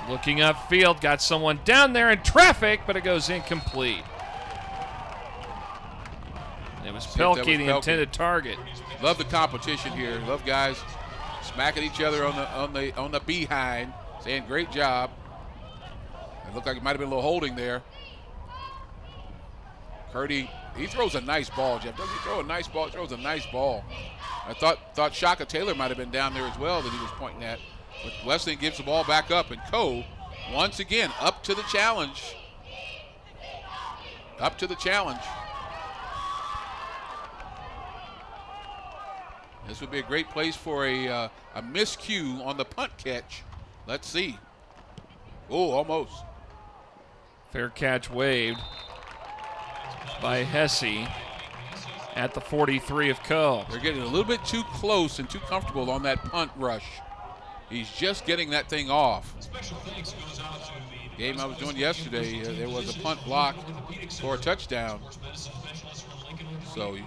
Speaker 1: Looking upfield, got someone down there in traffic, but it goes incomplete. It was Pelkey, the intended target.
Speaker 3: Love the competition here. Love guys smacking each other on the behind, saying great job. It looked like it might have been a little holding there. Curdy, he throws a nice ball, Jeff. Doesn't he throw a nice ball? He throws a nice ball. I thought Shaka Taylor might have been down there as well that he was pointing at. But Wesleyan gives the ball back up, and Coe, once again, up to the challenge. Up to the challenge. This would be a great place for a miscue on the punt catch. Let's see. Oh, almost.
Speaker 1: Fair catch waved by Hesse at the 43 of Coe.
Speaker 3: They're getting a little bit too close and too comfortable on that punt rush. He's just getting that thing off. Game I was doing yesterday, there was a punt block for a touchdown. So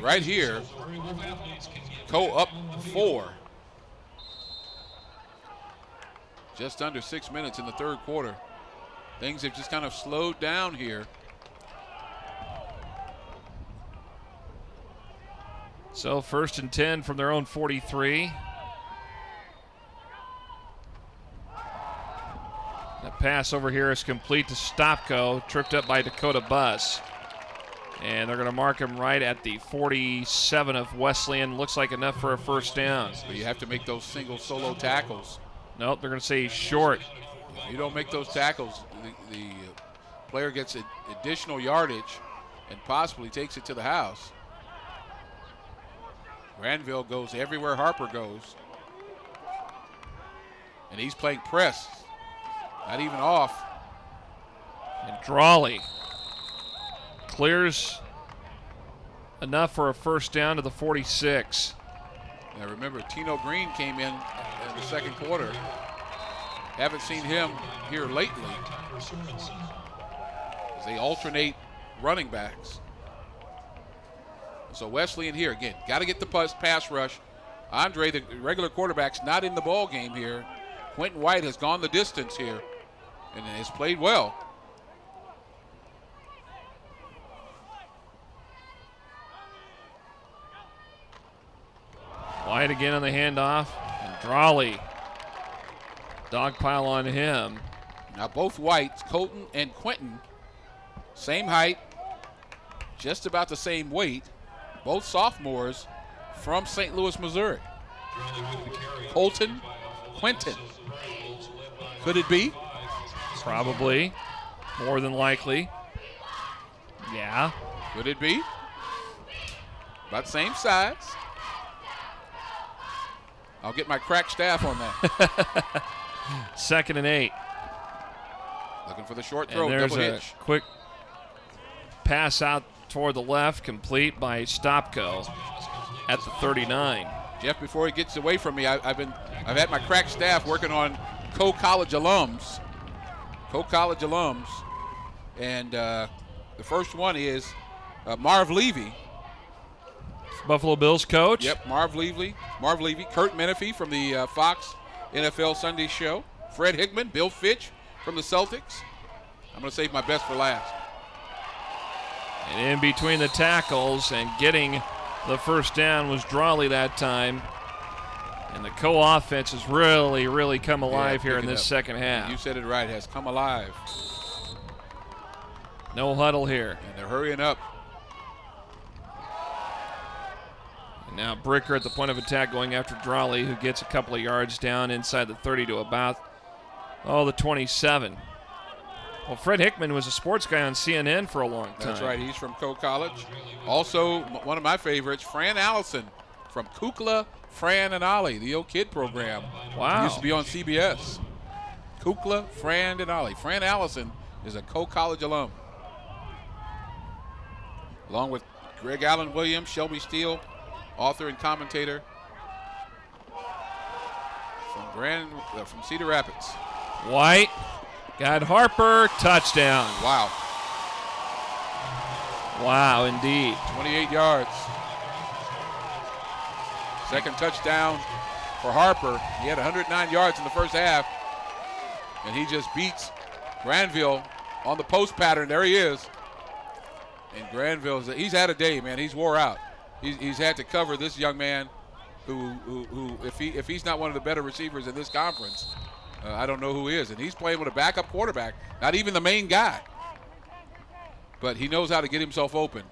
Speaker 3: right here, Coe up 4. Just under 6 minutes in the third quarter. Things have just kind of slowed down here.
Speaker 1: So 1st and 10 from their own 43. The pass over here is complete to Stopko, tripped up by Dakota Buss. And they're going to mark him right at the 47 of Wesleyan. Looks like enough for a first down.
Speaker 3: But you have to make those single solo tackles.
Speaker 1: Nope, they're going to say he's short.
Speaker 3: If you don't make those tackles, the player gets additional yardage and possibly takes it to the house. Granville goes everywhere Harper goes. And he's playing press. Not even off.
Speaker 1: And Drawley clears enough for a first down to the 46.
Speaker 3: Now remember, Tino Green came in the second quarter. Haven't seen him here lately. As they alternate running backs. So Wesleyan here again, got to get the pass rush. Andre, the regular quarterback's not in the ball game here. Quentin White has gone the distance here and has played well.
Speaker 1: White again on the handoff, and Drawley. Dogpile on him.
Speaker 3: Now both Whites, Colton and Quentin, same height, just about the same weight. Both sophomores from St. Louis, Missouri. Colton, Quentin. Could it be?
Speaker 1: Probably. More than likely. Yeah.
Speaker 3: Could it be? About same size. I'll get my crack staff on that.
Speaker 1: 2nd and 8.
Speaker 3: Looking for the short throw,
Speaker 1: and there's
Speaker 3: double
Speaker 1: a
Speaker 3: hitch.
Speaker 1: quick pass out toward the left, complete by Stopko at the 39.
Speaker 3: Jeff, before he gets away from me, I've had my crack staff working on Coe College alums. And the first one is Marv Levy.
Speaker 1: Buffalo Bills coach.
Speaker 3: Yep, Marv Levy. Kurt Menefee from the Fox NFL Sunday show. Fred Hickman, Bill Fitch from the Celtics. I'm going to save my best for last.
Speaker 1: And in between the tackles and getting the first down was Drawley that time. And the co-offense has really, really come alive here in this second half.
Speaker 3: You said it right, has come alive.
Speaker 1: No huddle here.
Speaker 3: And they're hurrying up.
Speaker 1: And now Bricker at the point of attack going after Drawley, who gets a couple of yards down inside the 30 to about, the 27. Well, Fred Hickman was a sports guy on CNN for a long time.
Speaker 3: That's right. He's from Coe College. Also, one of my favorites, Fran Allison from Kukla, Fran and Ollie, the old kid program.
Speaker 1: Wow.
Speaker 3: He used to be on CBS. Kukla, Fran and Ollie. Fran Allison is a Coe College alum. Along with Greg Allen Williams, Shelby Steele, author and commentator from Cedar Rapids.
Speaker 1: White got Harper, touchdown.
Speaker 3: Wow.
Speaker 1: Wow, indeed.
Speaker 3: 28 yards. Second touchdown for Harper. He had 109 yards in the first half, and he just beats Granville on the post pattern. There he is. And Granville's, he's had a day, man. He's wore out. He's had to cover this young man who if he's not one of the better receivers in this conference, I don't know who is. And he's playing with a backup quarterback, not even the main guy. But he knows how to get himself open.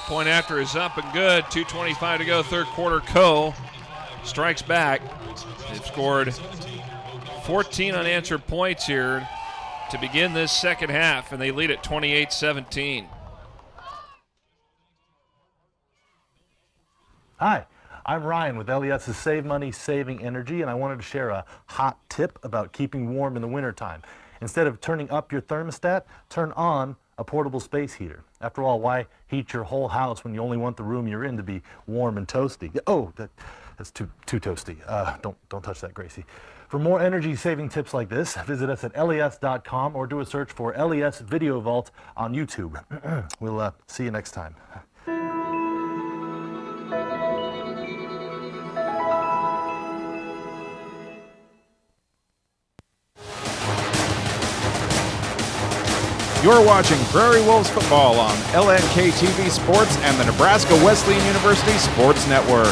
Speaker 1: Point after is up and good. 2:25 to go, third quarter. Coe strikes back. They've scored 14 unanswered points here to begin this second half, and they lead at 28-17.
Speaker 5: Hi, I'm Ryan with LES's Save Money, Saving Energy, and I wanted to share a hot tip about keeping warm in the wintertime. Instead of turning up your thermostat, turn on a portable space heater. After all, why heat your whole house when you only want the room you're in to be warm and toasty? Oh, that's too toasty. Don't touch that, Gracie. For more energy-saving tips like this, visit us at les.com or do a search for LES Video Vault on YouTube. We'll see you next time.
Speaker 2: You're watching Prairie Wolves football on LNK TV Sports and the Nebraska Wesleyan University Sports Network.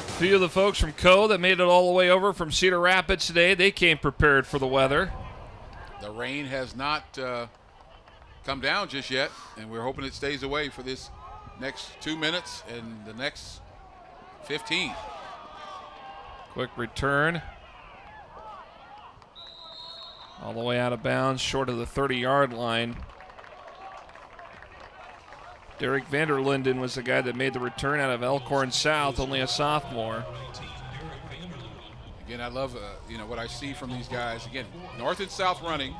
Speaker 1: A few of the folks from Coe that made it all the way over from Cedar Rapids today, they came prepared for the weather.
Speaker 3: The rain has not come down just yet, and we're hoping it stays away for this next 2 minutes and the next 15.
Speaker 1: Quick return. All the way out of bounds, short of the 30-yard line. Derek Vanderlinden was the guy that made the return out of Elkhorn South, only a sophomore.
Speaker 3: Again, I love what I see from these guys. Again, north and south running.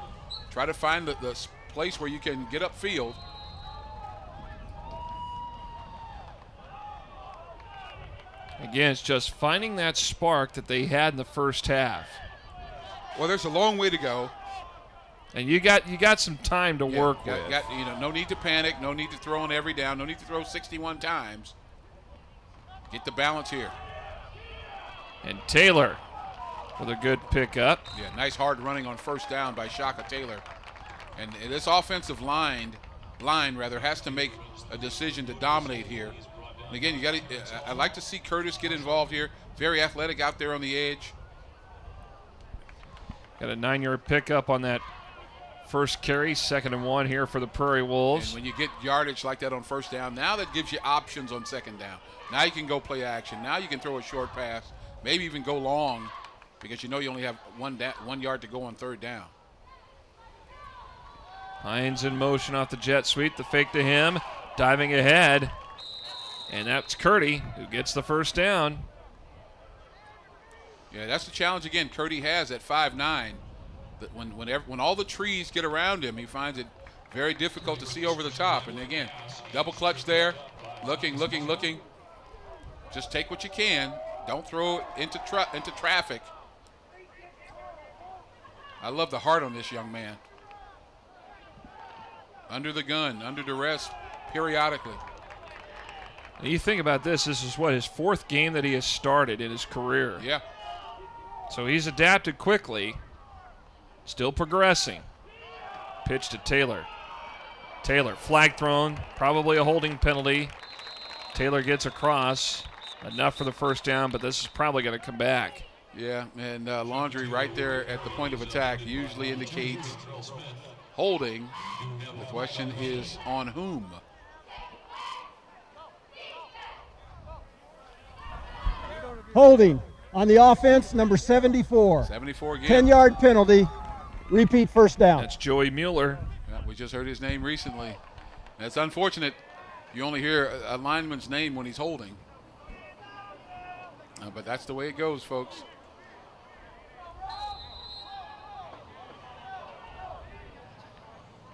Speaker 3: Try to find the place where you can get upfield.
Speaker 1: Again, it's just finding that spark that they had in the first half.
Speaker 3: Well, there's a long way to go.
Speaker 1: And you got some time to work with.
Speaker 3: No need to panic. No need to throw on every down. No need to throw 61 times. Get the balance here.
Speaker 1: And Taylor with a good pickup.
Speaker 3: Yeah, nice hard running on first down by Shaka Taylor. And this offensive line has to make a decision to dominate here. And again, I'd like to see Curtis get involved here. Very athletic out there on the edge.
Speaker 1: Got a 9-yard pickup on that first carry, 2nd and 1 here for the Prairie Wolves.
Speaker 3: And when you get yardage like that on first down, now that gives you options on second down. Now you can go play action. Now you can throw a short pass, maybe even go long, because you only have 1 yard to go on third down.
Speaker 1: Hines in motion off the jet sweep, the fake to him, diving ahead. And that's Curdy who gets the first down.
Speaker 3: Yeah, that's the challenge again Curdy has at 5'9". That when all the trees get around him, he finds it very difficult to see over the top. And again, double clutch there, looking. Just take what you can. Don't throw it into traffic. I love the heart on this young man. Under the gun, under duress, periodically.
Speaker 1: You think about this is his 4th game that he has started in his career.
Speaker 3: Yeah.
Speaker 1: So he's adapted quickly. Still progressing. Pitch to Taylor. Taylor, flag thrown, probably a holding penalty. Taylor gets across. Enough for the first down, but this is probably going to come back.
Speaker 3: Yeah, and Laundry right there at the point of attack usually indicates holding. The question is on whom?
Speaker 7: Holding on the offense, number 74.
Speaker 3: 74 again.
Speaker 7: 10-yard penalty. Repeat first down.
Speaker 1: That's Joey Mueller.
Speaker 3: Yeah, we just heard his name recently. That's unfortunate. You only hear a lineman's name when he's holding. But that's the way it goes, folks.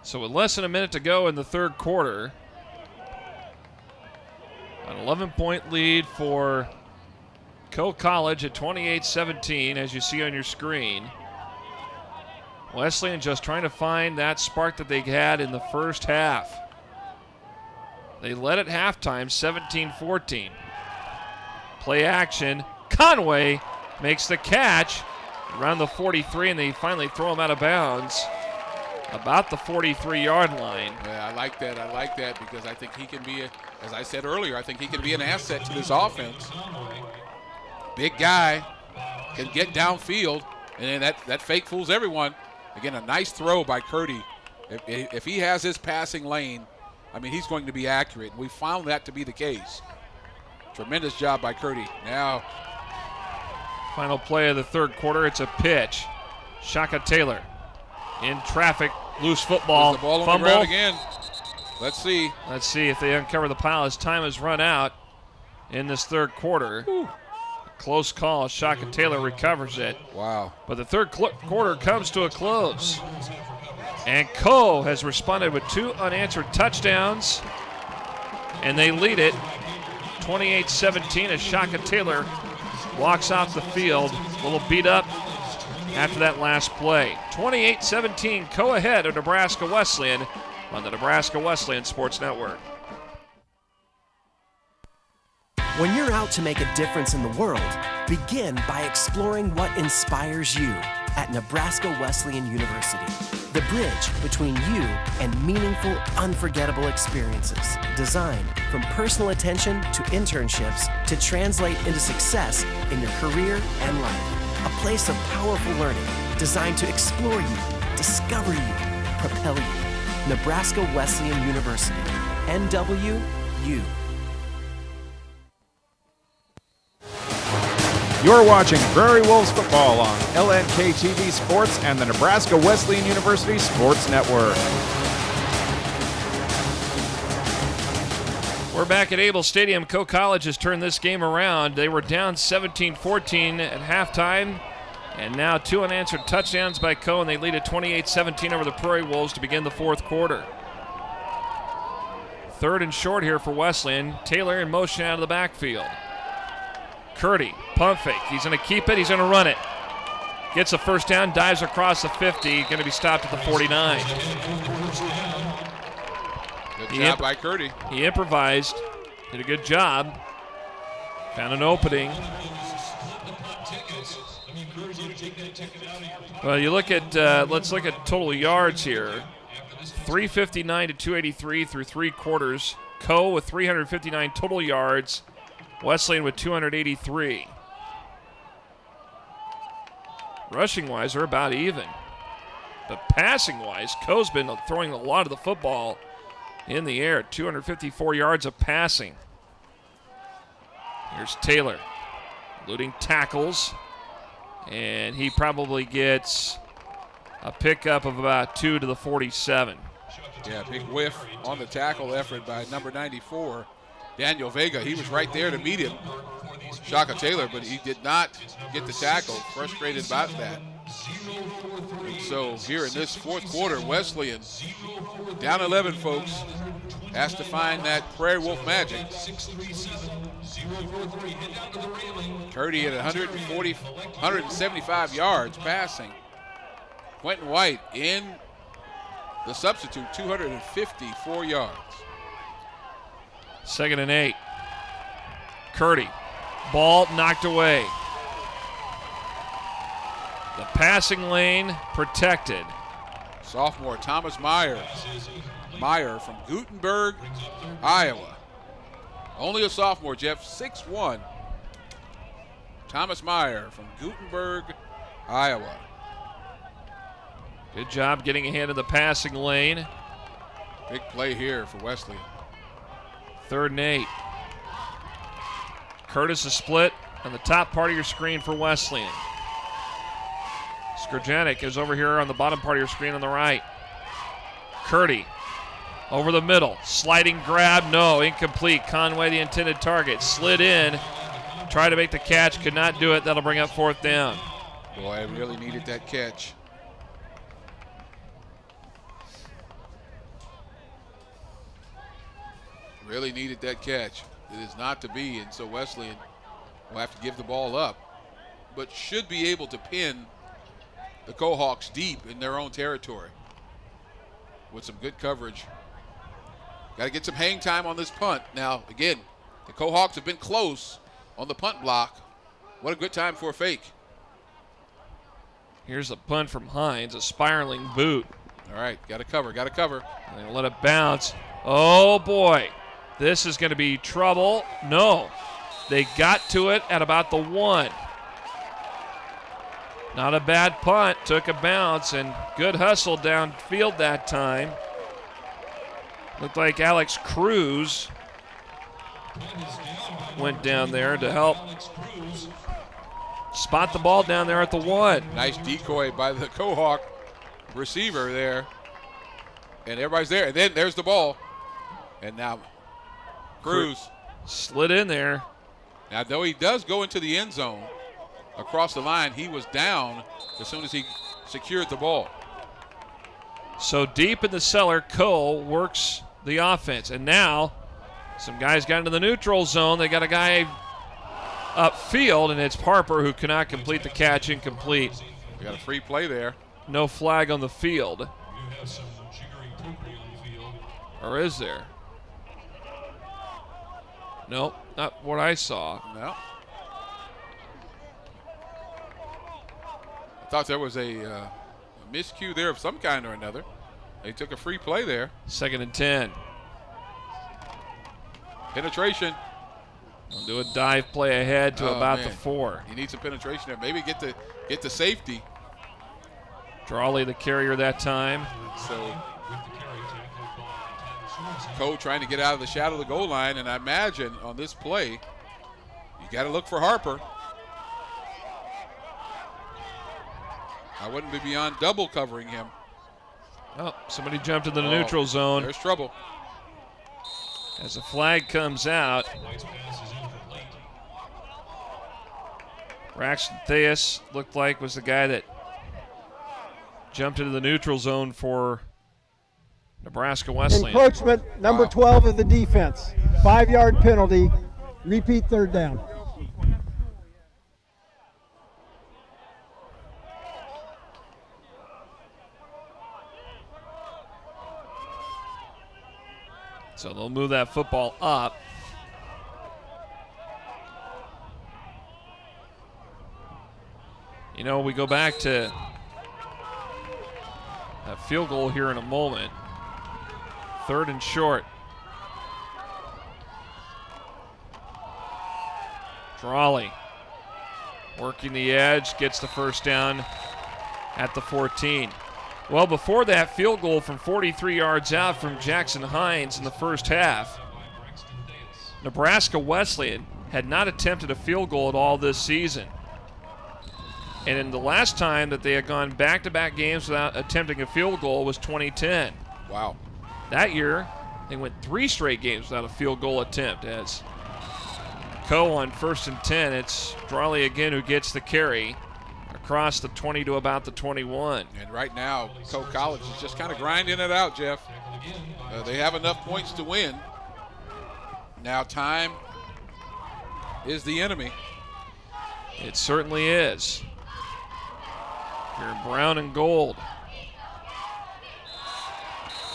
Speaker 1: So with less than a minute to go in the third quarter, an 11-point lead for Coe College at 28-17, as you see on your screen. Wesleyan just trying to find that spark that they had in the first half. They led at halftime, 17-14. Play action. Conway makes the catch around the 43, and they finally throw him out of bounds about the 43-yard line.
Speaker 3: Yeah, I like that. I like that because I think he can be, as I said earlier, I think he can be an asset to this offense. Big guy, can get downfield, and then that fake fools everyone. Again, a nice throw by Curdy. If he has his passing lane, I mean, he's going to be accurate. We found that to be the case. Tremendous job by Curdy. Now,
Speaker 1: final play of the third quarter, it's a pitch. Shaka Taylor in traffic, loose football,
Speaker 3: the ball on
Speaker 1: fumble.
Speaker 3: the ground again. Let's see.
Speaker 1: Let's see if they uncover the pile as time has run out in this third quarter.
Speaker 3: Whew.
Speaker 1: Close call. Shaka Taylor recovers it.
Speaker 3: Wow.
Speaker 1: But the third quarter comes to a close. And Coe has responded with 2 unanswered touchdowns. And they lead it 28-17 as Shaka Taylor walks off the field. A little beat up after that last play. 28-17, Coe ahead of Nebraska Wesleyan on the Nebraska Wesleyan Sports Network.
Speaker 6: When you're out to make a difference in the world, begin by exploring what inspires you at Nebraska Wesleyan University. The bridge between you and meaningful, unforgettable experiences. Designed from personal attention to internships to translate into success in your career and life. A place of powerful learning designed to explore you, discover you, propel you. Nebraska Wesleyan University. NWU.
Speaker 2: You're watching Prairie Wolves football on LNK TV Sports and the Nebraska Wesleyan University Sports Network.
Speaker 1: We're back at Able Stadium. Coe College has turned this game around. They were down 17-14 at halftime, and now 2 unanswered touchdowns by Coe, and they lead at 28-17 over the Prairie Wolves to begin the fourth quarter. Third and short here for Wesleyan. Taylor in motion out of the backfield. Curdy, pump fake. He's going to keep it. He's going to run it. Gets a first down, dives across the 50. Going to be stopped at the 49.
Speaker 3: Good job by Curdy.
Speaker 1: He improvised. Did a good job. Found an opening. Well, you look at, let's look at total yards here. 359 to 283 through 3 quarters. Coe with 359 total yards. Wesleyan with 283. Rushing-wise, they're about even. But passing-wise, Coe's been throwing a lot of the football in the air. 254 yards of passing. Here's Taylor, eluding tackles. And he probably gets a pickup of about 2 to the 47.
Speaker 3: Yeah, big whiff on the tackle effort by number 94. Daniel Vega, he was right there to meet him, Shaka Taylor, but he did not get the tackle. Frustrated about that. And so here in this fourth quarter, Wesleyan, down 11, folks, has to find that Prairie Wolf magic. Curdy at 175 yards passing. Quentin White in the substitute, 254 yards.
Speaker 1: 2nd and 8. Curdy. Ball knocked away. The passing lane protected.
Speaker 3: Sophomore Thomas Meyer from Gutenberg, Iowa. Only a sophomore, Jeff, 6'1". Thomas Meyer from Gutenberg, Iowa.
Speaker 1: Good job getting ahead of the passing lane.
Speaker 3: Big play here for Wesleyan.
Speaker 1: 3rd and 8. Curtis is split on the top part of your screen for Wesleyan. Skrjanek is over here on the bottom part of your screen on the right. Curdy over the middle. Sliding grab, no, incomplete. Conway, the intended target, slid in. Tried to make the catch, could not do it. That'll bring up 4th down.
Speaker 3: Boy, I really needed that catch. Really needed that catch. It is not to be, and so Wesleyan will have to give the ball up, but should be able to pin the Cohawks deep in their own territory with some good coverage. Got to get some hang time on this punt. Now, again, the Cohawks have been close on the punt block. What a good time for a fake.
Speaker 1: Here's a punt from Hines, a spiraling boot.
Speaker 3: All right, got to cover, got to cover.
Speaker 1: And they let it bounce. Oh, boy. This is going to be trouble. No. They got to it at about the 1. Not a bad punt. Took a bounce and good hustle downfield that time. Looked like Alex Cruz went down there to help spot the ball down there at the 1.
Speaker 3: Nice decoy by the Cohawk receiver there. And everybody's there. And then there's the ball. And now Cruz
Speaker 1: slid in there.
Speaker 3: Now, though he does go into the end zone across the line, he was down as soon as he secured the ball.
Speaker 1: So deep in the cellar, Cole works the offense. And now some guys got into the neutral zone. They got a guy upfield, and it's Harper who cannot complete the catch. Incomplete.
Speaker 3: We got a free play there.
Speaker 1: No flag on the field. Or is there? Nope, not what I saw.
Speaker 3: No. I thought there was a miscue there of some kind or another. They took a free play there.
Speaker 1: 2nd and 10.
Speaker 3: Penetration.
Speaker 1: We'll do a dive play ahead to about the 4.
Speaker 3: He needs some penetration there. Maybe get the safety.
Speaker 1: Drawley the carrier that time.
Speaker 3: So Cole trying to get out of the shadow of the goal line, and I imagine on this play, you got to look for Harper. I wouldn't be beyond double covering him.
Speaker 1: Oh, somebody jumped in the neutral zone.
Speaker 3: There's trouble.
Speaker 1: As a flag comes out, Braxton Theus looked like was the guy that jumped into the neutral zone for Nebraska Wesleyan.
Speaker 7: Encroachment, number 12 of the defense. 5-yard penalty. Repeat 3rd down.
Speaker 1: So they'll move that football up. You know, we go back to a field goal here in a moment. 3rd and short. Drawley working the edge, gets the 1st down at the 14. Well, before that field goal from 43 yards out from Jackson Hines in the first half, Nebraska Wesleyan had not attempted a field goal at all this season. And in the last time that they had gone back-to-back games without attempting a field goal was 2010.
Speaker 3: Wow.
Speaker 1: That year, they went 3 straight games without a field goal attempt. As Coe on 1st and 10, it's Drawley again who gets the carry across the 20 to about the 21.
Speaker 3: And right now, Coe College is just kind of grinding it out, Jeff. They have enough points to win. Now time is the enemy.
Speaker 1: It certainly is. You're in brown and gold.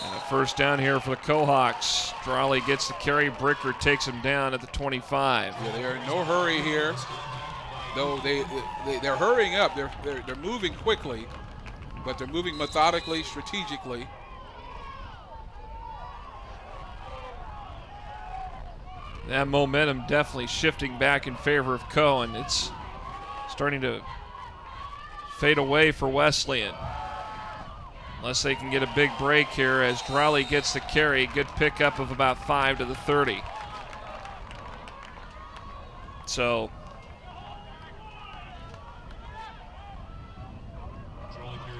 Speaker 1: And a 1st down here for the Cohawks. Drawley gets the carry. Bricker takes him down at the 25.
Speaker 3: Yeah, they are in no hurry here. though they're hurrying up. They're moving quickly, but they're moving methodically, strategically.
Speaker 1: That momentum definitely shifting back in favor of Cohen. It's starting to fade away for Wesleyan. Unless they can get a big break here as Drowley gets the carry. Good pickup of about 5 to the 30. So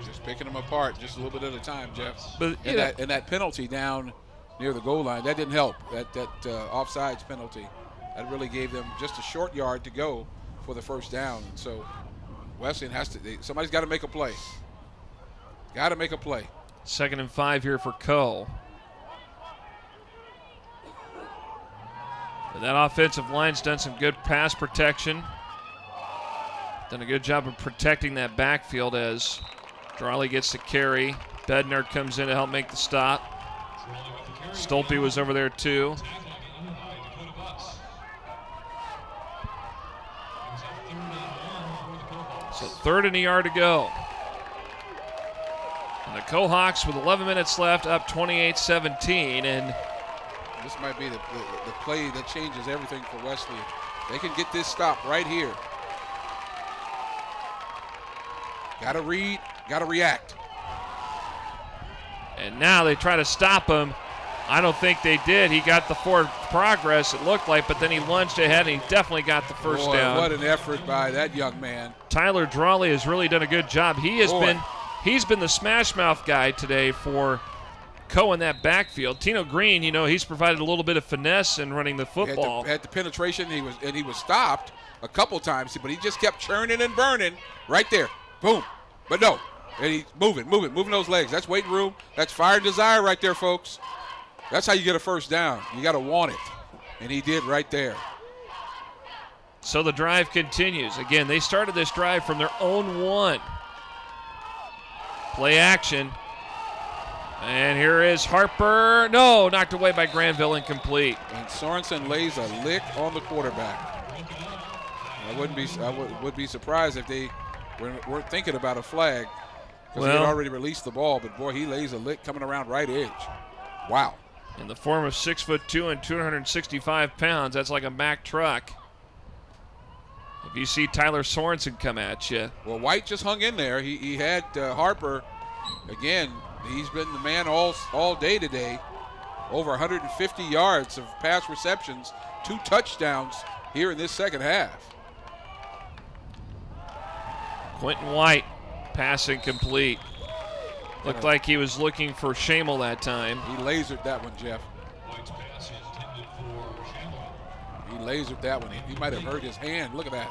Speaker 3: just picking them apart just a little bit at a time, Jeff.
Speaker 1: But
Speaker 3: and that penalty down near the goal line, that didn't help. That offsides penalty, that really gave them just a short yard to go for the first down. And so Wesleyan somebody's got to make a play. Got to make a play.
Speaker 1: 2nd and 5 here for Coe. And that offensive line's done some good pass protection. Done a good job of protecting that backfield as Drowley gets the carry. Bednar comes in to help make the stop. Stolpe was over there too. So 3rd and a yard to go. And the Cohawks with 11 minutes left up 28-17, and
Speaker 3: this might be the play that changes everything for Wesleyan. They can get this stop right here. Got to read, got to react.
Speaker 1: And now they try to stop him. I don't think they did. He got the forward progress, it looked like, but then he lunged ahead and he definitely got the first down.
Speaker 3: What an effort by that young man.
Speaker 1: Tyler Drowley has really done a good job. He's been the smash mouth guy today for Coe in that backfield. Tino Green, he's provided a little bit of finesse in running the football.
Speaker 3: Had the penetration, he was stopped a couple times, but he just kept churning and burning right there. Boom. But no, and he's moving those legs. That's weight room. That's fire and desire right there, folks. That's how you get a first down. You got to want it, and he did right there.
Speaker 1: So the drive continues. Again, they started this drive from their own 1. Play action. And here is Harper. No, knocked away by Granville, incomplete.
Speaker 3: And Sorensen lays a lick on the quarterback. I would be surprised if they weren't thinking about a flag because he had already released the ball. But boy, he lays a lick coming around right edge. Wow.
Speaker 1: In the form of 6'2" and 265 pounds, that's like a Mack truck. If you see Tyler Sorensen come at you.
Speaker 3: Well, White just hung in there. He had Harper. Again, he's been the man all day today. Over 150 yards of pass receptions, 2 touchdowns here in this second half.
Speaker 1: Quentin White, passing complete. Looked like he was looking for Shamel that time.
Speaker 3: He lasered that one, Jeff. He lasered that one. He might have hurt his hand. Look at that.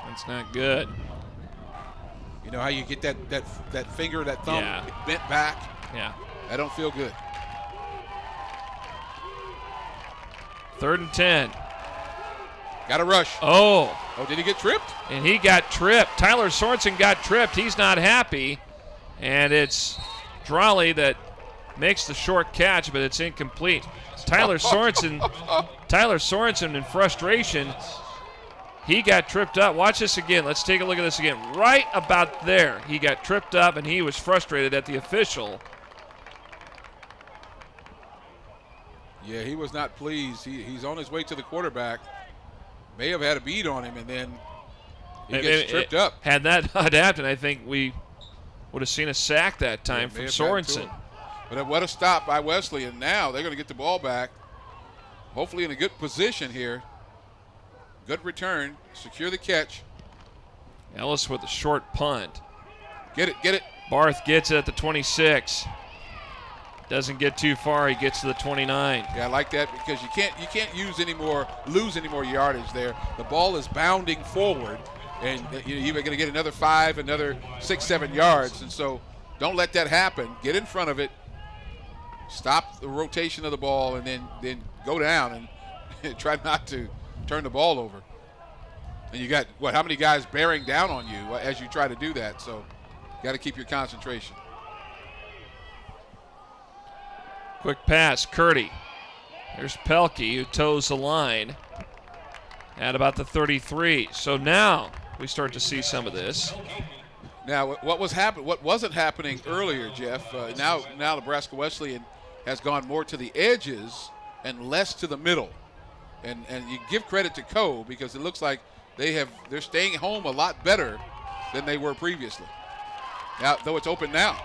Speaker 1: That's not good.
Speaker 3: You know how you get that finger, that thumb bent back?
Speaker 1: Yeah.
Speaker 3: That don't feel good.
Speaker 1: 3rd and 10.
Speaker 3: Got to rush.
Speaker 1: Oh,
Speaker 3: did he get tripped?
Speaker 1: And he got tripped. Tyler Sorensen got tripped. He's not happy. And it's Drowley that makes the short catch, but it's incomplete. Tyler Sorensen in frustration, he got tripped up. Watch this again. Let's take a look at this again. Right about there, he got tripped up, and he was frustrated at the official.
Speaker 3: Yeah, he was not pleased. He's on his way to the quarterback. May have had a bead on him, and then he gets tripped up.
Speaker 1: Had that not happened, I think we would have seen a sack that time from Sorensen.
Speaker 3: But what a stop by Wesleyan. Now they're going to get the ball back, hopefully in a good position here. Good return. Secure the catch.
Speaker 1: Ellis with a short punt.
Speaker 3: Get it.
Speaker 1: Barth gets it at the 26. Doesn't get too far. He gets to the 29.
Speaker 3: Yeah, I like that because you can't lose any more yardage there. The ball is bounding forward. And you're going to get another 5, another 6, 7 yards. And so don't let that happen. Get in front of it. Stop the rotation of the ball and then go down and try not to turn the ball over. And you got, how many guys bearing down on you as you try to do that. So you got to keep your concentration.
Speaker 1: Quick pass, Curdy. There's Pelkey who toes the line. at about the 33. So now we start to see some of this.
Speaker 3: Now, what wasn't happening earlier, Jeff? Now Nebraska Wesleyan has gone more to the edges and less to the middle, and you give credit to Co because it looks like they're staying home a lot better than they were previously. Now, though it's open now.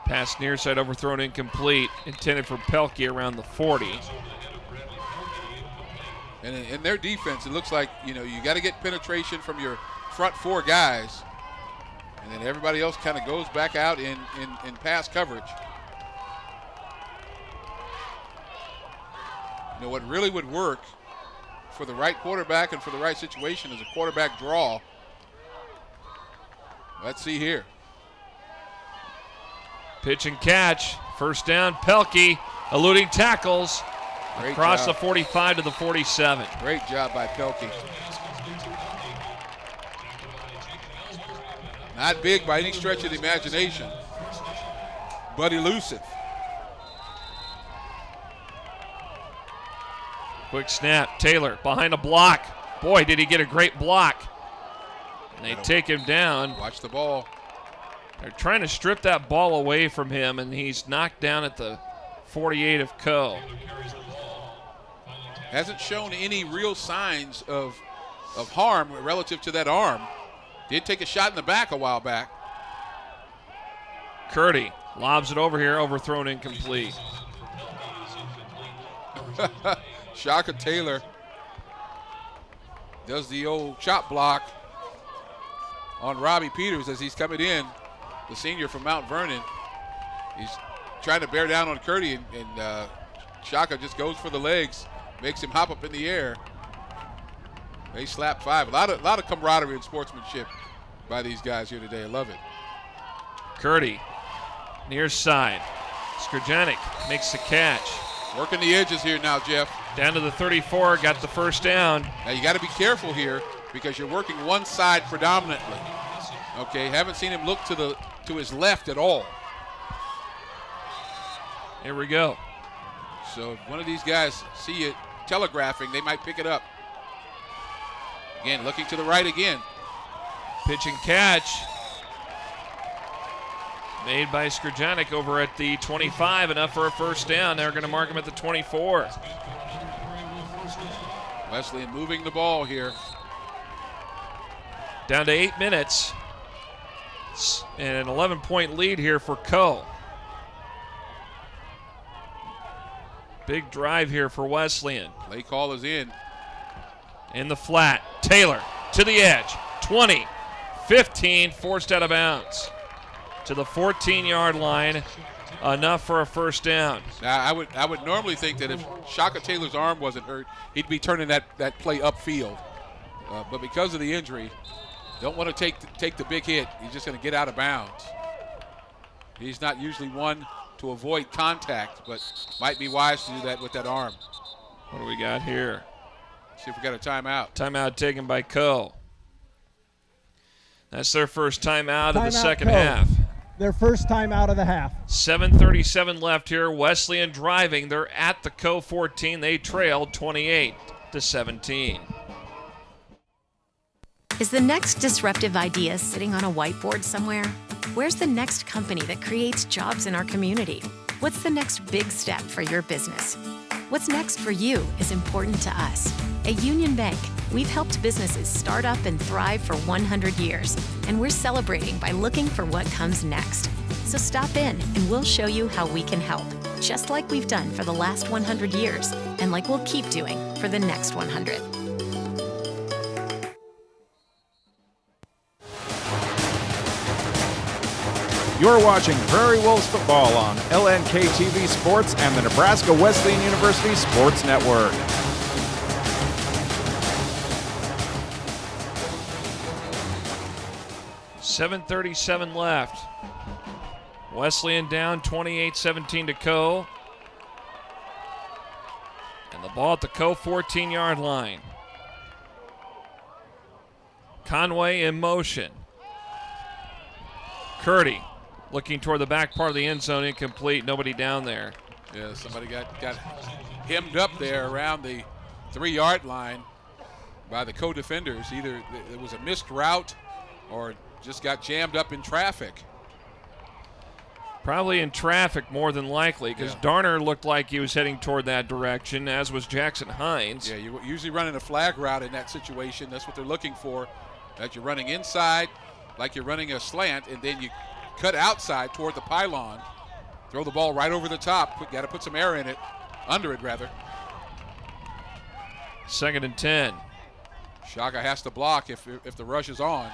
Speaker 1: Pass near side overthrown incomplete, intended for Pelkey around the 40.
Speaker 3: And in their defense, it looks like you got to get penetration from your front four guys, and then everybody else kind of goes back out in pass coverage. What really would work for the right quarterback and for the right situation is a quarterback draw. Let's see here.
Speaker 1: Pitch and catch. First down, Pelkey eluding tackles.
Speaker 3: Great
Speaker 1: Across
Speaker 3: job.
Speaker 1: the 45 to the 47.
Speaker 3: Great job by Pelkey. Not big by any stretch of the imagination, but elusive.
Speaker 1: Quick snap. Taylor behind a block. Boy, did he get a great block. And they take him down.
Speaker 3: Watch the ball.
Speaker 1: They're trying to strip that ball away from him, and he's knocked down at the 48 of Co.
Speaker 3: Hasn't shown any real signs of harm relative to that arm. Did take a shot in the back a while back.
Speaker 1: Curdy lobs it over here, overthrown incomplete.
Speaker 3: Shaka Taylor does the old chop block on Robbie Peters as he's coming in, the senior from Mount Vernon. He's trying to bear down on Curdy, and Shaka just goes for the legs, makes him hop up in the air. They slap five. A lot of camaraderie and sportsmanship by these guys here today. I love it.
Speaker 1: Curdy, near side. Skrjanik makes the catch.
Speaker 3: Working the edges here now, Jeff.
Speaker 1: Down to the 34, got the first down.
Speaker 3: Now you got to be careful here because you're working one side predominantly. Okay, haven't seen him look to his left at all.
Speaker 1: Here we go.
Speaker 3: So if one of these guys see it telegraphing, they might pick it up. Again, looking to the right again.
Speaker 1: Pitch and catch. Made by Skrjanik over at the 25, enough for a first down. They're going to mark him at the 24.
Speaker 3: Wesleyan moving the ball here.
Speaker 1: Down to 8 minutes. And an 11-point lead here for Co. Big drive here for Wesleyan.
Speaker 3: Play call is in.
Speaker 1: In the flat. Taylor to the edge. 20, 15, forced out of bounds. To the 14-yard line. Enough for a first down.
Speaker 3: Now, I would normally think that if Shaka Taylor's arm wasn't hurt, he'd be turning that play upfield. But because of the injury, don't want to take the big hit. He's just going to get out of bounds. He's not usually one to avoid contact, but might be wise to do that with that arm.
Speaker 1: What do we got here?
Speaker 3: See if we got a timeout.
Speaker 1: Timeout taken by Co. That's their first timeout of the second
Speaker 7: Co.
Speaker 1: half.
Speaker 7: Their first time out of the half.
Speaker 1: 7:37 left here. Wesleyan driving. They're at the Co 14. They trailed 28-17.
Speaker 4: Is the next disruptive idea sitting on a whiteboard somewhere? Where's the next company that creates jobs in our community? What's the next big step for your business? What's next for you is important to us. At Union Bank, we've helped businesses start up and thrive for 100 years, and we're celebrating by looking for what comes next. So stop in and we'll show you how we can help, just like we've done for the last 100 years, and like we'll keep doing for the next 100.
Speaker 2: You're watching Prairie Wolves football on LNK TV Sports and the Nebraska Wesleyan University Sports Network.
Speaker 1: $7:37 left. Wesleyan down 28-17 to Co. And the ball at the Co 14-yard line. Conway in motion. Curdy looking toward the back part of the end zone, incomplete. Nobody down there.
Speaker 3: Yeah, somebody got hemmed up there around the 3-yard line. by the co-defenders. Either it was a missed route or just got jammed up in traffic.
Speaker 1: Probably in traffic more than likely, because Darner looked like he was heading toward that direction, as was Jackson Hines.
Speaker 3: Yeah, you're usually running a flag route in that situation. That's what they're looking for, that you're running inside like you're running a slant, and then you cut outside toward the pylon, throw the ball right over the top. Got to put some air in it, under it rather.
Speaker 1: 2nd and 10.
Speaker 3: Shaka has to block if the rush is on.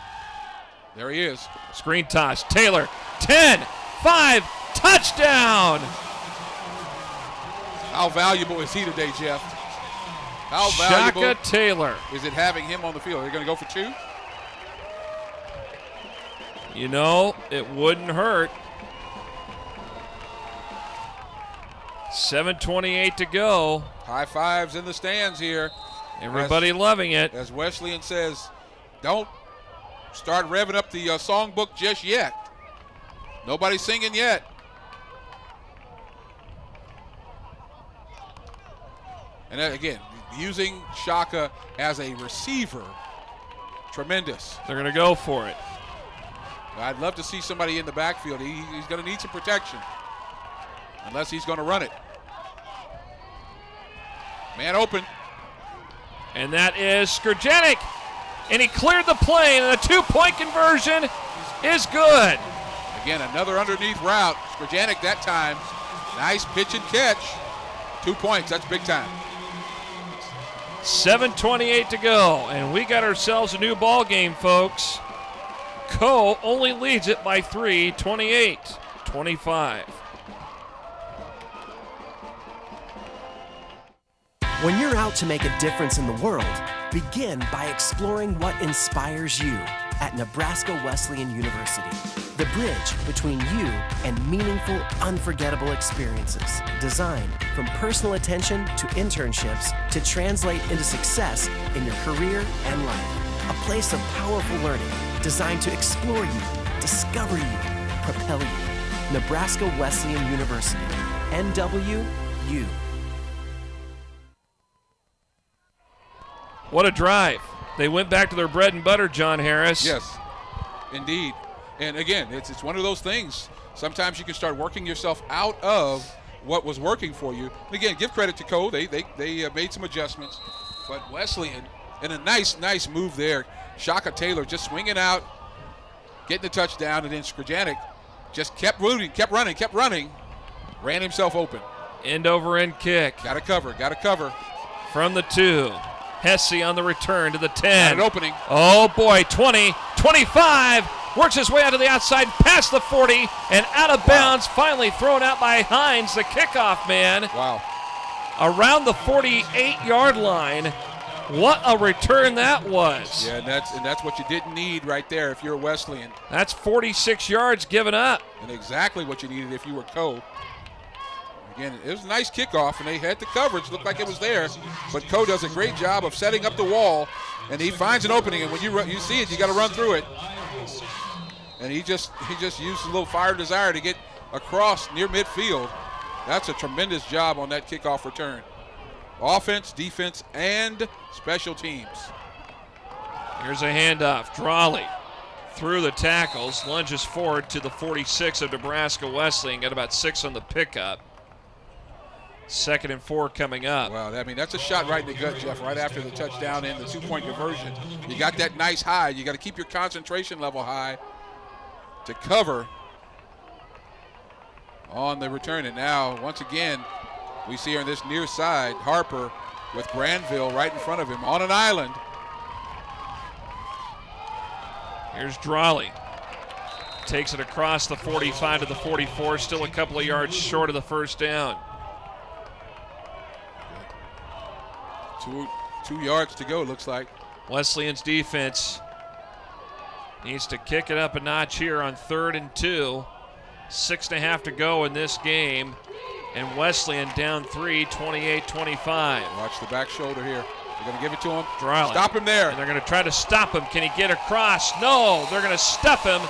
Speaker 3: There he is.
Speaker 1: Screen toss. Taylor, 10, 5, touchdown!
Speaker 3: How valuable is he today, Jeff? How valuable
Speaker 1: Shaka Taylor.
Speaker 3: is it having him on the field? Are they going to go for 2?
Speaker 1: You know, it wouldn't hurt. 7:28 to go.
Speaker 3: High fives in the stands here.
Speaker 1: Everybody loving it.
Speaker 3: As Wesleyan says, don't start revving up the songbook just yet. Nobody's singing yet. And again, using Shaka as a receiver, tremendous.
Speaker 1: They're going to go for it.
Speaker 3: I'd love to see somebody in the backfield. He's going to need some protection, unless he's going to run it. Man open.
Speaker 1: And that is Skrjanek. And he cleared the plane, and the 2-point conversion is good.
Speaker 3: Again, another underneath route. Skrjanek that time. Nice pitch and catch. 2 points, that's big time.
Speaker 1: 7:28 to go, and we got ourselves a new ball game, folks. Co only leads it by 3, 28-25.
Speaker 6: When you're out to make a difference in the world, begin by exploring what inspires you at Nebraska Wesleyan University. The bridge between you and meaningful, unforgettable experiences. Designed from personal attention to internships to translate into success in your career and life. A place of powerful learning designed to explore you, discover you, propel you. Nebraska Wesleyan University. NWU.
Speaker 1: What a drive. They went back to their bread and butter, John Harris.
Speaker 3: Yes, indeed. And again, it's one of those things. Sometimes you can start working yourself out of what was working for you. And again, give credit to Cole. They made some adjustments. But Wesleyan, and a nice move there. Shaka Taylor just swinging out, getting the touchdown, and then Skrjanek just kept running, ran himself open.
Speaker 1: End over end kick.
Speaker 3: Got to cover.
Speaker 1: From the 2. Hesse on the return to the 10.
Speaker 3: Got an opening.
Speaker 1: Oh boy, 20, 25. Works his way out to the outside, past the 40, and out of bounds. Finally thrown out by Hines, the kickoff man.
Speaker 3: Wow.
Speaker 1: Around the 48-yard line. What a return that was.
Speaker 3: Yeah, and that's what you didn't need right there if you're a Wesleyan.
Speaker 1: That's 46 yards given up.
Speaker 3: And exactly what you needed if you were Co. Again, it was a nice kickoff, and they had the coverage. Looked like it was there. But Co does a great job of setting up the wall, and he finds an opening. And when you see it, you got to run through it. And he just used a little fire desire to get across near midfield. That's a tremendous job on that kickoff return. Offense, defense, and special teams.
Speaker 1: Here's a handoff. Drawley through the tackles, lunges forward to the 46 of Nebraska Wesleyan. Got about 6 on the pickup. 2nd and 4 coming up.
Speaker 3: Wow, I mean, that's a shot right in the gut, Jeff, right after the touchdown and the 2-point conversion. You got that nice high. You got to keep your concentration level high to cover on the return. And now, once again, we see her on this near side, Harper with Granville right in front of him on an island.
Speaker 1: Here's Drawley. Takes it across the 45 to the 44, still a couple of yards short of the first down.
Speaker 3: 2 yards to go, looks like.
Speaker 1: Wesleyan's defense needs to kick it up a notch here on 3rd and 2. 6.5 to go in this game. And Wesleyan down 3, 28-25.
Speaker 3: Watch the back shoulder here. They're going to give it to him.
Speaker 1: Drawley.
Speaker 3: Stop him there.
Speaker 1: And they're going to try to stop him. Can he get across? No, they're going to stuff him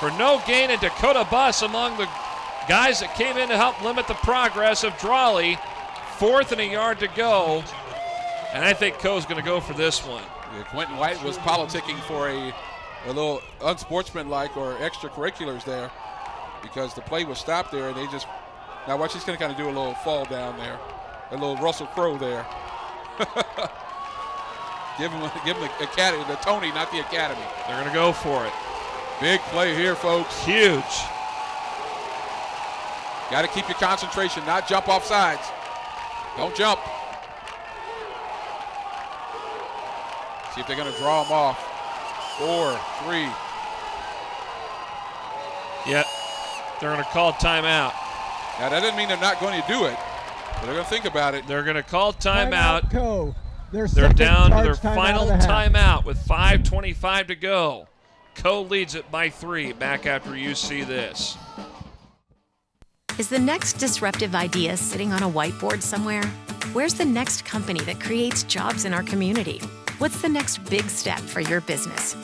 Speaker 1: for no gain. And Dakota Buss among the guys that came in to help limit the progress of Drawley. 4th and a yard to go. And I think Coe's going to go for this one.
Speaker 3: Yeah, Quentin White was politicking for a little unsportsmanlike or extracurriculars there because the play was stopped there, and they just – now watch, he's going to kind of do a little fall down there, a little Russell Crowe there. Give him the academy, the Tony, not the academy.
Speaker 1: They're going to go for it.
Speaker 3: Big play here, folks.
Speaker 1: Huge.
Speaker 3: Got to keep your concentration, not jump off sides. Don't jump. See if they're going to draw them off. 4, 3.
Speaker 1: Yep. They're going to call timeout.
Speaker 3: Now, that doesn't mean they're not going to do it, but they're going to think about it.
Speaker 1: They're going to call timeout.
Speaker 7: Co.
Speaker 1: They're down to their final timeout with 5:25 to go. Co leads it by 3 back after you see this.
Speaker 4: Is the next disruptive idea sitting on a whiteboard somewhere? Where's the next company that creates jobs in our community? What's the next big step for your business?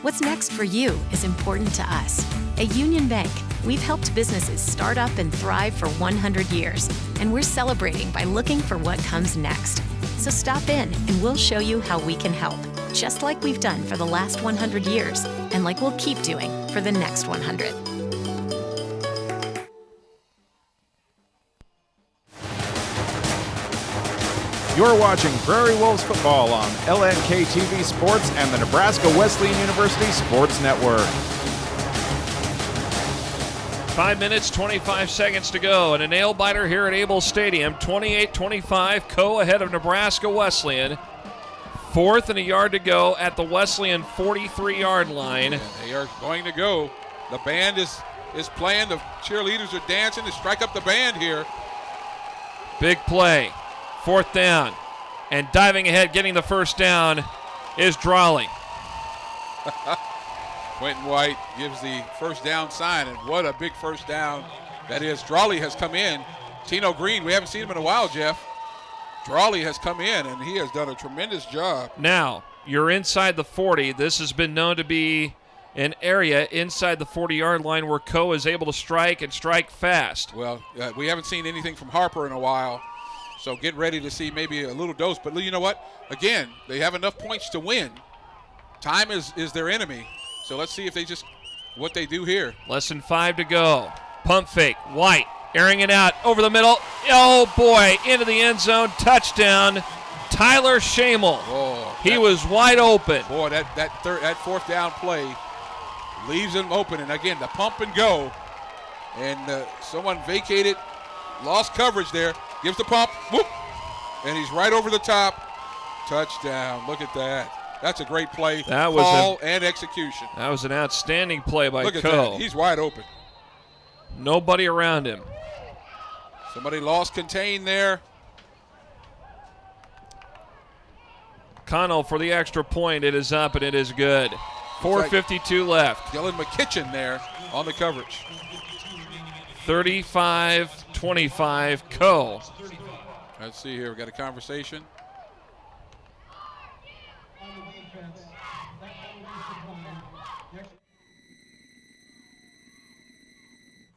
Speaker 4: What's next for you is important to us. At Union Bank, we've helped businesses start up and thrive for 100 years, and we're celebrating by looking for what comes next. So stop in and we'll show you how we can help, just like we've done for the last 100 years, and like we'll keep doing for the next 100.
Speaker 2: You're watching Prairie Wolves football on LNK TV Sports and the Nebraska Wesleyan University Sports Network.
Speaker 1: 5 minutes, 25 seconds to go, and a nail-biter here at Able Stadium. 28-25, Co ahead of Nebraska Wesleyan. 4th and a yard to go at the Wesleyan 43-yard line.
Speaker 3: And they are going to go. The band is playing. The cheerleaders are dancing to strike up the band here.
Speaker 1: Big play. 4th down. And diving ahead, getting the first down, is Drawley.
Speaker 3: Quentin White gives the first down sign, and what a big first down that is. Drawley has come in. Tino Green, we haven't seen him in a while, Jeff. Drawley has come in, and he has done a tremendous job.
Speaker 1: Now, you're inside the 40. This has been known to be an area inside the 40-yard line where Co is able to strike and strike fast.
Speaker 3: Well, we haven't seen anything from Harper in a while, so get ready to see maybe a little dose. But you know what? Again, they have enough points to win. Time is their enemy. So let's see if what they do here.
Speaker 1: Less than 5 to go. Pump fake. White airing it out over the middle. Oh, boy. Into the end zone. Touchdown. Tyler Shamel.
Speaker 3: Oh,
Speaker 1: he was wide open.
Speaker 3: Boy, that fourth down play leaves him open. And, again, the pump and go. And someone vacated, lost coverage there. Gives the pump. Whoop. And he's right over the top. Touchdown. Look at that. That's a great play, call, and execution.
Speaker 1: That was an outstanding play by
Speaker 3: Look at
Speaker 1: Co.
Speaker 3: that. He's wide open.
Speaker 1: Nobody around him.
Speaker 3: Somebody lost contain there.
Speaker 1: Connell for the extra point. It is up, and it is good. 4:52 left.
Speaker 3: Dylan McKitchen there on the coverage.
Speaker 1: 35-25 Co.
Speaker 3: Let's see here. We've got a conversation.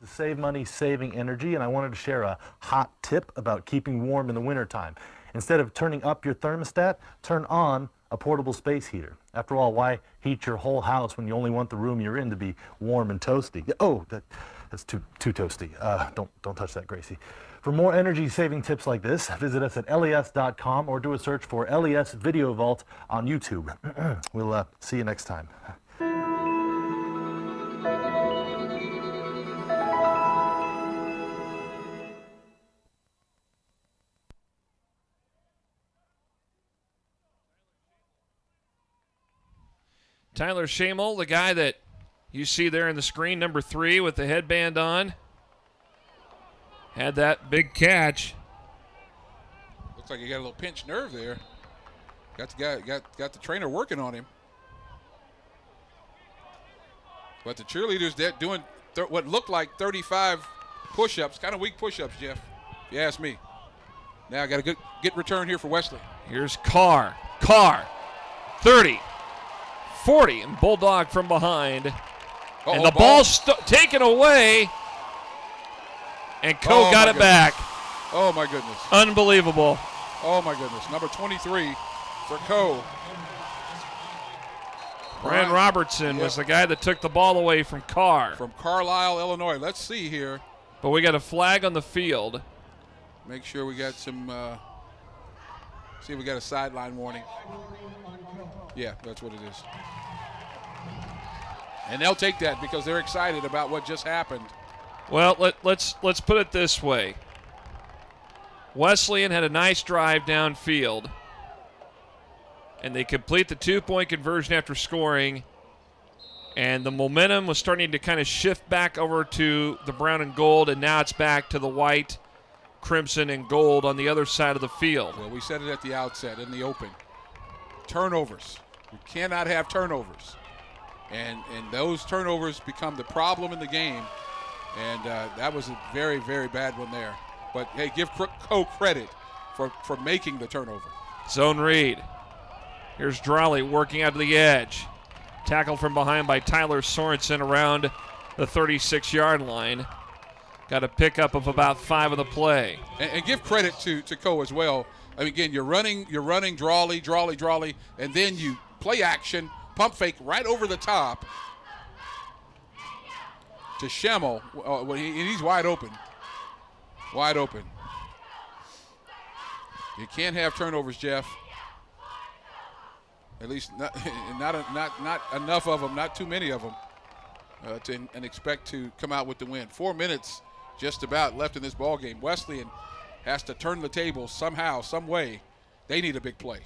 Speaker 5: To save money, saving energy, and I wanted to share a hot tip about keeping warm in the wintertime. Instead of turning up your thermostat, turn on a portable space heater. After all, why heat your whole house when you only want the room you're in to be warm and toasty? Oh, that's too toasty. Don't touch that, Gracie. For more energy-saving tips like this, visit us at les.com or do a search for LES Video Vault on YouTube. We'll see you next time.
Speaker 1: Tyler Shamel, the guy that you see there in the screen, number 3 with the headband on, had that big catch.
Speaker 3: Looks like he got a little pinched nerve there. Got the trainer working on him. But the cheerleaders doing what looked like 35 push-ups, kind of weak push-ups, Jeff, if you ask me. Now I got a get return here for Wesley.
Speaker 1: Here's Carr, 30. 40, and Bulldog from behind. And the ball's taken away, and Co got it back.
Speaker 3: Oh, my goodness.
Speaker 1: Unbelievable.
Speaker 3: Oh, my goodness. Number 23 for Coe.
Speaker 1: Brian Robertson was the guy that took the ball away from Carr.
Speaker 3: From Carlisle, Illinois. Let's see here.
Speaker 1: But we got a flag on the field.
Speaker 3: Make sure we got some, see if we got a sideline warning. Yeah, that's what it is. And they'll take that because they're excited about what just happened.
Speaker 1: Well, let's put it this way. Wesleyan had a nice drive downfield, and they complete the 2-point conversion after scoring, and the momentum was starting to kind of shift back over to the brown and gold, and now it's back to the white, crimson, and gold on the other side of the field.
Speaker 3: Well, we said it at the outset in the open. Turnovers. You cannot have turnovers. And those turnovers become the problem in the game, and that was a very, very bad one there. But, hey, give Coe credit for making the turnover.
Speaker 1: Zone read. Here's Drawley working out to the edge. Tackled from behind by Tyler Sorensen around the 36-yard line. Got a pickup of about 5 of the play.
Speaker 3: And give credit to Coe as well. I mean, again, you're running Drawley, and then you play action, pump fake right over the top to Schemmel. And he's wide open. Wide open. You can't have turnovers, Jeff. At least not enough of them, not too many of them, and expect to come out with the win. 4 minutes just about left in this ball game. Wesleyan has to turn the table somehow, some way. They need a big play.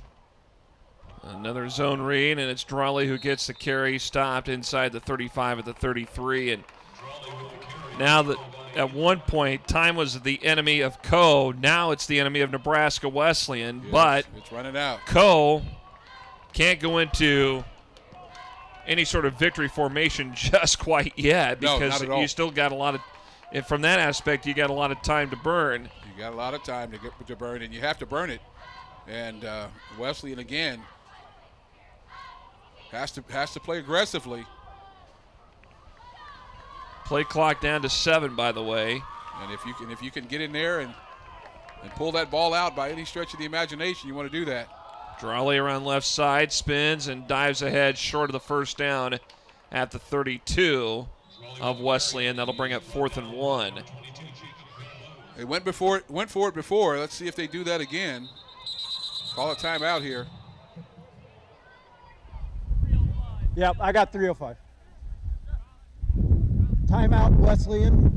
Speaker 1: Another zone read, and it's Drawley who gets the carry, stopped inside the 35 at the 33. And now that at one point time was the enemy of Coe, now it's the enemy of Nebraska Wesleyan.
Speaker 3: Yes,
Speaker 1: but
Speaker 3: it's running out.
Speaker 1: Coe can't go into any sort of victory formation just quite yet because you still got a lot of. And from that aspect, you got a lot of time to burn.
Speaker 3: You got a lot of time to burn, and you have to burn it. And Wesleyan again has to play aggressively.
Speaker 1: Play clock down to 7, by the way.
Speaker 3: And if you can get in there and pull that ball out by any stretch of the imagination, you want to do that.
Speaker 1: Drawley around left side, spins and dives ahead short of the first down at the 32 of Wesleyan. That'll bring up 4th and 1.
Speaker 3: They went for it before. Let's see if they do that again. Call a timeout here.
Speaker 7: Yep, I got 3:05. Timeout, Wesleyan.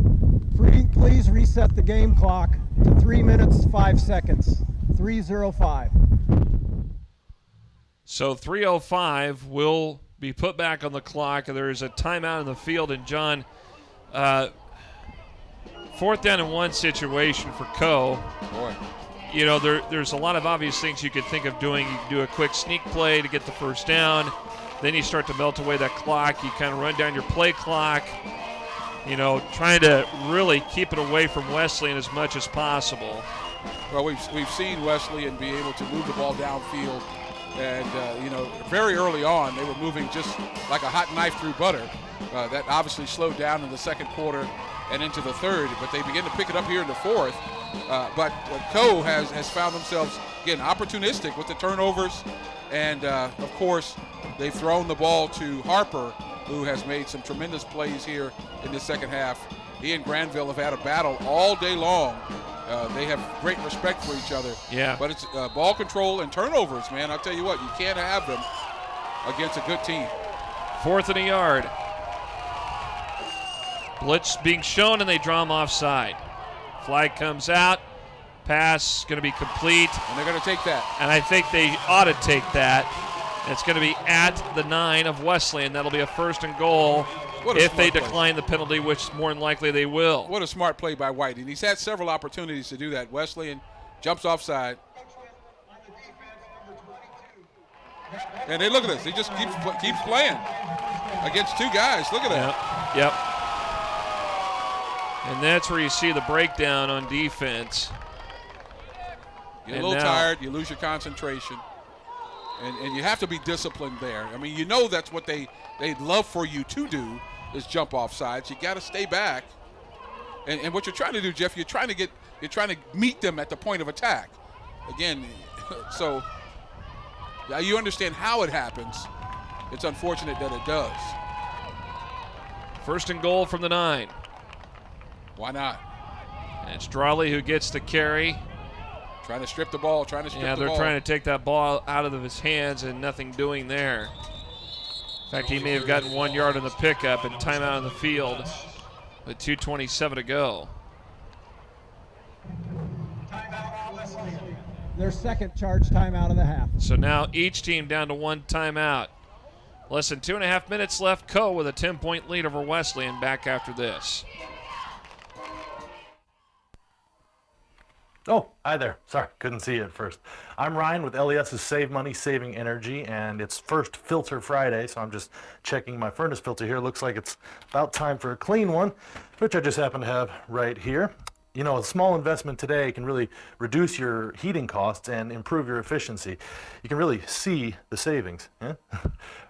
Speaker 7: Please reset the game clock to 3 minutes, 5 seconds. 3:05.
Speaker 1: So 3:05 will be put back on the clock. There is a timeout in the field, and John, 4th down and 1 situation for Coe.
Speaker 3: Boy.
Speaker 1: You know, there's a lot of obvious things you could think of doing. You can do a quick sneak play to get the first down. Then you start to melt away that clock. You kind of run down your play clock, you know, trying to really keep it away from Wesleyan as much as possible.
Speaker 3: Well, we've seen Wesleyan be able to move the ball downfield. And, you know, very early on, they were moving just like a hot knife through butter. That obviously slowed down in the second quarter and into the third, but they begin to pick it up here in the fourth. But Coe has found themselves, again, opportunistic with the turnovers. And, of course, they've thrown the ball to Harper, who has made some tremendous plays here in the second half. He and Granville have had a battle all day long. They have great respect for each other.
Speaker 1: Yeah.
Speaker 3: But it's ball control and turnovers, man. I'll tell you what, you can't have them against a good team.
Speaker 1: 4th and a yard. Blitz being shown, and they draw him offside. Flag comes out. Pass going to be complete.
Speaker 3: And they're going to take that.
Speaker 1: And I think they ought to take that. It's going to be at the 9 of Wesleyan. That'll be a 1st and goal if they decline the penalty, which more than likely they will.
Speaker 3: What a smart play by White. And he's had several opportunities to do that. Wesleyan jumps offside. And they look at this. He just keeps playing against 2 guys. Look at that.
Speaker 1: Yep. And that's where you see the breakdown on defense.
Speaker 3: Get a little tired. You lose your concentration. And you have to be disciplined there. I mean, you know that's what they'd love for you to do is jump off sides. You got to stay back. And what you're trying to do, Jeff, you're trying to meet them at the point of attack. again, so now you understand how it happens. It's unfortunate that it does.
Speaker 1: First and goal from the 9.
Speaker 3: Why not?
Speaker 1: And it's Drawley who gets the carry.
Speaker 3: Trying to strip the ball,
Speaker 1: Yeah, they're trying to take that ball out of his hands and nothing doing there. In fact, he may have gotten 1 yard on the pickup and timeout on the field with 2:27 to go.
Speaker 7: Their second charge timeout of the half.
Speaker 1: So now each team down to 1 timeout. Less than 2.5 minutes left. Co with a 10-point lead over Wesleyan back after this.
Speaker 5: Oh, hi there. Sorry, couldn't see you at first. I'm Ryan with LES's Save Money, Saving Energy, and it's first filter Friday, so I'm just checking my furnace filter here. Looks like it's about time for a clean one, which I just happen to have right here. You know, a small investment today can really reduce your heating costs and improve your efficiency. You can really see the savings. Yeah?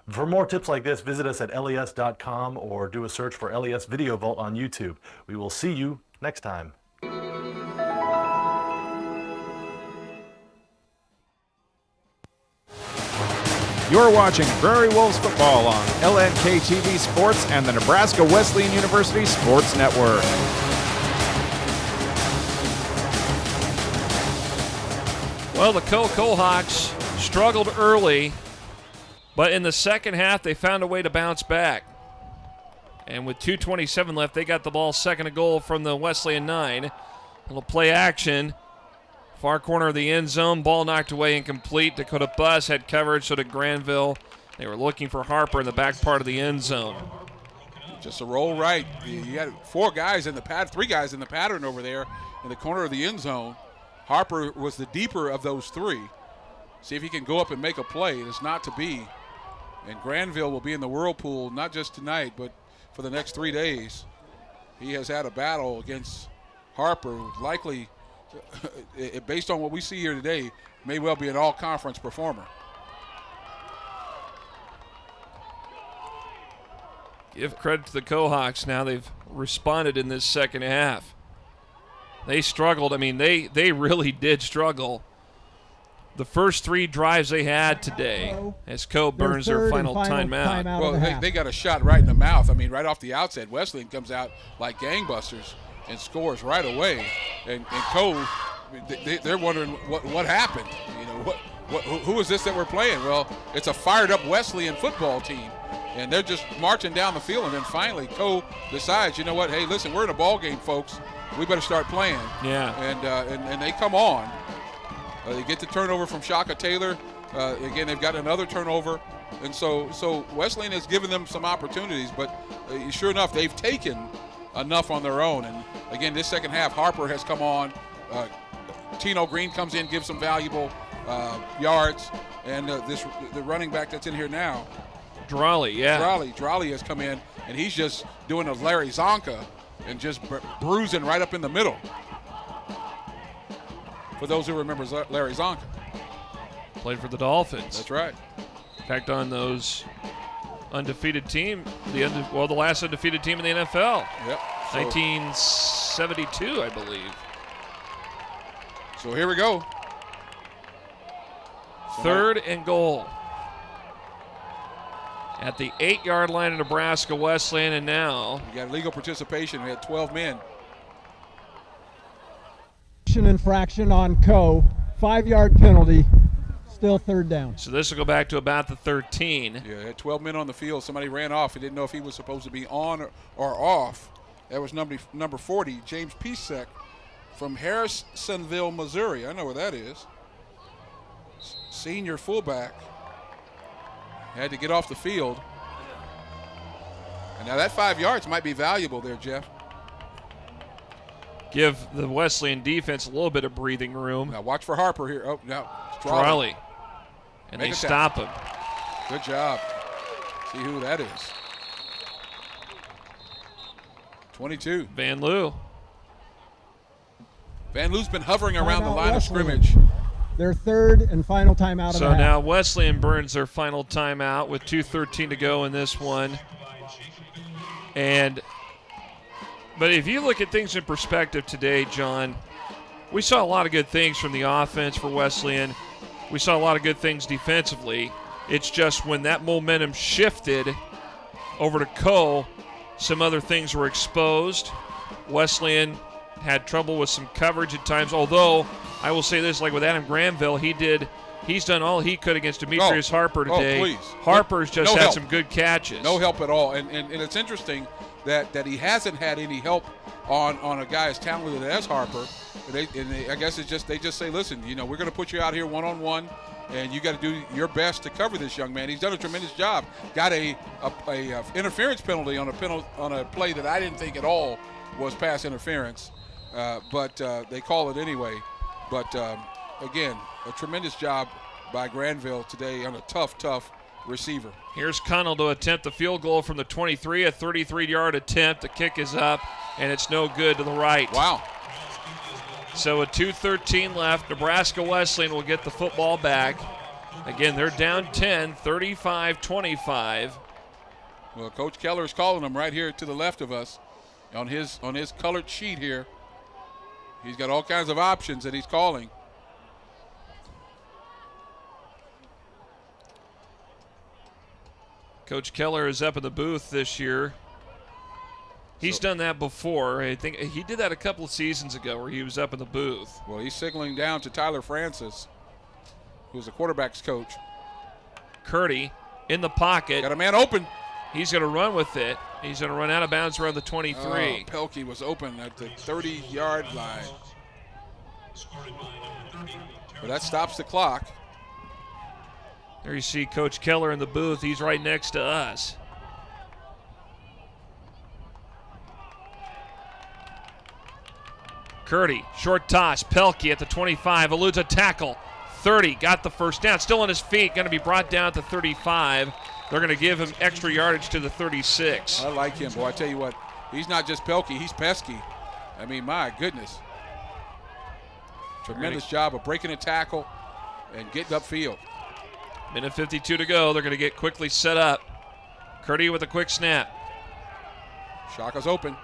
Speaker 5: For more tips like this, visit us at les.com or do a search for LES Video Vault on YouTube. We will see you next time.
Speaker 2: You're watching Prairie Wolves football on LNK TV Sports and the Nebraska Wesleyan University Sports Network.
Speaker 1: Well, the Cohawks struggled early, but in the second half they found a way to bounce back. And with 2:27 left, they got the ball second and goal from the Wesleyan 9. A little play action. Far corner of the end zone, ball knocked away, incomplete. Dakota Bus had coverage, so did Granville. They were looking for Harper in the back part of the end zone.
Speaker 3: Just a roll right. You had 3 guys in the pattern over there in the corner of the end zone. Harper was the deeper of those 3. See if he can go up and make a play. It is not to be. And Granville will be in the whirlpool, not just tonight, but for the next 3 days. He has had a battle against Harper, likely, based on what we see here today, may well be an all-conference performer.
Speaker 1: Give credit to the Cohawks now. They've responded in this second half. They struggled. I mean, they really did struggle. The first 3 drives they had today as Co burns their final timeout.
Speaker 3: Well, they got a shot right in the mouth. I mean, right off the outset, Wesleyan comes out like gangbusters and scores right away. And Co, they're wondering what happened. You know, who is this that we're playing? Well, it's a fired-up Wesleyan football team. And they're just marching down the field. And then finally, Co decides, you know what, hey, listen, we're in a ball game, folks. We better start playing.
Speaker 1: Yeah.
Speaker 3: And they come on. They get the turnover from Shaka Taylor. Again, they've got another turnover. And so Wesleyan has given them some opportunities, but sure enough, they've taken enough on their own. And again, this second half, Harper has come on. Tino Green comes in, gives some valuable yards. And the running back that's in here now,
Speaker 1: Drawley, yeah.
Speaker 3: Drawley has come in, and he's just doing a Larry Zonka and just bruising right up in the middle. For those who remember Larry Zonka.
Speaker 1: Played for the Dolphins.
Speaker 3: That's right.
Speaker 1: In fact, on those undefeated team, the last undefeated team in the NFL.
Speaker 3: Yep.
Speaker 1: 1972, I believe.
Speaker 3: So here we go.
Speaker 1: Third and goal. At the 8-yard line of Nebraska Wesleyan, and now
Speaker 3: we got legal participation. We had 12 men.
Speaker 7: Infraction on Co. 5-yard penalty. Still third down.
Speaker 1: So this will go back to about the 13.
Speaker 3: Yeah, had 12 men on the field. Somebody ran off. He didn't know if he was supposed to be on or off. That was number 40, James Pisek from Harrisonville, Missouri. I know where that is. Senior fullback. Had to get off the field. And now that 5 yards might be valuable there, Jeff.
Speaker 1: Give the Wesleyan defense a little bit of breathing room.
Speaker 3: Now watch for Harper here. Oh, no.
Speaker 1: Drawley. And they stop him.
Speaker 3: Good job. See who that is. 22.
Speaker 1: Van Loo.
Speaker 3: Van Loo's been hovering around the line of scrimmage.
Speaker 7: Their third and final timeout of the half.
Speaker 1: So now Wesleyan burns their final timeout with 2:13 to go in this one. But if you look at things in perspective today, John, We saw a lot of good things from the offense for Wesleyan. We saw a lot of good things defensively. It's just when that momentum shifted over to Coe, some other things were exposed. Wesleyan had trouble with some coverage at times, although I will say this, like with Adam Granville, he's done all he could against Demetrius Harper today.
Speaker 3: Please.
Speaker 1: Harper's just
Speaker 3: No
Speaker 1: had
Speaker 3: help.
Speaker 1: some good catches.
Speaker 3: No help at all. And it's interesting that he hasn't had any help on a guy as talented as Harper. I guess they just say, listen, we're going to put you out here one-on-one, and you got to do your best to cover this young man. He's done a tremendous job. Got a interference penalty on a play that I didn't think at all was pass interference, but they call it anyway. But again, a tremendous job by Granville today on a tough receiver.
Speaker 1: Here's Connell to attempt the field goal from the 23, a 33-yard attempt. The kick is up, and it's no good to the right.
Speaker 3: Wow.
Speaker 1: So with 2:13 left, Nebraska Wesleyan will get the football back. Again, they're down 10, 35-25.
Speaker 3: Well, Coach Keller is calling them right here to the left of us on his colored sheet here. He's got all kinds of options that he's calling.
Speaker 1: Coach Keller is up in the booth this year. He's done that before. I think he did that a couple of seasons ago where he was up in the booth.
Speaker 3: Well, he's signaling down to Tyler Francis, who's the quarterback's coach.
Speaker 1: Curdy in the pocket.
Speaker 3: Got a man open.
Speaker 1: He's going to run with it. He's going to run out of bounds around the 23.
Speaker 3: Pelkey was open at the 30-yard line. But that stops the clock.
Speaker 1: There you see Coach Keller in the booth. He's right next to us. Curdy, short toss. Pelkey at the 25, eludes a tackle. 30, got the first down. Still on his feet, going to be brought down to 35. They're going to give him extra yardage to the 36.
Speaker 3: I like him, boy. I tell you what, he's not just Pelkey, he's pesky. I mean, my goodness. Tremendous job of breaking a tackle and getting upfield.
Speaker 1: Minute 52 to go. They're going to get quickly set up. Curdy with a quick snap.
Speaker 3: Shaka's open.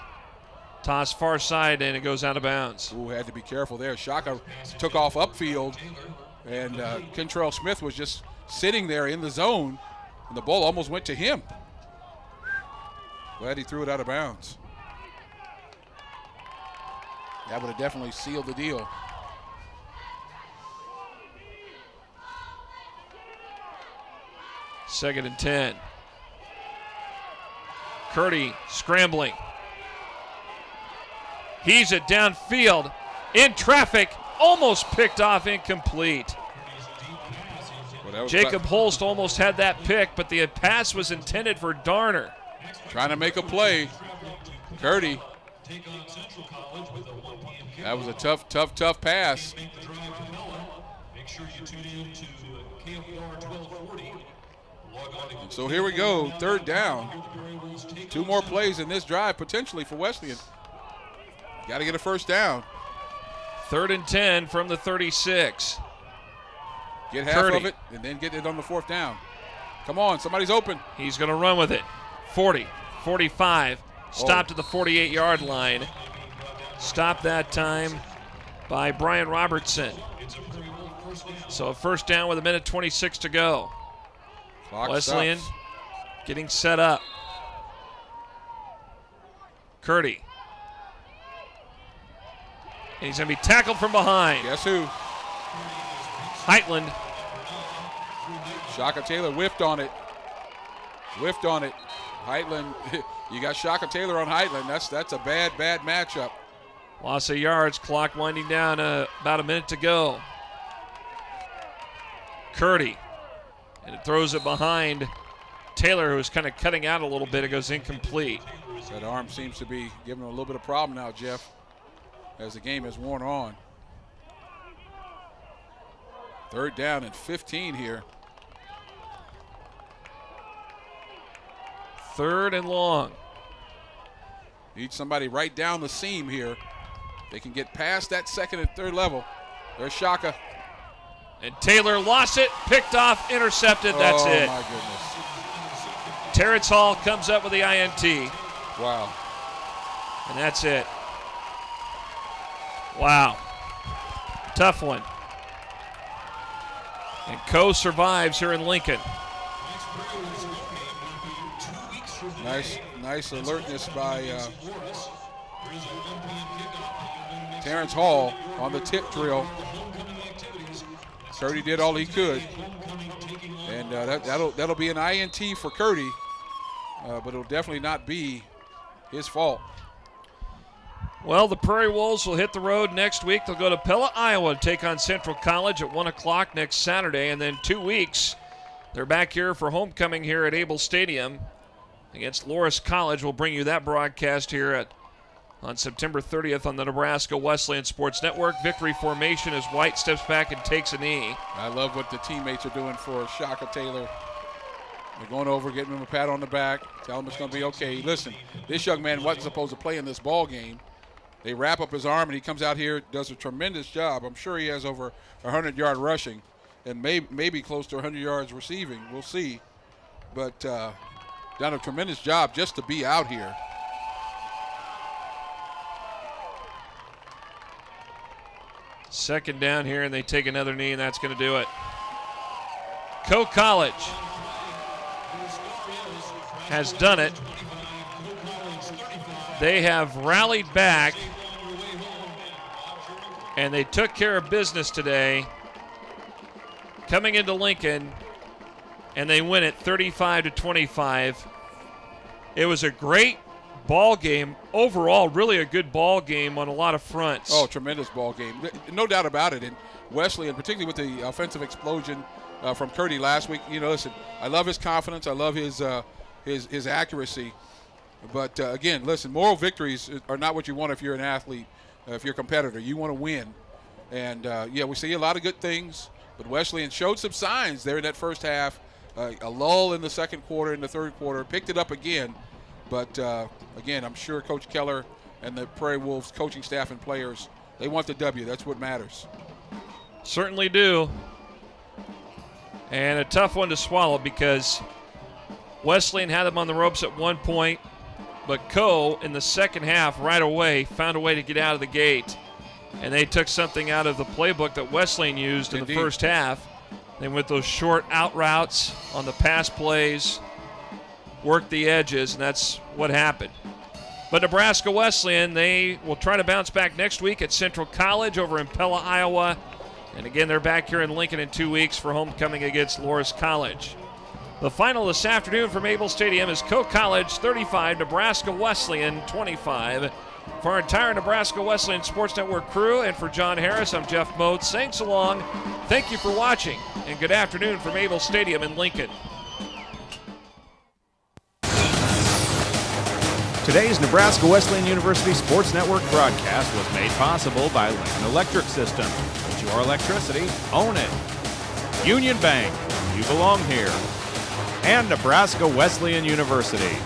Speaker 1: Toss far side, and it goes out of bounds.
Speaker 3: Ooh, had to be careful there. Shaka took off upfield, and Kentrell Smith was just sitting there in the zone, and the ball almost went to him. Glad he threw it out of bounds. That would have definitely sealed the deal.
Speaker 1: Second and 10. Curdy scrambling. He's it downfield, in traffic, almost picked off, incomplete. Jacob Holst almost had that pick, but the pass was intended for Darner.
Speaker 3: Trying to make a play. Curdy. That was a tough pass. So here we go, third down. 2 more plays in this drive, potentially for Wesleyan. Got to get a first down.
Speaker 1: 3rd and 10 from the 36.
Speaker 3: Get half
Speaker 1: Curdy.
Speaker 3: of it and then get it on the 4th down. Come on, somebody's open.
Speaker 1: He's going to run with it. 40, 45, stopped at the 48-yard line. Stopped that time by Brian Robertson. So a first down with 1:26 to go.
Speaker 3: Clock
Speaker 1: Wesleyan
Speaker 3: stops.
Speaker 1: getting set up. Curdy. And he's going to be tackled from behind.
Speaker 3: Guess who?
Speaker 1: Heitland.
Speaker 3: Shaka Taylor whiffed on it. Heitland, you got Shaka Taylor on Heitland. That's a bad matchup.
Speaker 1: Loss of yards, clock winding down, about a minute to go. Curdy. And it throws it behind Taylor, who's kind of cutting out a little bit. It goes incomplete.
Speaker 3: That arm seems to be giving him a little bit of problem now, Jeff, as the game has worn on. 3rd down and 15 here.
Speaker 1: 3rd and long.
Speaker 3: Need somebody right down the seam here. They can get past that 2nd and 3rd level. There's Shaka.
Speaker 1: And Taylor lost it, picked off, intercepted. That's it.
Speaker 3: Oh, my goodness.
Speaker 1: Terrence Hall comes up with the INT.
Speaker 3: Wow.
Speaker 1: And that's it. Wow. tough one. And Co survives here in Lincoln.
Speaker 3: Nice alertness by Terrence Hall on the tip drill. Curdy did all he could, and that'll be an INT for Curdy, but it'll definitely not be his fault.
Speaker 1: Well, the Prairie Wolves will hit the road next week. They'll go to Pella, Iowa to take on Central College at 1 o'clock next Saturday, and then 2 weeks they're back here for homecoming here at Able Stadium against Loras College. We'll bring you that broadcast here on September 30th on the Nebraska Wesleyan Sports Network. Victory formation as White steps back and takes a knee.
Speaker 3: I love what the teammates are doing for Shaka Taylor. They're going over, getting him a pat on the back, tell him it's going to be okay. Listen, this young man wasn't supposed to play in this ball game. They wrap up his arm, and he comes out here, does a tremendous job. I'm sure he has over 100-yard rushing and maybe close to 100 yards receiving. We'll see. But done a tremendous job just to be out here.
Speaker 1: Second down here, and they take another knee, and that's going to do it. Co College has done it. They have rallied back, and they took care of business today, coming into Lincoln, and they win it 35-25. It was a great ball game overall, really a good ball game on a lot of fronts.
Speaker 3: Oh, tremendous ball game, no doubt about it. And Wesleyan, particularly with the offensive explosion from Curdy last week, listen, I love his confidence, I love his accuracy. But again, listen, moral victories are not what you want if you're an athlete, if you're a competitor. You want to win. And we see a lot of good things, but Wesleyan showed some signs there in that first half. A lull in the second quarter, in the third quarter, picked it up again. But again, I'm sure Coach Keller and the Prairie Wolves coaching staff and players, they want the W. That's what matters.
Speaker 1: Certainly do. And a tough one to swallow because Wesleyan had them on the ropes at one point, but Co in the second half right away found a way to get out of the gate. And they took something out of the playbook that Wesleyan used in the first half. They went those short out routes on the pass plays, worked the edges, and that's what happened. But Nebraska Wesleyan, they will try to bounce back next week at Central College over in Pella, Iowa. And again, they're back here in Lincoln in 2 weeks for homecoming against Loras College. The final this afternoon from Able Stadium is Co College 35, Nebraska Wesleyan 25. For our entire Nebraska Wesleyan Sports Network crew and for John Harris, I'm Jeff Motes saying so long. Thank you for watching, and good afternoon from Able Stadium in Lincoln.
Speaker 2: Today's Nebraska Wesleyan University Sports Network broadcast was made possible by Lincoln Electric System. It's your electricity, own it. Union Bank, you belong here. And Nebraska Wesleyan University.